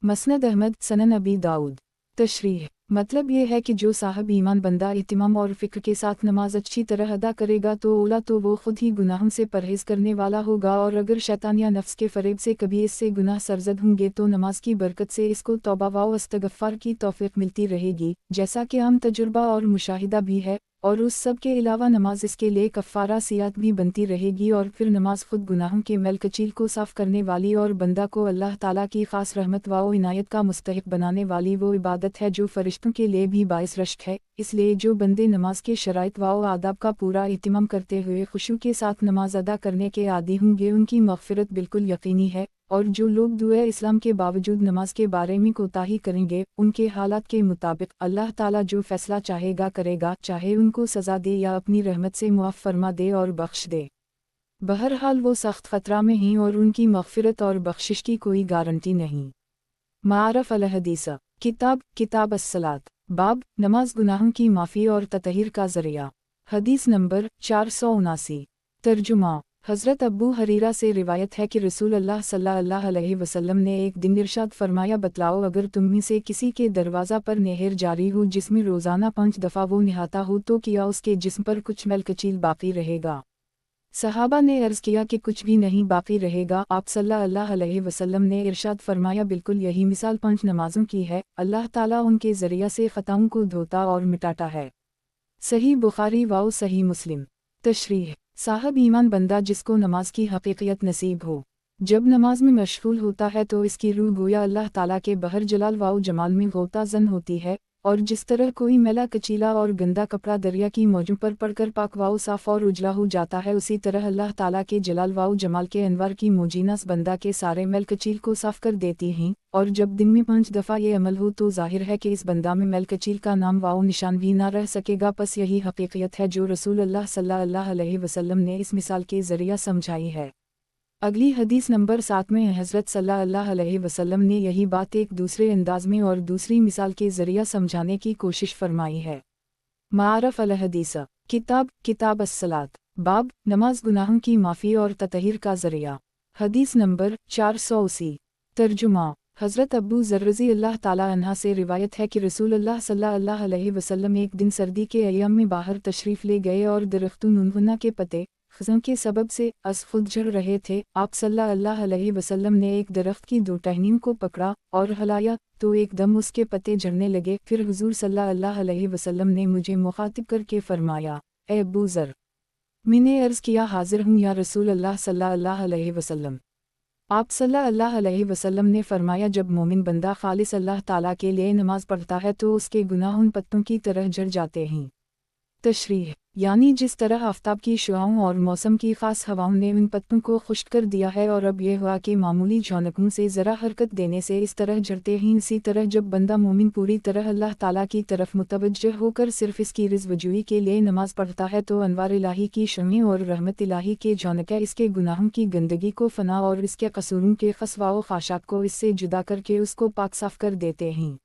مسند احمد، سنن ابی داؤد۔ تشریح مطلب یہ ہے کہ جو صاحب ایمان بندہ اہتمام اور فکر کے ساتھ نماز اچھی طرح ادا کرے گا تو اولا تو وہ خود ہی گناہوں سے پرہیز کرنے والا ہوگا، اور اگر شیطان یا نفس کے فریب سے کبھی اس سے گناہ سرزد ہوں گے تو نماز کی برکت سے اس کو توبہ و استغفار کی توفیق ملتی رہے گی، جیسا کہ عام تجربہ اور مشاہدہ بھی ہے، اور اس سب کے علاوہ نماز اس کے لیے کفارہ سیئات بھی بنتی رہے گی، اور پھر نماز خود گناہوں کے میل کچیل کو صاف کرنے والی اور بندہ کو اللہ تعالیٰ کی خاص رحمت و عنایت کا مستحق بنانے والی وہ عبادت ہے جو فرشتوں کے لیے بھی باعث رشک ہے۔ اس لیے جو بندے نماز کے شرائط و آداب کا پورا اہتمام کرتے ہوئے خشوع کے ساتھ نماز ادا کرنے کے عادی ہوں گے ان کی مغفرت بالکل یقینی ہے، اور جو لوگ دعائے اسلام کے باوجود نماز کے بارے میں کوتاہی کریں گے ان کے حالات کے مطابق اللہ تعالیٰ جو فیصلہ چاہے گا کرے گا، چاہے ان کو سزا دے یا اپنی رحمت سے معاف فرما دے اور بخش دے۔ بہرحال وہ سخت خطرہ میں ہیں اور ان کی مغفرت اور بخشش کی کوئی گارنٹی نہیں۔ معارف الحدیث کتاب الصلاۃ باب نماز گناہوں کی معافی اور تطہیر کا ذریعہ۔ حدیث نمبر 479 ترجمہ حضرت ابو حریرہ سے روایت ہے کہ رسول اللہ صلی اللہ علیہ وسلم نے ایک دن ارشاد فرمایا، بتلاؤ اگر تم میں سے کسی کے دروازہ پر نہر جاری ہو جس میں روزانہ 5 دفعہ وہ نہاتا ہو تو کیا اس کے جسم پر کچھ میل کچیل باقی رہے گا؟ صحابہ نے عرض کیا کہ کچھ بھی نہیں باقی رہے گا۔ آپ صلی اللہ علیہ وسلم نے ارشاد فرمایا، بالکل یہی مثال 5 نمازوں کی ہے، اللہ تعالیٰ ان کے ذریعہ سے خطاؤں کو دھوتا اور مٹاتا ہے۔ صحیح بخاری و صحیح مسلم۔ تشریح صاحب ایمان بندہ جس کو نماز کی حقیقت نصیب ہو جب نماز میں مشغول ہوتا ہے تو اس کی روح گویا اللہ تعالیٰ کے بہر جلال و جمال میں غوطہ زن ہوتی ہے، اور جس طرح کوئی میلا کچیلا اور گندا کپڑا دریا کی موجوں پر پڑ کر پاک و صاف اور اجلا ہو جاتا ہے، اسی طرح اللہ تعالیٰ کے جلال و جمال کے انوار کی موجینس بندہ کے سارے میل کچیل کو صاف کر دیتی ہیں، اور جب دن میں 5 دفعہ یہ عمل ہو تو ظاہر ہے کہ اس بندہ میں میل کچیل کا نام و نشان بھی نہ رہ سکے گا۔ پس یہی حقیقت ہے جو رسول اللہ صلی اللہ علیہ وسلم نے اس مثال کے ذریعہ سمجھائی ہے۔ اگلی حدیث نمبر 7 میں حضرت صلی اللہ علیہ وسلم نے یہی بات ایک دوسرے انداز میں اور دوسری مثال کے ذریعہ سمجھانے کی کوشش فرمائی ہے۔ معارف الحدیث کتاب الصلاۃ باب نماز گناہوں کی معافی اور تطہیر کا ذریعہ۔ حدیث نمبر 480 ترجمہ हज़रत अबू ज़र रज़ी अल्लाह ताला अन्हा से रिवायत है कि रसूल अल्लाह सल्लल्लाहु अलैहि वसल्लम एक दिन सर्दी के अय्याम में बाहर तशरीफ़ ले गए और दरख्तों नुनहुना के पत्ते ख़ज़ों के सबब से खुद झड़ रहे थे। आप सल्लल्लाहु अलैहि वसल्लम ने एक दरख्त की दो टहनियों को पकड़ा और हिलाया तो एकदम उसके पत्ते झड़ने लगे। फिर हुज़ूर सल्लल्लाहु अलैहि वसल्लम ने मुझे मुखातिब करके फ़रमाया, ए अबू ज़र। मैंने अर्ज़ किया, हाज़िर हूँ या रसूल अल्लाह सल्लल्लाहु अलैहि वसल्लम। आप सल्लल्लाहु अलैहि वसल्लम ने फरमाया, जब मोमिन बंदा खालिस अल्लाह ताला के लिए नमाज पढ़ता है तो उसके गुनाह उन पत्तों की तरह झड़ जाते हैं। तशरीह यानी जिस तरह आफ़ताब की शुआओं और मौसम की ख़ास हवाओं ने उन पत्तों को खुश्क कर दिया है और अब यह हुआ कि मामूली झोंकने से ज़रा हरकत देने से इस तरह झड़ते हैं, इसी तरह जब बंदा मोमिन पूरी तरह अल्लाह ताला की तरफ मुतवज्जह होकर सिर्फ़ इसकी रिज़्वजूई के लिए नमाज पढ़ता है तो अनवार इलाही की शम्में और रहमत इलाही के झोंके इसके गुनाहों की गंदगी को फ़ना और इसके कसूरों के ख़स्वा व ख़ाशात को इससे जुदा करके उसको पाक साफ़ कर देते हैं।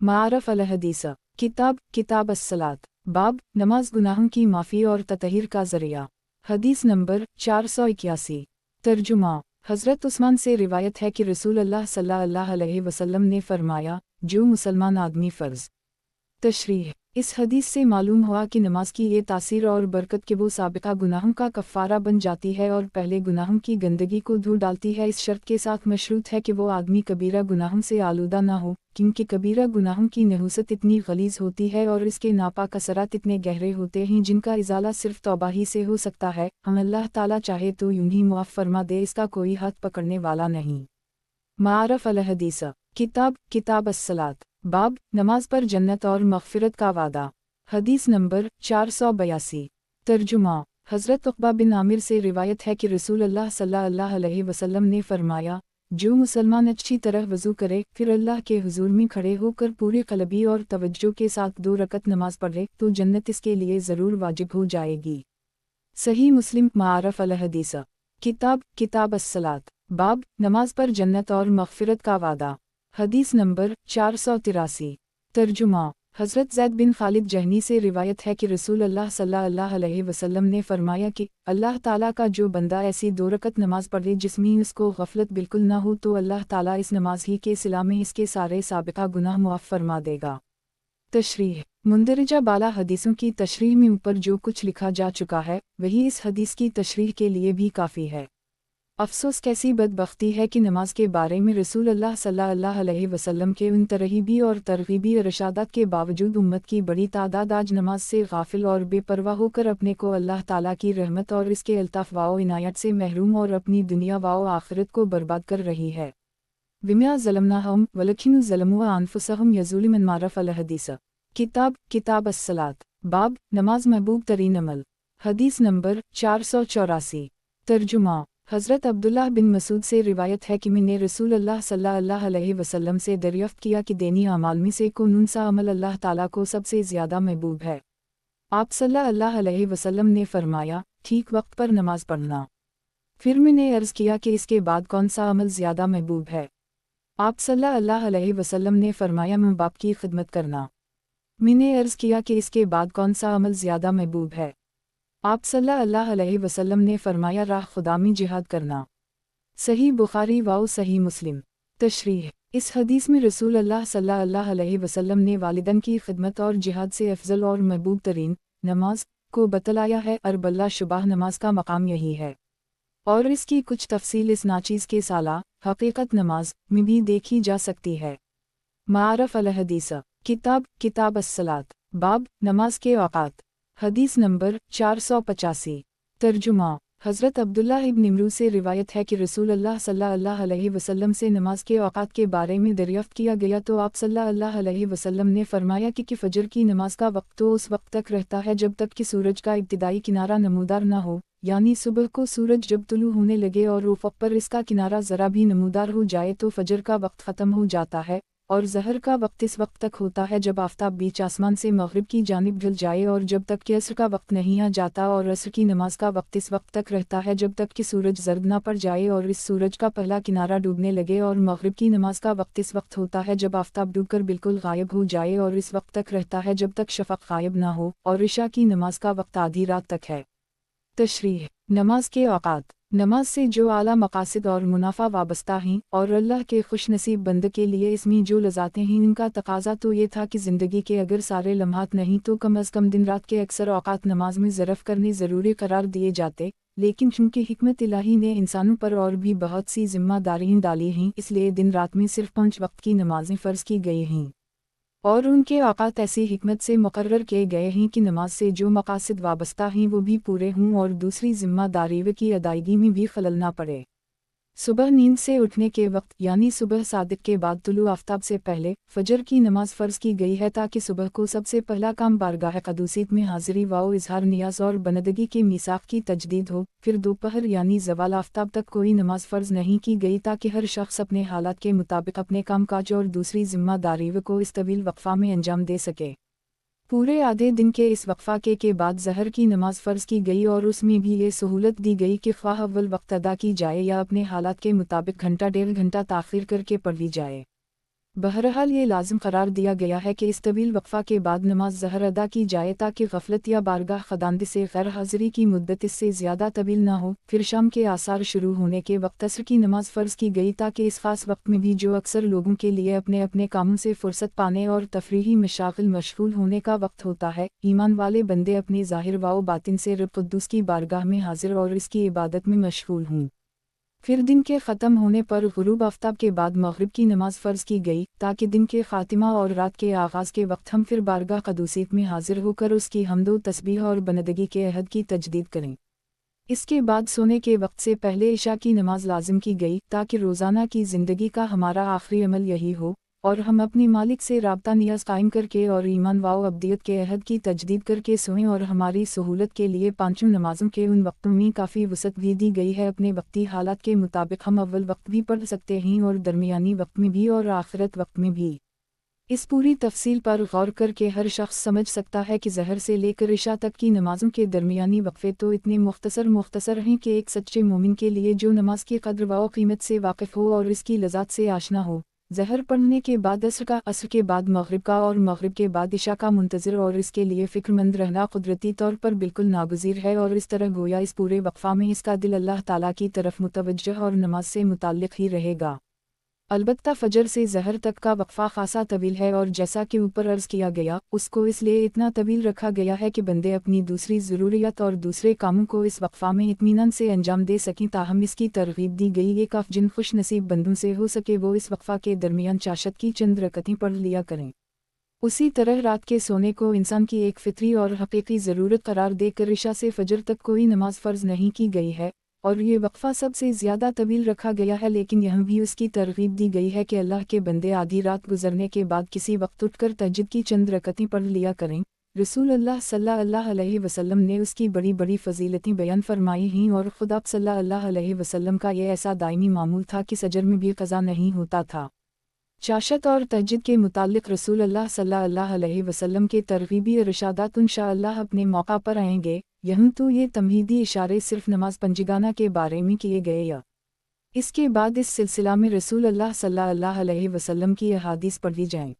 मारफ अल हदीस किताब अस्सलात बाब नमाज गुनाहों की माफ़ी और ततहीर का ज़रिया। हदीस नंबर 481। तर्जुमा हज़रत उस्मान से रिवायत है कि रसूल अल्लाह सल्लल्लाहु अलैहि वसल्लम ने फ़रमाया, जो मुसलमान आदमी फ़र्ज़। तशरीह इस हदीस से मालूम हुआ कि नमाज की ये तासीर और बरकत कि वो साबिक़ा गुनाहों का कफ़ारा बन जाती है और पहले गुनाहों की गंदगी को धो डालती है, इस शर्त के साथ मशरूत है कि वो आदमी कबीरा गुनाहों से आलूदा ना हो, क्योंकि कबीरा गुनाहों की नहूसत इतनी गलीज़ होती है और इसके नापाक असरात इतने गहरे होते हैं जिनका इज़ाला सिर्फ तौबा ही से हो सकता है। हम अल्लाह ताला चाहे तो यूं ही मुआफ़ फरमा दे, इसका कोई हाथ पकड़ने वाला नहीं। मारफ अल हदीस किताब अस्सलात बाब नमाज पर जन्नत और मग़फ़िरत का वादा। हदीस नंबर 482। तर्जुमा हज़रत उक़बा बिन आमिर से रिवायत है कि रसूल अल्लाह सल्लल्लाहु अलैहि वसल्लम ने फ़रमाया, जो मुसलमान अच्छी तरह वज़ू करे फिर अल्लाह के हुज़ूर में खड़े होकर पूरी क़ल्बी और तवज्जो के साथ 2 रकत नमाज पढ़े तो जन्नत इसके लिए ज़रूर वाजिब हो जाएगी। सही मुस्लिम। मारफ अल हदीस किताब अस्सलात बाब नमाज पर जन्नत और मग़फ़िरत का वादा। हदीस नंबर 483। तर्जुमा हज़रत ज़ैद बिन खालिद जहनी से रिवायत है कि रसूल अल्लाह सल्लल्लाहु अलैहि वसल्लम ने फ़रमाया कि अल्लाह ताला का जो बंदा ऐसी 2 रकत नमाज पढ़े जिसमें उसको गफलत बिल्कुल ना हो तो अल्लाह ताला इस नमाज ही के सिला में इसके सारे साबिक़ा गुनाह मुआफ़ फरमा देगा। तशरीह मुंदरजा बाला हदीसों की तशरीह में ऊपर जो कुछ लिखा जा चुका है वही इस हदीस की तशरीह के लिए भी काफ़ी है। अफसोस कैसी बदबख्ती है कि नमाज के बारे में रसूल अल्लाह सल्लल्लाहु अलैहि वसल्लम के उन तरहीबी और तरगीबी इरशादात के बावजूद उम्मत की बड़ी तादाद आज नमाज से गाफिल और बेपरवाह होकर अपने को अल्लाह ताला की रहमत और इसके अल्ताफ़ व इनायत से महरूम और अपनी दुनिया व आखिरत को बर्बाद कर रही है। विमा ज़लमनाहुम वलकिन ज़लमू अनफुसहुम यज़लिमून। मारफ अल हदीस किताब अस्सलात बाब नमाज महबूब तरीन अमल। हदीस नंबर 484। तर्जुमा हज़रत अब्दुल्लाह बिन मसूद से रिवायत है कि मैंने रसूल अल्लाह सल्लल्लाहु अलैहि वसल्लम से दरियाफ़्त किया कि देनी अमाल में से कौन सा अमल अल्लाह ताला को सबसे ज़्यादा महबूब है। आप सल्लल्लाहु अलैहि वसल्लम ने फ़रमाया, ठीक वक्त पर नमाज पढ़ना। फिर मैंने अर्ज़ किया कि इसके बाद कौन सा अमल ज़्यादा महबूब है। आप सल्लल्लाहु अलैहि वसल्लम ने फ़रमाया, माँ बाप की खिदमत करना। मैंने अर्ज़ किया कि इसके बाद कौन सा अमल ज़्यादा महबूब है। आप सल्लल्लाहु अलैहि वसल्लम ने फ़रमाया, राह खुदा में जिहाद करना। सही बुखारी व सही मुस्लिम। तशरीह इस हदीस में रसूल अल्लाह सल्लल्लाहु अलैहि वसल्लम ने वालिदैन की खिदमत और जिहाद से अफजल और महबूब तरीन नमाज को बतलाया है। अरबल्ला शुबाह नमाज का मकाम यही है और इसकी कुछ तफसील इस नाचीज़ के साला हकीकत नमाज में भी देखी जा सकती है। मारफ अल हदीस किताब अस्सलात बाब नमाज के औक़ात। हदीस नंबर 485। तर्जुमा हज़रत अब्दुल्ला इब्न इमरू से रिवायत है कि रसूल अल्लाह सल्लल्लाहु अलैहि वसल्लम से नमाज के औक़ात के बारे में दरियाफ़्त किया गया तो आप सल्लल्लाहु अलैहि वसल्लम ने फ़रमाया कि फ़जर की नमाज का वक्त तो उस वक्त तक रहता है जब तक कि सूरज का इब्तिदाई किनारा नमूदार ना हो, यानी सुबह को सूरज जब तुलू होने लगे और उफ़क़ पर इसका किनारा ज़रा भी नमूदार हो जाए तो फ़जर का वक्त ख़त्म हो जाता है और ज़हर का वक्त इस वक्त तक होता है जब आफ़ताब बीच आसमान से मग़रिब की जानिब ढल जाए और जब तक कि असर का वक्त नहीं आ जाता, और असर की नमाज का वक्त इस वक्त तक रहता है जब तक कि सूरज ज़र्द ना पड़ जाए और इस सूरज का पहला किनारा डूबने लगे, और मग़रिब की नमाज का वक्त इस वक्त होता है जब आफ़ताब डूबकर बिल्कुल गायब हो जाए और इस वक्त तक रहता है जब तक शफ़क़ गायब ना हो, और इशा की नमाज का वक्त आधी रात तक है। तशरीह नमाज के औक़ात। नमाज से जो आला मकासद और मुनाफा वाबस्ता हैं और अल्लाह के खुश नसीब बंद के लिए इसमें जो लज़ातें हैं, इनका तकाजा तो ये था कि ज़िंदगी के अगर सारे लम्हात नहीं तो कम अज़ कम दिन रात के अक्सर औक़ात नमाज में ज़रफ़ करने ज़रूरी करार दिए जाते। लेकिन चूँकि हिकमत इलाही ने इंसानों पर और भी बहुत सी ज़िम्मेदारियाँ डाली हैं, इसलिए दिन रात में सिर्फ 5 वक्त की नमाज़ें फ़र्ज़ की गई हैं और उनके औक़ात ऐसी हिकमत से मुकर्रर किए गए हैं कि नमाज से जो मकासद वाबस्ता हैं वो भी पूरे हों और दूसरी ज़िम्मेदारियों की अदायगी में भी खलल ना पड़े। सुबह नींद से उठने के वक्त यानी सुबह सादिक के बाद तुलू आफ्ताब से पहले फजर की नमाज फ़र्ज़ की गई है ताकि सुबह को सबसे पहला काम बारगाह क़दूसीत में हाज़िरी व इज़हार नियाज़ और बंदगी के मीसाक़ की तजदीद हो। फिर दोपहर यानी ज़वाल आफ्ताब तक कोई नमाज फ़र्ज़ नहीं की गई ताकि हर शख्स अपने हालात के मुताबिक अपने काम काज और दूसरी ज़िम्मेदारियों को इस तवील वक्फ़ा में अंजाम दे सके। पूरे आधे दिन के इस वक्फ़ा के बाद ज़हर की नमाज फ़र्ज़ की गई और उसमें भी ये सहूलत दी गई कि ख्वाह अव्वल वक्त अदा की जाए या अपने हालात के मुताबिक घंटा डेढ़ घंटा ताख़ीर करके पढ़ ली जाए। बहरहाल ये लाज़िम करार दिया गया है कि इस तवील वक्फ़ा के बाद नमाज ज़हर अदा की जाए ताकि गफलत या बारगाह ख़ुदांदी से गैर हाज़िरी की मुद्दत इससे ज़्यादा तवील ना हो। फिर शाम के आसार शुरू होने के वक्त असर की नमाज फ़र्ज़ की गई ताकि इस ख़ास वक्त में भी जो अक्सर लोगों के लिए अपने अपने कामों से फ़ुर्सत पाने और तफरीही मशागिल मशगूल होने का वक्त होता है, ईमान वाले बंदे अपने ज़ाहिर व बातिन से रब कुद्दूस की बारगाह में हाज़िर और इसकी इबादत में मशगूल हों। फिर दिन के ख़त्म होने पर गुरूब आफ्ताब के बाद मग़रिब की नमाज फ़र्ज़ की गई ताकि दिन के ख़ातिमा और रात के आगाज़ के वक्त हम फिर बारगाह क़दूसीत में हाज़िर होकर उसकी हम्दो तस्बीह और बंदगी के अहद की तजदीद करें। इसके बाद सोने के वक्त से पहले इशा की नमाज लाजिम की गई ताकि रोज़ाना की ज़िंदगी का हमारा आखिरी अमल यही हो और हम अपने मालिक से राब्ता नियाज़ कायम करके और ईमान व अब्दियत के अहद की तजदीद करके सोएं। और हमारी सहूलत के लिए पाँचों नमाज़ों के उन वक्तों में काफ़ी वसअत भी दी गई है। अपने वक्ती हालात के मुताबिक हम अव्वल वक्त भी पढ़ सकते हैं और दरमियानी वक्त में भी और आखिरत वक्त में भी। इस पूरी तफसील पर गौर करके हर शख्स समझ सकता है कि ज़हर से लेकर इशा तक की नमाज़ों के दरमियानी वक्फ़े तो इतने मुख्तसर हैं कि एक सच्चे मोमिन के लिए जो नमाज की कद्र व क़ीमत से वाकिफ़ हो और इसकी लज़ात से आशना हो, ज़हर पढ़ने के बाद असर का, असर के बाद मग़रिब का और मग़रिब के बाद इशा का मुंतज़िर और इसके लिए फ़िक्रमंद रहना कुदरती तौर पर बिल्कुल नागुज़ीर है। और इस तरह गोया इस पूरे वक्फ़ा में इसका दिल अल्लाह ताला की तरफ मुतवज्जह और नमाज से मुताल्लिक़ ही रहेगा। अलबत्ता फ़जर से ज़हर तक का वक्फ़ा ख़ासा तवील है और जैसा कि ऊपर अर्ज़ किया गया, उसको इसलिए इतना तवील रखा गया है कि बंदे अपनी दूसरी ज़रूरियत और दूसरे कामों को इस वक्फ़ा में इत्मीनान से अंजाम दे सकें। ताहम इसकी तरग़ीब दी गई ये काफ़ जिन खुश नसीब बंदों से हो सके वो इस वक्फ़ा के दरमियान चाशत की चंद रकतें पढ़ लिया करें। उसी तरह रात के सोने को इंसान की एक फ़ितरी और हक़ीक़ी ज़रूरत करार देकर इशा से फ़जर तक कोई नमाज फ़र्ज़ नहीं की गई है और ये वक्फ़ा सबसे ज़्यादा तवील रखा गया है। लेकिन यहाँ भी उसकी तरग़ीब दी गई है कि अल्लाह के बंदे आधी रात गुजरने के बाद किसी वक्त उठकर तहज्जुद की चंद रकतें पढ़ लिया करें। रसूल अल्लाह सल्लल्लाहु अलैहि वसल्लम ने उसकी बड़ी बड़ी फ़जीलतें बयान फरमाई हैं और ख़ुद आप सल्लल्लाहु अलैहि वसल्लम का ये ऐसा दायमी मामूल था कि सजर में भी क़ज़ा नहीं होता था। चाशत और तहज्जुद के मुतालिक रसूल अल्लाह सल्लल्लाहु अलैहि वसल्लम के तरग़ीबी इरशादात इंशाअल्लाह अपने मौका पर आएंगे। यहाँ तो ये तमहीदी इशारे सिर्फ नमाज पंजिगाना के बारे में किए गए या इसके बाद इस सिलसिला में रसूल अल्लाह सल्लल्लाहु अलैहि वसल्लम की अहादीस पढ़ी जाएं।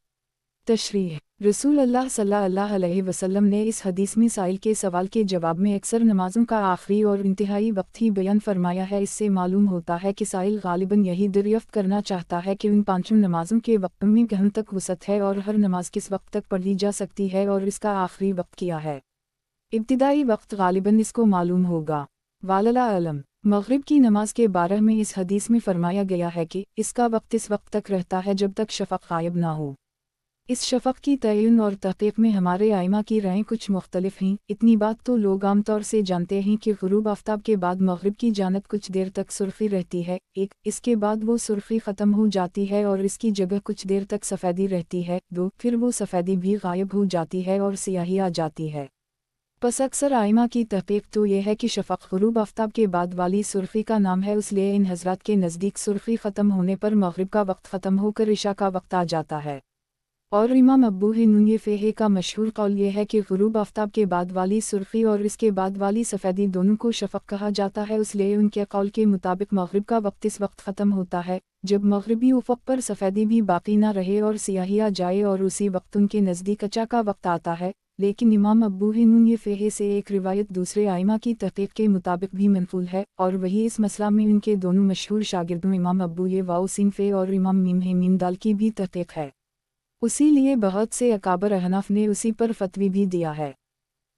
तशरीह रसूल अल्लाह सल्लल्लाहु अलैहि वसल्लम ने इस हदीस में साइल के सवाल के जवाब में अक्सर नमाज़ों का आखिरी और इंतहाई वक्त ही बयान फरमाया है। इससे मालूम होता है कि साइल गालिबन यही दरियाफ्त करना चाहता है कि उन पाँचों नमाज़ों के वक्त में कहाँ तक वसअत है और हर नमाज किस वक्त तक पढ़ी जा सकती है और इसका आखिरी वक्त क्या है। इब्तिदाई वक्त गालिबन इसको मालूम होगा। वालला अलम मग़रिब की नमाज के बारे में इस हदीस में फरमाया गया है कि इसका वक्त इस वक्त तक रहता है जब तक शफ़क़ गायब ना हो। इस शफ़क़ की तयन और तहक़ीक़ में हमारे आइमा की राय कुछ मुख्तलिफ हैं। इतनी बात तो लोग आम तौर से जानते हैं कि ग़ुरूब आफ्ताब के बाद मग़रिब की जानिब कुछ देर तक सुर्ख़ी रहती है, एक इसके बाद वो सुर्ख़ी ख़त्म हो जाती है और इसकी जगह कुछ देर तक सफ़ेदी रहती है, दो फिर वो सफ़ेदी भी गायब हो जाती है और सियाही आ जाती है। बस अक्सर आइमा की तहक़ीक़ तो ये है कि शफ़क़ ग़ुरूब आफ्ताब के बाद वाली सुर्ख़ी का नाम है, इसलिए इन हज़रात के नज़दीक सुर्ख़ी ख़त्म होने पर मग़रिब का वक्त ख़त्म होकर इशा का वक्त आ जाता है। और इमाम अबू हनीफ़ा का मशहूर कौल ये है कि ग़ुरूब आफ्ताब के बाद वाली सुर्ख़ी और इसके बाद वाली सफ़ेदी दोनों को शफ़क़ कहा जाता है, इसलिए उनके कौल के मुताबिक मग़रिब का वक्त इस वक्त ख़त्म होता है जब मग़रिबी उफ़क़ पर सफ़ेदी भी बाकी ना रहे और सियाही आ जाए और उसी वक्त उनके नज़दीक अचा का वक्त आता है। लेकिन इमाम अबू हनीफा फ़िक़्ह से एक रिवायत दूसरे आइमा की तहक़ीक़ के मुताबिक भी मनक़ूल है, और वही इस मसला में उनके दोनों मशहूर शागिर्दों इमाम अबू वाउसीन फ़े और इमाम मीम दाल की भी तहक़ीक़ है। उसी लिए बहुत से अकाबर अहनाफ ने उसी पर फतवी भी दिया है।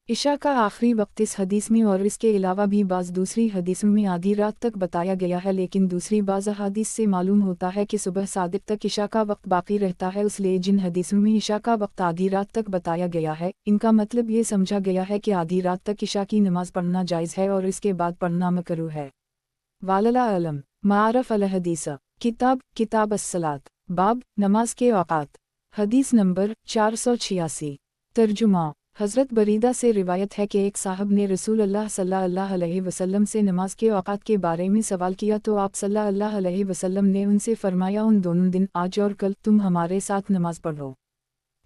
इशा का आखिरी वक्त इस हदीस में और इसके अलावा भी बाज़ दूसरी हदीसों में आधी रात तक बताया गया है, लेकिन दूसरी बाज़ अहादीस से मालूम होता है कि सुबह सादिक तक इशा का वक्त बाकी रहता है। इसलिए जिन हदीसों में इशा का वक्त आधी रात तक बताया गया है, इनका मतलब ये समझा गया है कि आधी रात तक इशा की नमाज पढ़ना जायज़ है और इसके बाद पढ़ना मकरूह है। वालला अलम मारफ अल हदीस किताब अस्सलात बाब नमाज के औक़ात। हदीस नंबर 486। तर्जुमा हज़रत बरीदा से रिवायत है कि एक साहब ने रसूल अल्लाह सल्लल्लाहु अलैहि वसल्लम से नमाज के औक़ात के बारे में सवाल किया तो आप सल्लल्लाहु अलैहि वसल्लम ने उनसे फरमाया, उन दोनों दिन आज और कल तुम हमारे साथ नमाज पढ़ो।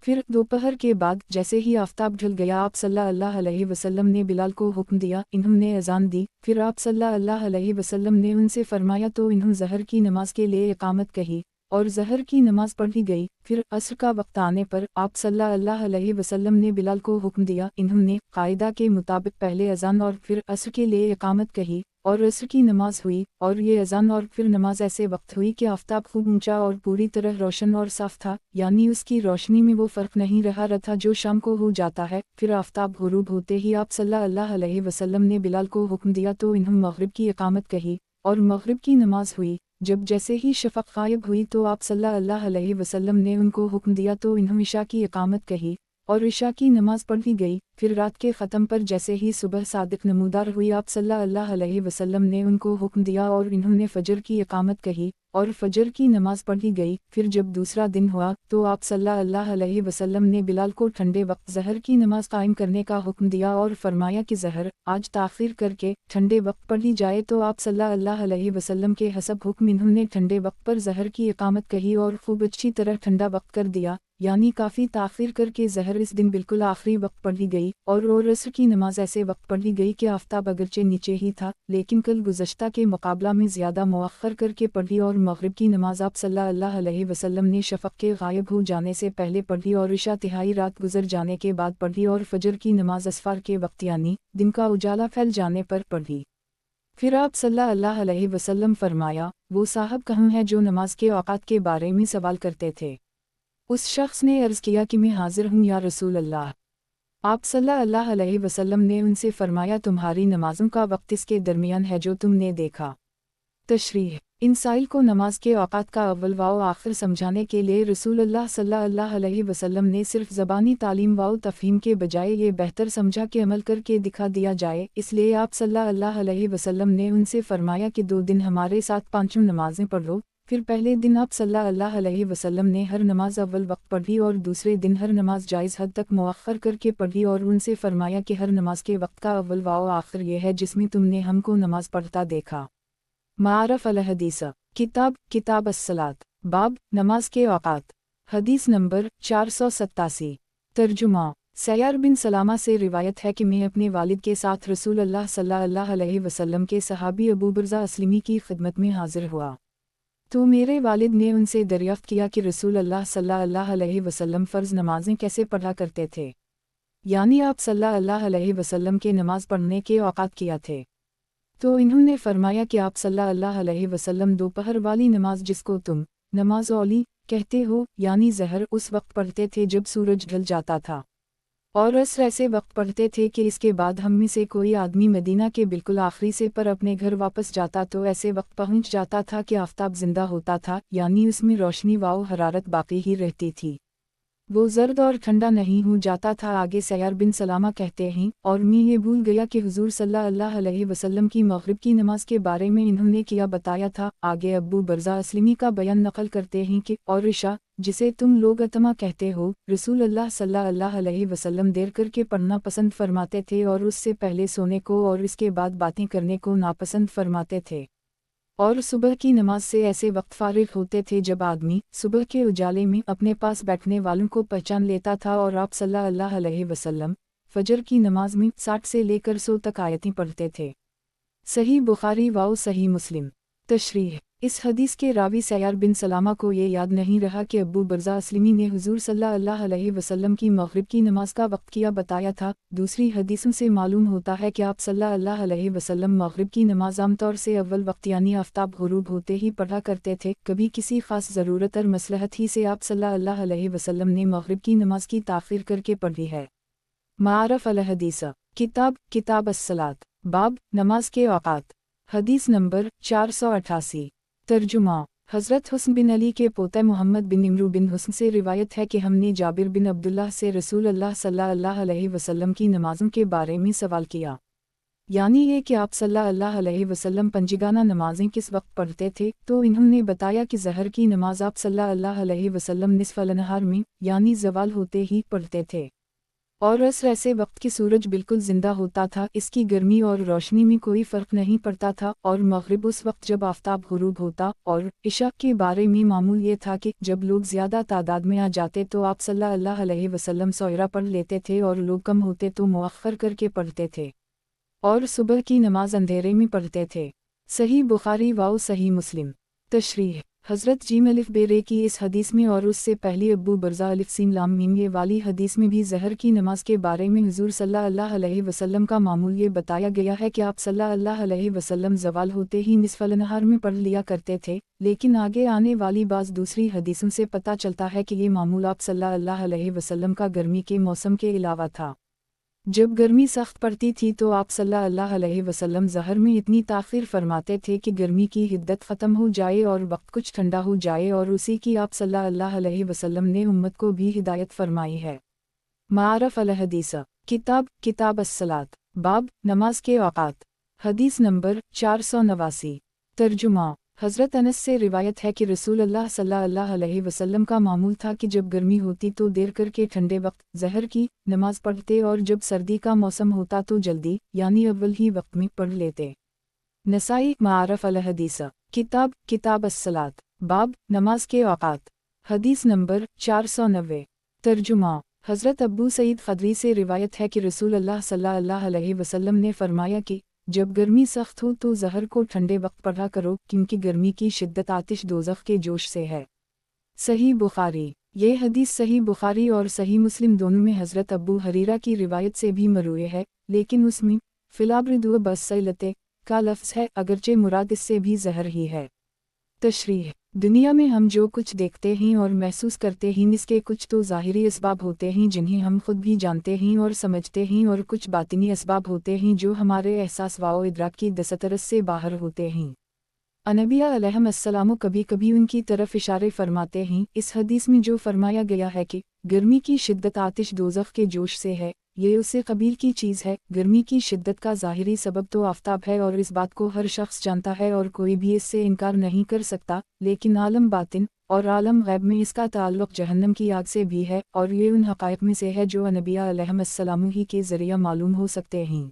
फिर दोपहर के बाद जैसे ही आफ़ताब ढल गया आप सल्लल्लाहु अलैहि वसल्लम ने बिलाल को हुक्म दिया, इन्होंने अज़ान दी। फिर आप सल्लल्लाहु अलैहि वसल्लम ने उनसे फरमाया तो इन्हों ज़हर की नमाज के लिए इकामत कही और ज़हर की नमाज पढ़ी गई। फिर असर का वक्त आने पर आप सल्लल्लाहु अलैहि वसल्लम ने बिलाल को हुक्म दिया, इन्होंने कायदा के मुताबिक पहले अज़ान और फिर असर के लिए इकामत कही और असर की नमाज हुई। और ये अज़ान और फिर नमाज ऐसे वक्त हुई कि आफ़ताब खूब ऊंचा और पूरी तरह रोशन और साफ था, यानी उसकी रोशनी में वो फ़र्क नहीं रहा था जो शाम को हो जाता है। फिर आफ़ताब गुरूब होते ही आप सल्लल्लाहु अलैहि वसल्लम ने बिलाल को हुक्म दिया तो इन्हों मग़रिब की इकामत कही और मग़रिब की नमाज हुई। जब जैसे ही शफ़क़ ग़ायब हुई तो आप सल्लल्लाहु अलैहि वसल्लम ने उनको हुक्म दिया तो इन्हों इशा की इकामत कही और इशा की नमाज पढ़ी गई। फिर रात के ख़त्म पर जैसे ही सुबह सादिक नमूदार हुई आप सल्लल्लाहु अलैहि वसल्लम ने उनको हुक्म दिया और इन्होंने फ़जर की इकामत कही और फ़जर की नमाज पढ़ी गई। फिर जब दूसरा दिन हुआ तो आप सल्लल्लाहु अलैहि वसल्लम ने बिलाल को ठंडे वक्त ज़हर की नमाज कायम करने का हुक्म दिया और फरमाया कि ज़हर आज ताख़ीर करके ठंडे वक्त पढ़ी जाए। तो आप सल्लल्लाहु अलैहि वसल्लम के हसब हुक्म इन्होंने ठंडे वक्त पर ज़हर की इकामत कही और खूब अच्छी तरह ठंडा वक्त कर दिया, यानी काफ़ी ताख़ीर करके ज़हर इस दिन बिल्कुल आखिरी वक्त पढ़ी गई और असर की नमाज ऐसे वक्त पढ़ी गई कि आफ़ताब अगरचे नीचे ही था, लेकिन कल गुज़श्ता के मुकाबला में ज़्यादा मुअख्खर करके पढ़ी और मग़रिब की नमाज आप सल्लल्लाहु अलैहि वसल्लम ने शफ़क़ के गायब हो जाने से पहले पढ़ी और इशा तिहाई रात गुजर जाने के बाद पढ़ी और फ़जर की नमाज असफ़ार के वक्त यानी दिन का उजाला फैल जाने पर पढ़ी। फिर आप सल्लल्लाहु अलैहि वसल्लम फरमाया, वो साहब कहाँ है जो नमाज के औक़ात के बारे में सवाल करते थे? उस शख्स ने अर्ज़ किया कि मैं हाजिर हूँ या रसूल अल्लाह। आप सल्लल्लाहु अलैहि वसल्लम ने उनसे फरमाया, तुम्हारी नमाज़ों का वक्त इसके दरमियान है जो तुमने देखा। तशरीह इन साइल को नमाज के औक़ात का अव्वल व आखिर समझाने के लिए रसूलुल्लाह सल्लल्लाहु अलैहि वसल्लम ने सिर्फ ज़बानी तालीम व तफ़हीम के बजाय ये बेहतर समझा कि अमल करके दिखा दिया जाए। इसलिए आप सल्लल्लाहु अलैहि वसल्लम ने उनसे फरमाया कि 2 दिन हमारे साथ 5 नमाज़ें पढ़ो। फिर पहले दिन आप सल्लल्लाहु अलैहि वसल्लम ने हर नमाज अव्वल वक्त पढ़ी और दूसरे दिन हर नमाज जायज़ हद तक मुअख्खर करके पढ़ी और उनसे फरमाया कि हर नमाज के वक्त का अव्वल व आखिर ये है जिसमें तुमने हमको नमाज पढ़ता देखा। मारफ अल हदीस किताब अस्सलात बाब नमाज के औक़ात। हदीस नंबर 487। तर्जुमा सैयार बिन सलामा से रिवायत है कि मैं अपने वालिद के साथ रसूलुल्लाह सल्लल्लाहु अलैहि वसल्लम के सहाबी अबू बुर्ज़ा अस्लमी की खिदमत में हाजिर हुआ, तो मेरे वालिद ने उनसे दरियाफ़्त किया कि रसूलुल्लाह सल्लल्लाहु अलैहि वसल्लम फ़र्ज़ नमाज़ें कैसे पढ़ा करते थे, यानी आप सल्लल्लाहु अलैहि वसल्लम के नमाज पढ़ने के औक़ात किया थे। तो इन्होंने फरमाया कि आप सल्लल्लाहु अलैहि वसल्लम दोपहर वाली नमाज जिसको तुम नमाज औली कहते हो यानी ज़हर उस वक्त पढ़ते थे जब सूरज ढल जाता था, और असर ऐसे वक्त पढ़ते थे कि इसके बाद हम में से कोई आदमी मदीना के बिल्कुल आखिरी से पर अपने घर वापस जाता तो ऐसे वक्त पहुंच जाता था कि आफ़ताब ज़िंदा होता था, यानी उसमें रोशनी व हरारत बाकी ही रहती थी, वो जर्द और ठंडा नहीं हो जाता था। आगे सैयार बिन सलामा कहते हैं, और मैं ये भूल गया कि हुजूर सल्लल्लाहु अलैहि वसल्लम की मग़रिब की नमाज के बारे में इन्होंने क्या बताया था। आगे अबू बरज़ा अस्लमी का बयान नकल करते हैं कि और इशा जिसे तुम लोग अतमा कहते हो, रसूलुल्लाह सल्लल्लाहु अलैहि वसल्लम देर करके पढ़ना पसंद फरमाते थे और उससे पहले सोने को और इसके बाद बातें करने को नापसंद फरमाते थे, और सुबह की नमाज से ऐसे वक्त फारिग होते थे जब आदमी सुबह के उजाले में अपने पास बैठने वालों को पहचान लेता था। और आप सल्लल्लाहु अलैहि वसल्लम फजर की नमाज में 60 से लेकर 100 तक आयतें पढ़ते थे। सही बुखारी व सही मुस्लिम। तशरीह इस हदीस के रावी सैयार बिन सलामा को ये याद नहीं रहा कि अबू बरज़ा अस्लमी ने हुजूर सल्लल्लाहु अलैहि वसल्लम की मग़रिब की नमाज का वक्त किया बताया था। दूसरी हदीसों से मालूम होता है कि आप सल्लल्लाहु अलैहि वसल्लम मग़रिब की नमाज आमतौर से अव्वल वक्त यानी आफ्ताब गुरूब होते ही पढ़ा करते थे। कभी किसी ख़ास ज़रूरत और मसलहत ही से आप सल्लल्लाहु अलैहि वसल्लम ने मग़रिब की नमाज की ताख़ीर करके पढ़ी है। मारफ़ अल हदीस किताब अस्सलात बाब नमाज के औक़ात। हदीस नंबर 488। तर्जुमा हज़रत हुस्न बिन अली के पोते मोहम्मद बिन इमरू बिन हुस्न से रिवायत है कि हमने जाबिर बिन अब्दुल्लाह से रसूल अल्लाह सल्लल्लाहु अलैहि वसल्लम की नमाज़ों के बारे में सवाल किया, यानी ये कि आप सल्लल्लाहु अलैहि वसल्लम पंजिगाना नमाज़ें किस वक्त पढ़ते थे। तो इन्होंने बताया कि ज़हर की नमाज आप सल्लल्लाहु अलैहि वसल्लम निस्फ़ नहार में यानी ज़वाल होते ही पढ़ते थे, और असर ऐसे वक्त कि सूरज बिल्कुल ज़िंदा होता था, इसकी गर्मी और रोशनी में कोई फ़र्क नहीं पड़ता था, और मग़रिब उस वक्त जब आफ्ताब गुरूब होता, और इशा के बारे में मामूल ये था कि जब लोग ज़्यादा तादाद में आ जाते तो आप सल्लल्लाहु अलैहि वसल्लम सोयरा पढ़ लेते थे और लोग कम होते तो मुअख्खर करके पढ़ते थे, और सुबह की नमाज अंधेरे में पढ़ते थे। सही बुखारी व सही मुस्लिम। तशरीह हज़रत जीम अलिफ बेरे की इस हदीस में और उससे पहली अबू बरज़ा अलिफ सीन लाम मीम ये वाली हदीस में भी ज़हर की नमाज के बारे में हुज़ूर सल्लल्लाहु अलैहि वसल्लम का मामूल ये बताया गया है कि आप सल्लल्लाहु अलैहि वसल्लम ज़वाल होते ही निस्फ़ल नहार में पढ़ लिया करते थे। लेकिन आगे आने वाली बाज़ दूसरी हदीसों से पता चलता है कि ये मामूल आप सल्लल्लाहु अलैहि वसल्लम का गर्मी के मौसम के अलावा था। जब गर्मी सख्त पड़ती थी तो आप सल्लल्लाहु अलैहि वसल्लम ज़हर में इतनी ताख़ीर फरमाते थे कि गर्मी की हिद्दत ख़त्म हो जाए और वक्त कुछ ठंडा हो जाए, और उसी की आप सल्लल्लाहु अलैहि वसल्लम ने उम्मत को भी हिदायत फरमाई है। मारफ़ अल हदीस किताब अस्सलात बाब नमाज के औक़ात। हदीस नंबर 489। तर्जुमा हज़रत अनस से रिवायत है कि रसूलुल्लाह सल्लल्लाहु अलैहि वसल्लम का मामूल था कि जब गर्मी होती तो देर करके ठंडे वक्त ज़हर की नमाज पढ़ते, और जब सर्दी का मौसम होता तो जल्दी यानी अव्वल ही वक्त में पढ़ लेते। नसाई मारफ़ अल हदीस किताब अस्सलात बाब नमाज के औक़ात। हदीस नंबर 490। तर्जुमा हज़रत अबू सईद ख़दरी से रिवायत है कि रसूलुल्लाह सल्लल्लाहु अलैहि वसल्लम ने फरमाया कि जब गर्मी सख्त हो तो ज़हर को ठंडे वक्त पढ़ा करो, क्योंकि गर्मी की शिद्दत आतिश दोज़ख के जोश से है। सही बुखारी। ये हदीस सही बुखारी और सही मुस्लिम दोनों में हज़रत अबू हरीरा की रिवायत से भी मरूए है, लेकिन उसमें फ़िलाब्रिदु बस्सैलते का लफ्ज़ है, अगरचे मुराद इससे भी ज़हर ही है। तशरीह दुनिया में हम जो कुछ देखते हैं और महसूस करते हैं इसके कुछ तो ज़ाहिरी असबाब होते हैं जिन्हें हम खुद भी जानते हैं और समझते हैं, और कुछ बातिनी असबाब होते हैं जो हमारे एहसास व इदराक की दस्तरस से बाहर होते हैं। अनबिया अलैहिस्सलाम कभी कभी उनकी तरफ इशारे फरमाते हैं। इस हदीस में जो फरमाया गया है कि गर्मी की शिद्दत आतिश दोज़ख के जोश से है, ये उसे कबील की चीज़ है। गर्मी की शिद्दत का ज़ाहिरी सबब तो आफ्ताब है, और इस बात को हर शख्स जानता है और कोई भी इससे इनकार नहीं कर सकता, लेकिन आलम बातिन और आलम गैब में इसका ताल्लुक़ जहन्नम की आग से भी है, और ये उन हक़ाइक़ में से है जो अनबिया अलैहिस्सलाम ही के ज़रिया मालूम हो सकते हैं।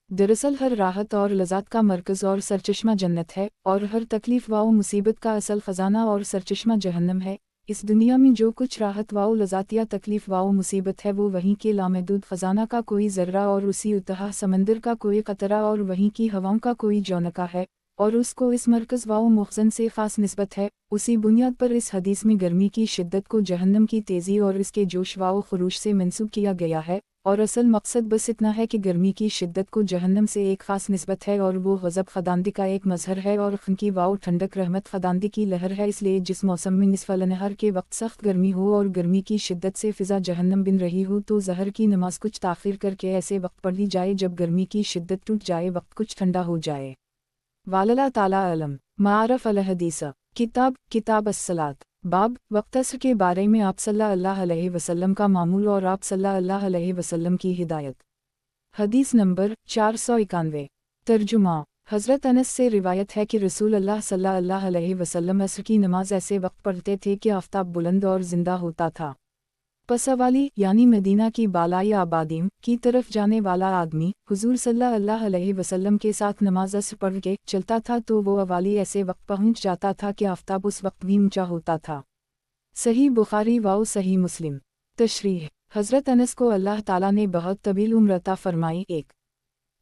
दरअसल हर राहत और लज़्ज़त का मरकज़ और सरचश्मा जन्नत है, और हर तकलीफ़ व मुसीबत का असल ख़जाना और सरचश्मा जहन्नम है। इस दुनिया में जो कुछ राहत व लज़्ज़त या तकलीफ़ व मुसीबत है वो वहीं के लामहदूद ख़जाना का कोई ज़र्रा, और उसी उतहा समंदर का कोई क़तरा, और वहीं की हवाओं का कोई जौनका है, और उसको इस मरकज़ व मखज़न से ख़ास निस्बत है। उसी बुनियाद पर इस हदीस में गर्मी की शिद्दत को जहन्नम की तेज़ी और इसके जोश व ख़ुरूश से मंसूब किया गया है, और असल मकसद बस इतना है कि गर्मी की शिद्दत को जहन्नम से एक ख़ास निस्बत है, और वो गज़ब ख़ुदांदी का एक मज़हर है, और खनकी व ठंडक रहमत ख़ुदांदी की लहर है। इसलिए जिस मौसम में निस्फ़ल नहर के वक्त सख्त गर्मी हो और गर्मी की शिद्दत से फ़िज़ा जहन्नम बिन रही हो, तो ज़हर की नमाज कुछ ताख़ीर करके ऐसे वक्त पढ़ी जाए जब गर्मी की शिद्दत टूट जाए, वक्त कुछ ठंडा हो जाए। वाल्लाह ताला आलम। मारफ़ अल हदीस किताब अस्सलात बाब वक्त असर के बारे में आप सल्लल्लाहु अलैहि वसल्लम का मामूल और आप सल्लल्लाहु अलैहि वसल्लम की हिदायत। हदीस नंबर 491। तर्जुमा हज़रत अनस से रिवायत है कि रसूलुल्लाह सल्लल्लाहु अलैहि वसल्लम असर की नमाज ऐसे वक्त पढ़ते थे कि आफ्ताब बुलंद और ज़िंदा होता था। पसवाली यानी मदीना की बालाई आबादीम की तरफ जाने वाला आदमी हुजूर सल्लल्लाहु अलैहि वसल्लम के साथ नमाज असर पढ़ के चलता था तो वो अवाली ऐसे वक्त पहुंच जाता था कि आफ्ताब उस वक्त भी ऊंचा होता था। सही बुखारी व सही मुस्लिम। तशरीह हज़रत अनस को अल्लाह ताला ने बहुत तवील उम्र अता फरमाई। 1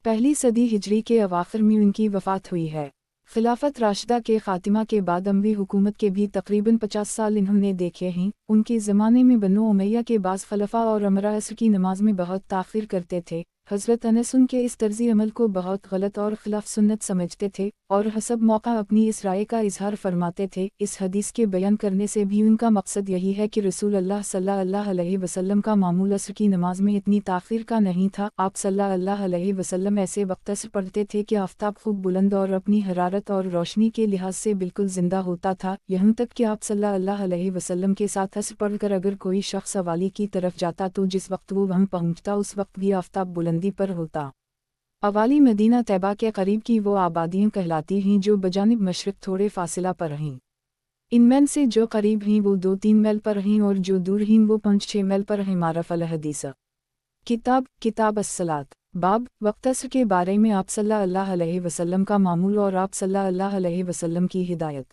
पहली सदी हिजरी के अवाखिर में उनकी वफ़ात हुई है। खिलाफत राशिदा के खातिमा के बाद अमवी हुकूमत के भी तकरीबन 50 साल इन्होंने देखे हैं। उनके ज़माने में बनो उमैया के बाज़ खलफा और अमरा असर की नमाज में बहुत ताख़ीर करते थे। हज़रत अनस उनके इस तर्ज़ी अमल को बहुत गलत और खिलाफ सुन्नत समझते थे और हसब मौका अपनी इस राय का इजहार फरमाते थे। इस हदीस के बयान करने से भी उनका मकसद यही है कि रसूल अल्लाह सल्लल्लाहु अलैहि वसल्लम का मामूल असर की नमाज में इतनी ताख़ीर का नहीं था। आप सल्लल्लाहु अलैहि वसल्लम ऐसे वक्त असर पढ़ते थे कि आफ़ताब खूब बुलंद और अपनी हरारत और रोशनी के लिहाज से बिल्कुल जिंदा होता था, यहाँ तक कि आप सल्लल्लाहु अलैहि वसल्लम के साथ असर पढ़कर अगर कोई शख्स अवाली की तरफ जाता तो जिस वक्त वो वहाँ पहुँचता उस वक्त भी आफ़ताब बुलंदी पर होता। अवाली मदीना तैबा के करीब की वो आबादियाँ कहलाती हैं जो बजानिब मशरिक़ थोड़े फासिला पर हैं। इनमें से जो करीब हैं वो 2-3 मील पर हैं और जो दूर हैं वो 5-6 मील पर हैं। मारफ़ अल हदीस किताब अस्सलात बाब वक्त असर के बारे में आप सल्लल्लाहु अलैहि वसल्लम का मामूल और आप सल्लल्लाहु अलैहि वसल्लम की हिदायत।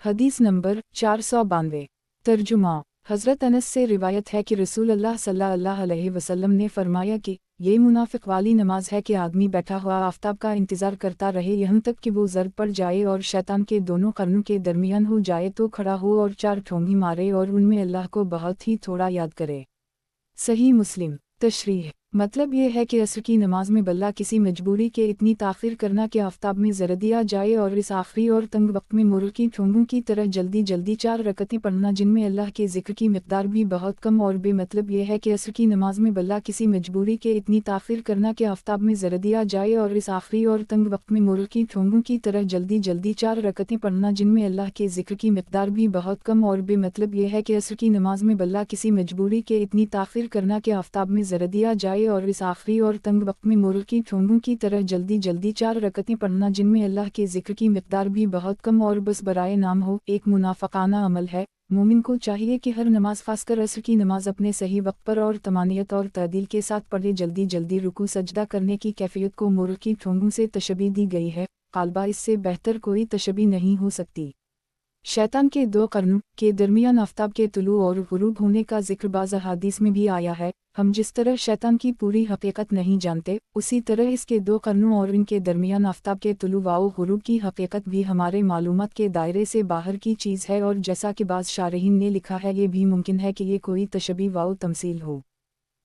हदीस नंबर 492। तर्जुमा हज़रत अनस से रिवायत है कि रसूल अल्लाह सल्लल्लाहु अलैहि वसल्लम ने फरमाया कि ये मुनाफिक वाली नमाज है कि आदमी बैठा हुआ आफ़ताब का इंतज़ार करता रहे यहाँ तक कि वो ज़र्ब पड़ जाए और शैतान के दोनों कर्नों के दरमियान हो जाए तो खड़ा हो और 4 ठोंगी मारे और उनमें अल्लाह को बहुत ही थोड़ा याद करे। सही मुस्लिम। तशरीह मतलब ये है कि असर की नमाज में बल्ला किसी मजबूरी के इतनी ताख़ीर करना कि आफ़ताब में ज़र दिया जाए और इस आखिरी और तंग वक्त में मुर्ग़ की ठोंगों की तरह जल्दी जल्दी 4 रकतें पढ़ना जिनमें अल्लाह के ज़िक्र की मिक़दार भी बहुत कम और बेमतलब ये है कि असर की नमाज में बल्ला किसी मजबूरी के इतनी ताख़ीर करना कि आफ़ताब में ज़र दिया जाए और इस आखिरी और तंग वक्त में मुर्ग़ की ठोंगों की तरह जल्दी जल्दी 4 रकतें पढ़ना जिनमें अल्लाह के ज़िक्र की मिक़दार भी बहुत कम और बेमतलब ये है कि असर की नमाज में बल्ला किसी मजबूरी के इतनी ताख़ीर करना कि आफ़ताब में ज़र दिया जाए और इस आखिरी और तंग वक्त में मुर्ग़ की ठोंगों की तरह जल्दी जल्दी 4 रकतें पढ़ना जिनमें अल्लाह के ज़िक्र की मिक़दार भी बहुत कम और बस बराए नाम हो। एक मुनाफ़िकाना अमल है। मोमिन को चाहिए कि हर नमाज खासकर असर की नमाज अपने सही वक्त पर और तमानियत और तअदील के साथ पढ़े। जल्दी जल्दी रुकू सजदा करने की कैफियत को मुर्ग़ की ठोंगों से तशबीह दी गई है। क़ालबा इससे बेहतर कोई तशबीह नहीं हो सकती। शैतान के 2 कर्नों के दरमियान आफ़ताब के तुलू और गुरूब होने का जिक्र बाज़ अहादीस में भी आया है। हम जिस तरह शैतान की पूरी हकीकत नहीं जानते उसी तरह इसके 2 कर्नों और इनके दरमियान आफ़ताब के तुलू व गुरूब की हकीकत भी हमारे मालूमात के दायरे से बाहर की चीज़ है और जैसा कि बाज़ शारहीन ने लिखा है ये भी मुमकिन है कि ये कोई तशबीह व तमसील हो।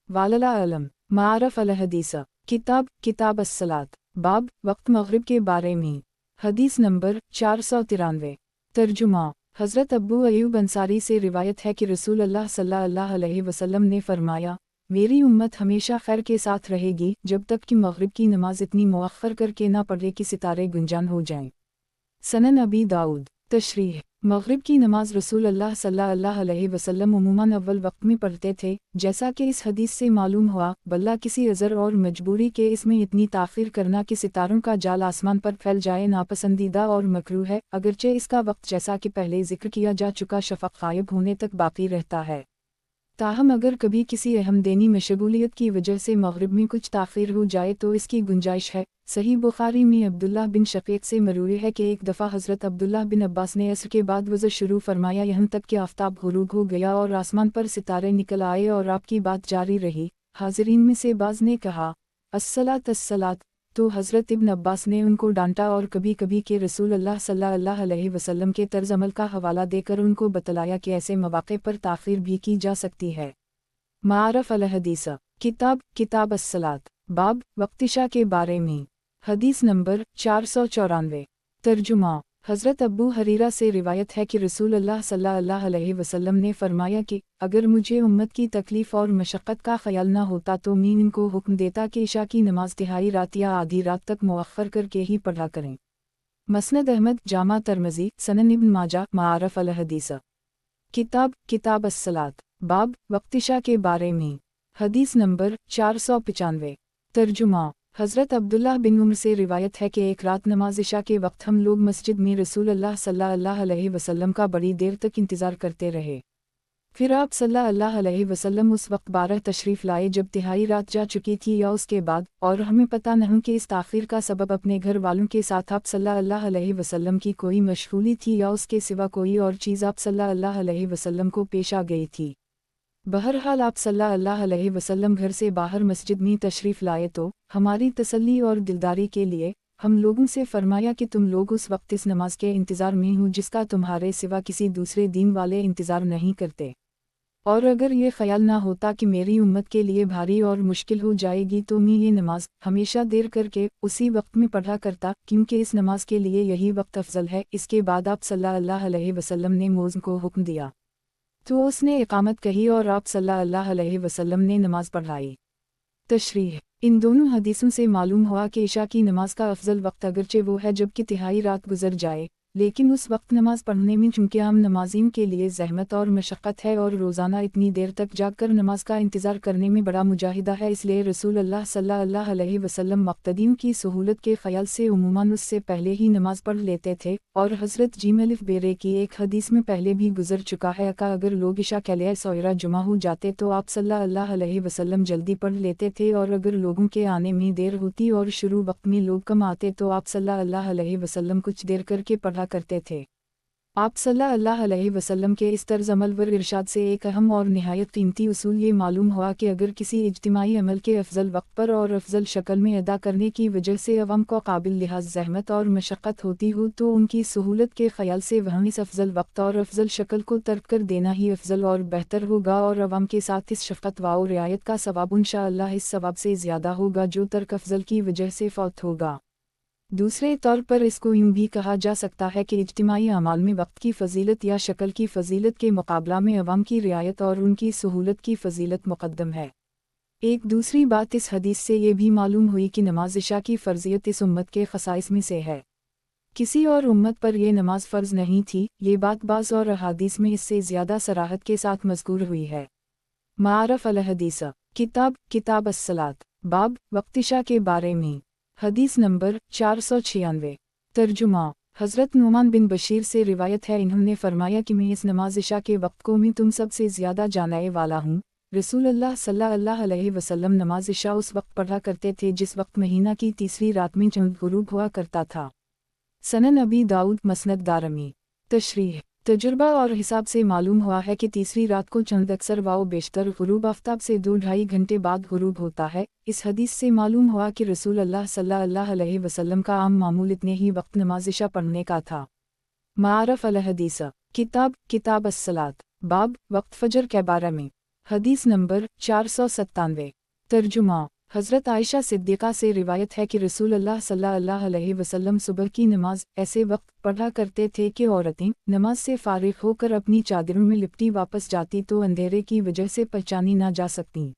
वालला अलम। मारफ़ अल हदीस किताब अस्सलात बाब वक्त मग़रिब के बारे में। हदीस नंबर 493। तर्जुमा हज़रत अब्बू अयूब अंसारी से रिवायत है कि रसूल अल्लाह सल्लल्लाहु अलैहि वसल्लम ने फरमाया मेरी उम्मत हमेशा खैर के साथ रहेगी जब तक कि मग़रिब की नमाज इतनी मुअख्खर करके ना पढ़े कि सितारे गुंजान हो जाएं। सनन अबी दाऊद। तशरीह मग़रिब की नमाज रसूल अल्लाह सल्लल्लाहु अलैहि वसल्लम उमूमन अव्वल वक्त में पढ़ते थे जैसा कि इस हदीस से मालूम हुआ। बल्ला किसी अज़र और मजबूरी के इसमें इतनी ताख़ीर करना कि सितारों का जाल आसमान पर फैल जाए नापसंदीदा और मकरूह है, अगरचे इसका वक्त जैसा कि पहले ज़िक्र किया जा चुका शफ़क़ ग़ायब होने तक बाकी रहता है। ताहम अगर कभी किसी अहमदेनी मशगूलियत की वजह से मग़रिब में कुछ ताख़ीर हो जाए तो इसकी गुंजाइश है। सही बुखारी में अब्दुल्लाह बिन शक़ीक़ से मरूवी है कि एक दफ़ा हज़रत अब्दुल्लाह बिन अब्बास ने असर के बाद वज़ू शुरू फरमाया यहाँ तक कि आफ़ताब ग़ुरूब हो गया और आसमान पर सितारे निकल आए और आपकी बात जारी रही। हाज़रीन में से बाज़ ने कहा अस्सलात अस्सलात, तो हज़रत इब्न अब्बास ने उनको डांटा और कभी कभी के रसूल अल्लाह सल्लल्लाहु अलैहि वसल्लम के तर्ज अमल का हवाला देकर उनको बतलाया कि ऐसे मौक़े पर ताख़ीर भी की जा सकती है। मारफ़ अल हदीस किताब अस्सलात बाब वक्तिशा के बारे में। हदीस नंबर 494। तर्जुमा हज़रत अब्बू हरीरा से रिवायत है कि रसूल अल्लाह सल्लल्लाहु अलैहि वसल्लम ने फरमाया कि अगर मुझे उम्मत की तकलीफ़ और मशक्क़त का ख़याल ना होता तो मैं इनको हुक्म देता कि इशा की नमाज तिहाई रात या आधी रात तक मुअख्खर करके ही पढ़ा करें। मसनद अहमद जामा तरमज़ी सनन इब्न माजा। मारफ़ अल हदीस किताब अस्सलात बाब वक्तिशा के बारे में। हदीस नंबर 495। तर्जुमा हज़रत अब्दुल्लाह बिन उम्र से रिवायत है कि एक रात नमाज इशा के वक्त हम लोग मस्जिद में रसूल अल्लाह सल्लल्लाहु अलैहि वसल्लम का बड़ी देर तक इंतज़ार करते रहे। फिर आप सल्लल्लाहु अलैहि वसल्लम उस वक्त 12 तशरीफ़ लाए जब तिहाई रात जा चुकी थी या उसके बाद, और हमें पता नहीं कि इस ताख़ीर का सबब अपने घर वालों के साथ आप सल्लल्लाहु अलैहि वसल्लम की कोई मशगूली थी या उसके सिवा कोई और चीज़ आप सल्लल्लाहु अलैहि वसल्लम को पेश आ गई थी। बहरहाल आप सल्लल्लाहु अलैहि वसल्लम घर से बाहर मस्जिद में तशरीफ़ लाए तो हमारी तसल्ली और दिलदारी के लिए ہم لوگوں سے فرمایا کہ تم لوگ اس وقت اس نماز کے انتظار میں ہو جس کا تمہارے سوا کسی دوسرے دین والے انتظار نہیں کرتے، اور اگر یہ خیال نہ ہوتا کہ میری امت کے لیے بھاری اور مشکل ہو جائے گی تو میں یہ نماز ہمیشہ دیر کر کے اسی وقت میں پڑھا کرتا، کیونکہ اس نماز کے لیے یہی وقت افضل ہے۔ اس کے بعد آپ صلی اللہ علیہ وسلم نے مؤذن کو حکم دیا تو اس نے اقامت کہی اور آپ صلی اللہ علیہ وسلم نے نماز پڑھائی۔ تشریح: ان دونوں حدیثوں سے معلوم ہوا کہ عشاء کی نماز کا افضل وقت اگرچہ وہ ہے جب کہ تہائی رات گزر جائے، لیکن اس وقت نماز پڑھنے میں چونکہ عام نمازیوں کے لیے زحمت اور مشقت ہے اور روزانہ اتنی دیر تک جاگ کر نماز کا انتظار کرنے میں بڑا مجاہدہ ہے، اس لیے رسول اللہ صلی اللہ علیہ وسلم مقتدیوں کی سہولت کے خیال سے عموماً اس سے پہلے ہی نماز پڑھ لیتے تھے، اور حضرت ج بیرے کی ایک حدیث میں پہلے بھی گزر چکا ہے کہ اگر لوگ عشاء کے لیے سویرا جمع ہو جاتے تو آپ صلی اللہ علیہ وسلم جلدی پڑھ لیتے تھے، اور اگر لوگوں کے آنے میں دیر ہوتی اور شروع وقت میں لوگ کم آتے تو آپ صلی اللہ علیہ وسلم کچھ دیر کر کے پڑھا کرتے تھے۔ آپ صلی اللہ علیہ وسلم کے اس طرز عمل و ارشاد سے ایک اہم اور نہایت قیمتی اصول یہ معلوم ہوا کہ اگر کسی اجتماعی عمل کے افضل وقت پر اور افضل شکل میں ادا کرنے کی وجہ سے عوام کو قابل لحاظ زحمت اور مشقت ہوتی ہو تو ان کی سہولت کے خیال سے وہاں اس افضل وقت اور افضل شکل کو ترک کر دینا ہی افضل اور بہتر ہوگا، اور عوام کے ساتھ اس شفقت و رعایت کا ثواب انشاءاللہ اس ثواب سے زیادہ ہوگا جو ترک افضل کی وجہ سے فوت ہوگا۔ دوسرے طور پر اس کو یوں بھی کہا جا سکتا ہے کہ اجتماعی اعمال میں وقت کی فضیلت یا شکل کی فضیلت کے مقابلہ میں عوام کی رعایت اور ان کی سہولت کی فضیلت مقدم ہے۔ ایک دوسری بات اس حدیث سے یہ بھی معلوم ہوئی کہ نماز عشاء کی فرضیت اس امت کے خصائص میں سے ہے، کسی اور امت پر یہ نماز فرض نہیں تھی، یہ بات بعض اور احادیث میں اس سے زیادہ صراحت کے ساتھ مذکور ہوئی ہے۔ معارف الحدیث کتاب الصلاۃ، باب وقت عشاء کے بارے میں، حدیث نمبر 496۔ ترجمہ: حضرت نعمان بن بشیر سے روایت ہے، انہوں نے فرمایا کہ میں اس نماز عشاء کے وقت کو میں تم سب سے زیادہ جاننے والا ہوں۔ رسول اللہ صلی اللہ علیہ وسلم نماز عشاء اس وقت پڑھا کرتے تھے جس وقت مہینہ کی تیسری رات میں چند غروب ہوا کرتا تھا۔ سنن ابی داؤد مسند دارمی۔ تشریح: تجربہ اور حساب سے معلوم ہوا ہے کہ تیسری رات کو چند اکثر و بیشتر غروب آفتاب سے 2-2.5 گھنٹے بعد غروب ہوتا ہے۔ اس حدیث سے معلوم ہوا کہ رسول اللہ صلی اللہ علیہ وسلم کا عام معمول اتنے ہی وقت نماز عشاء پڑھنے کا تھا۔ معارف الحدیث کتاب الصلاۃ، باب وقت فجر کے بارے میں، حدیث نمبر 497۔ ترجمہ: حضرت عائشہ صدیقہ سے روایت ہے کہ رسول اللہ صلی اللہ علیہ وسلم صبح کی نماز ایسے وقت پڑھا کرتے تھے کہ عورتیں نماز سے فارغ ہو کر اپنی چادروں میں لپٹی واپس جاتی تو اندھیرے کی وجہ سے پہچانی نہ جا سکتیں۔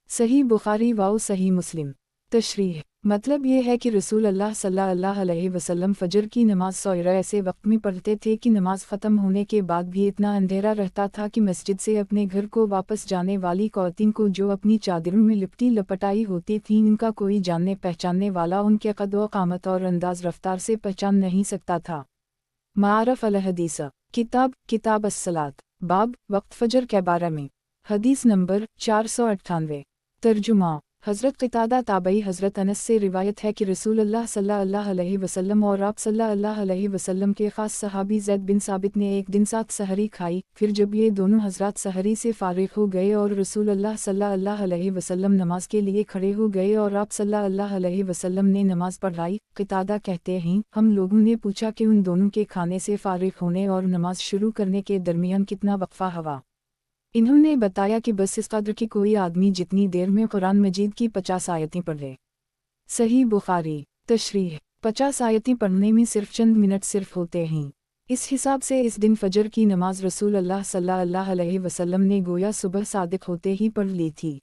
صحیح بخاری و صحیح مسلم۔ تشریح: مطلب یہ ہے کہ رسول اللہ صلی اللہ علیہ وسلم فجر کی نماز سویرا ایسے وقت میں پڑھتے تھے کہ نماز ختم ہونے کے بعد بھی اتنا اندھیرا رہتا تھا کہ مسجد سے اپنے گھر کو واپس جانے والی خواتین کو جو اپنی چادروں میں لپٹی لپٹائی ہوتی تھیں ان کا کوئی جاننے پہچاننے والا ان کے قد و قامت اور انداز رفتار سے پہچان نہیں سکتا تھا۔ معارف الحدیث کتاب الصلاۃ، باب وقت فجر کے بارے میں، حدیث نمبر 498۔ ترجمہ: حضرت قتادہ تابعی حضرت انس سے روایت ہے کہ رسول اللہ صلی اللہ علیہ وسلم اور آپ صلی اللہ علیہ وسلم کے خاص صحابی زید بن ثابت نے ایک دن ساتھ سحری کھائی، پھر جب یہ دونوں حضرات سحری سے فارغ ہو گئے اور رسول اللہ صلی اللہ علیہ وسلم نماز کے لیے کھڑے ہو گئے اور آپ صلی اللہ علیہ وسلم نے نماز پڑھائی، قتادہ کہتے ہیں ہم لوگوں نے پوچھا کہ ان دونوں کے کھانے سے فارغ ہونے اور نماز شروع کرنے کے درمیان کتنا وقفہ ہوا؟ انہوں نے بتایا کہ بس اس قدر کہ کوئی آدمی جتنی دیر میں قرآن مجید کی 50 آیتیں پڑھے۔ صحیح بخاری۔ تشریح: 50 آیتیں پڑھنے میں صرف چند منٹ صرف ہوتے ہیں۔ اس حساب سے اس دن فجر کی نماز رسول اللہ صلی اللہ علیہ وسلم نے گویا صبح صادق ہوتے ہی پڑھ لی تھی۔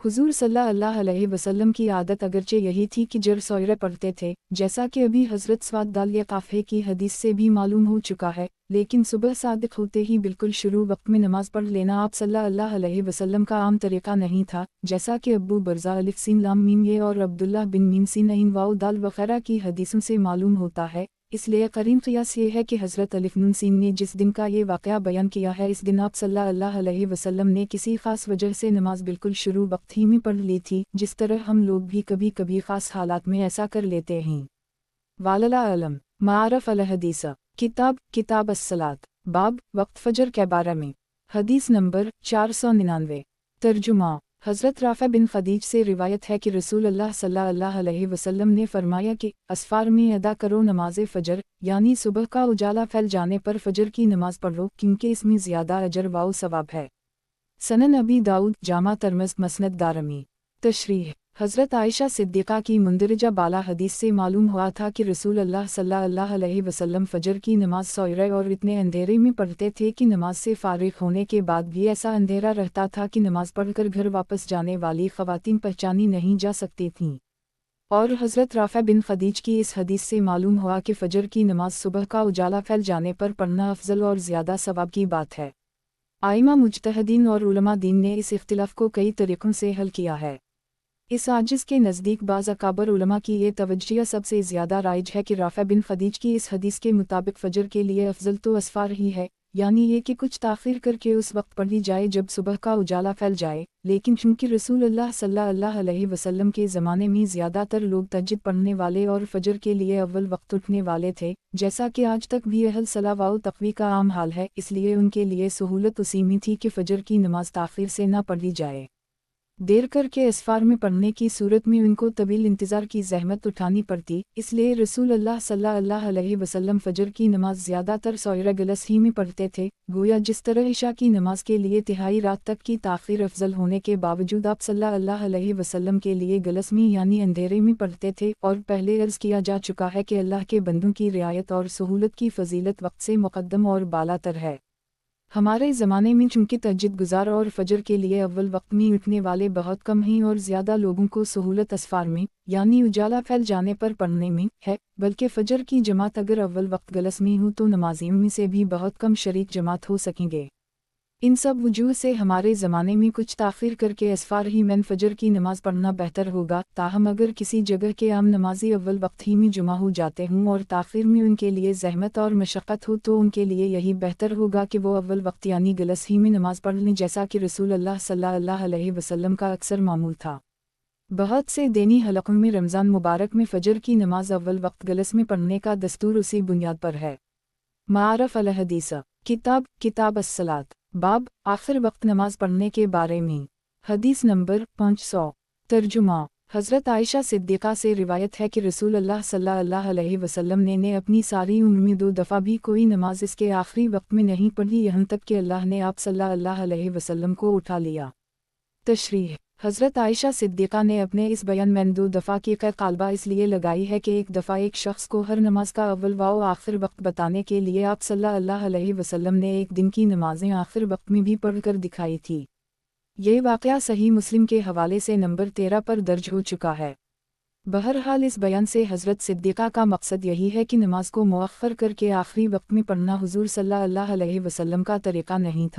حضور صلی اللہ علیہ وسلم کی عادت اگرچہ یہی تھی کہ جر سویرے پڑھتے تھے، جیسا کہ ابھی حضرت سواد دالیہ قافے کی حدیث سے بھی معلوم ہو چکا ہے، لیکن صبح صادق ہوتے ہی بالکل شروع وقت میں نماز پڑھ لینا آپ صلی اللہ علیہ وسلم کا عام طریقہ نہیں تھا، جیسا کہ ابو برزہ الف سین لام میم یہ اور عبداللہ بن میم سین عین واو دال وغیرہ کی حدیثوں سے معلوم ہوتا ہے۔ اس لیے قرین قیاس یہ ہے کہ حضرت الف نون سین نے جس دن کا یہ واقعہ بیان کیا ہے اس دن آپ صلی اللہ علیہ وسلم نے کسی خاص وجہ سے نماز بالکل شروع وقت ہی میں پڑھ لی تھی، جس طرح ہم لوگ بھی کبھی کبھی خاص حالات میں ایسا کر لیتے ہیں۔ واللہ اعلم۔ معارف الحدیث کتاب الصلاۃ، باب وقت فجر کے بارے میں، حدیث نمبر 499۔ ترجمہ: हज़रत राफ़ा बिन खदीज से रिवायत है कि रसूल अल्लाह सल्लल्लाहु अलैहि वसल्लम ने फरमाया कि असफार में अदा करो नमाज फ़जर, यानी सुबह का उजाला फैल जाने पर फ़जर की नमाज पढ़ो, क्योंकि इसमें ज़्यादा अजर व सवाब है। सनन अबी दाऊद, जामा तरमज़, मसनद दारमी। तशरीह। हज़रत आयशा सिद्दीक़ा की मुंदरजा बाला हदीस से मालूम हुआ था कि रसूल अल्लाह सल्लल्लाहु अलैहि वसल्लम फ़जर की नमाज सोयरे और इतने अंधेरे में पढ़ते थे कि नमाज से फ़ारिग होने के बाद भी ऐसा अंधेरा रहता था कि नमाज पढ़कर घर वापस जाने वाली ख़वातीन पहचानी नहीं जा सकती थीं। और हज़रत राफ़ा बिन खदीज की इस हदीस से मालूम हुआ कि फ़जर की नमाज सुबह का उजाला फैल जाने पर पढ़ना अफजल और ज़्यादा सवाब की बात है। आइमा मुज्तहिदीन और उलमा दीन ने इस इख्तिलाफ को कई तरीक़ों से हल किया है। इस आजिज़ के नज़दीक बाज़ अकाबर उलमा की ये तवज्जिह सबसे ज़्यादा राइज है कि राफ़ा बिन खदीज की इस हदीस के मुताबिक फ़जर के लिए अफजल तो असफ़ार ही है, यानी ये कि कुछ ताख़ीर करके उस वक्त पढ़ी जाए जब सुबह का उजाला फैल जाए। लेकिन चूँकि रसूल अल्लाह सल्लल्लाहु अलैहि वसल्लम के ज़माने में ज़्यादातर लोग तहज्जुद पढ़ने वाले और फ़जर के लिए अव्वल वक्त उठने वाले थे, जैसा कि आज तक भी अहल सलाह व तक़वी का आम हाल है, इसलिए उनके लिए सहूलत उसी में थी कि फ़जर की नमाज ताख़ीर से न पढ़ी जाए। देर करके असफार में पढ़ने की सूरत में उनको तवील इंतज़ार की ज़हमत उठानी पड़ती, इसलिए रसूल अल्लाह सल्लल्लाहु अलैहि वसल्लम फ़जर की नमाज ज़्यादातर सोयरा गलस ही में पढ़ते थे। गोया जिस तरह इशा की नमाज के लिए तिहाई रात तक की ताख़ीर अफजल होने के बावजूद आप सल्लल्लाहु अलैहि वसल्लम के लिए गलस में यानी अंधेरे में पढ़ते थे, और पहले अर्ज़ किया जा चुका है कि अल्लाह के बंदों की रियायत और सहूलत की फ़जीलत वक्त से मुक़द्दम और बालातर है। हमारे ज़माने में चूँकि तहज्जुद गुज़ार और फ़जर के लिए अव्वल वक्त में उठने वाले बहुत कम हैं और ज़्यादा लोगों को सहूलत असफ़ार में यानी उजाला फैल जाने पर पढ़ने में है, बल्कि फ़जर की जमात अगर अव्वल वक्त गलस में हो तो नमाज़ियों में से भी बहुत कम शरीक जमात हो सकेंगे। इन सब वजूह से हमारे ज़माने में कुछ ताख़ीर करके असफ़ार ही में फ़जर की नमाज़ पढ़ना बेहतर होगा। ताहम अगर किसी जगह के आम नमाजी अव्वल वक्त ही में जुमा हो जाते हों और ताख़ीर में उनके लिए ज़हमत और मशक्क़त हो तो उनके लिए यही बेहतर होगा कि वो अव्वल वक्त यानी गलस ही में नमाज़ पढ़ लें, जैसा कि रसूल अल्लाह सल्लल्लाहु अलैहि वसल्लम का अक्सर मामूल था। बहुत से दीनी हलक़ों में रमज़ान मुबारक में फ़जर की नमाज अव्वल वक्त गलस में पढ़ने का दस्तूर उसी बुनियाद पर है। मारफ़ अल हदीस किताब अस्सलात बाब आखिर वक्त नमाज पढ़ने के बारे में। हदीस नंबर 500। तर्जुमा। हज़रत आयशा सिद्दीक़ा से रिवायत है कि रसूल अल्लाह सल्लल्लाहु अलैहि वसल्लम ने अपनी सारी उम्र में 2 दफ़ा भी कोई नमाज इसके आखिरी वक्त में नहीं पढ़ी, यहाँ तक कि अल्लाह ने आप सल्लल्लाहु अलैहि वसल्लम को उठा लिया। तशरीह। हज़रत आयशा सिद्दीक़ा ने अपने इस बयान में 2 दफ़ा की क़ालबा इसलिए लगाई है कि एक दफ़ा एक शख्स को हर नमाज का अव्वल व आखिर वक्त बताने के लिए आप सल्लल्लाहु अलैहि वसल्लम ने एक दिन की नमाज़ें आखिर वक्त में भी पढ़कर दिखाई थी। ये वाक़या सही मुस्लिम के हवाले से नंबर 13 पर दर्ज हो चुका है। बहरहाल इस बयान से हज़रत सिद्दीक़ा का मकसद यही है कि नमाज को मुअख्खर करके आखिरी वक्त में पढ़ना हुज़ूर सल्लल्लाहु अलैहि वसल्लम का तरीक़ा नहीं था।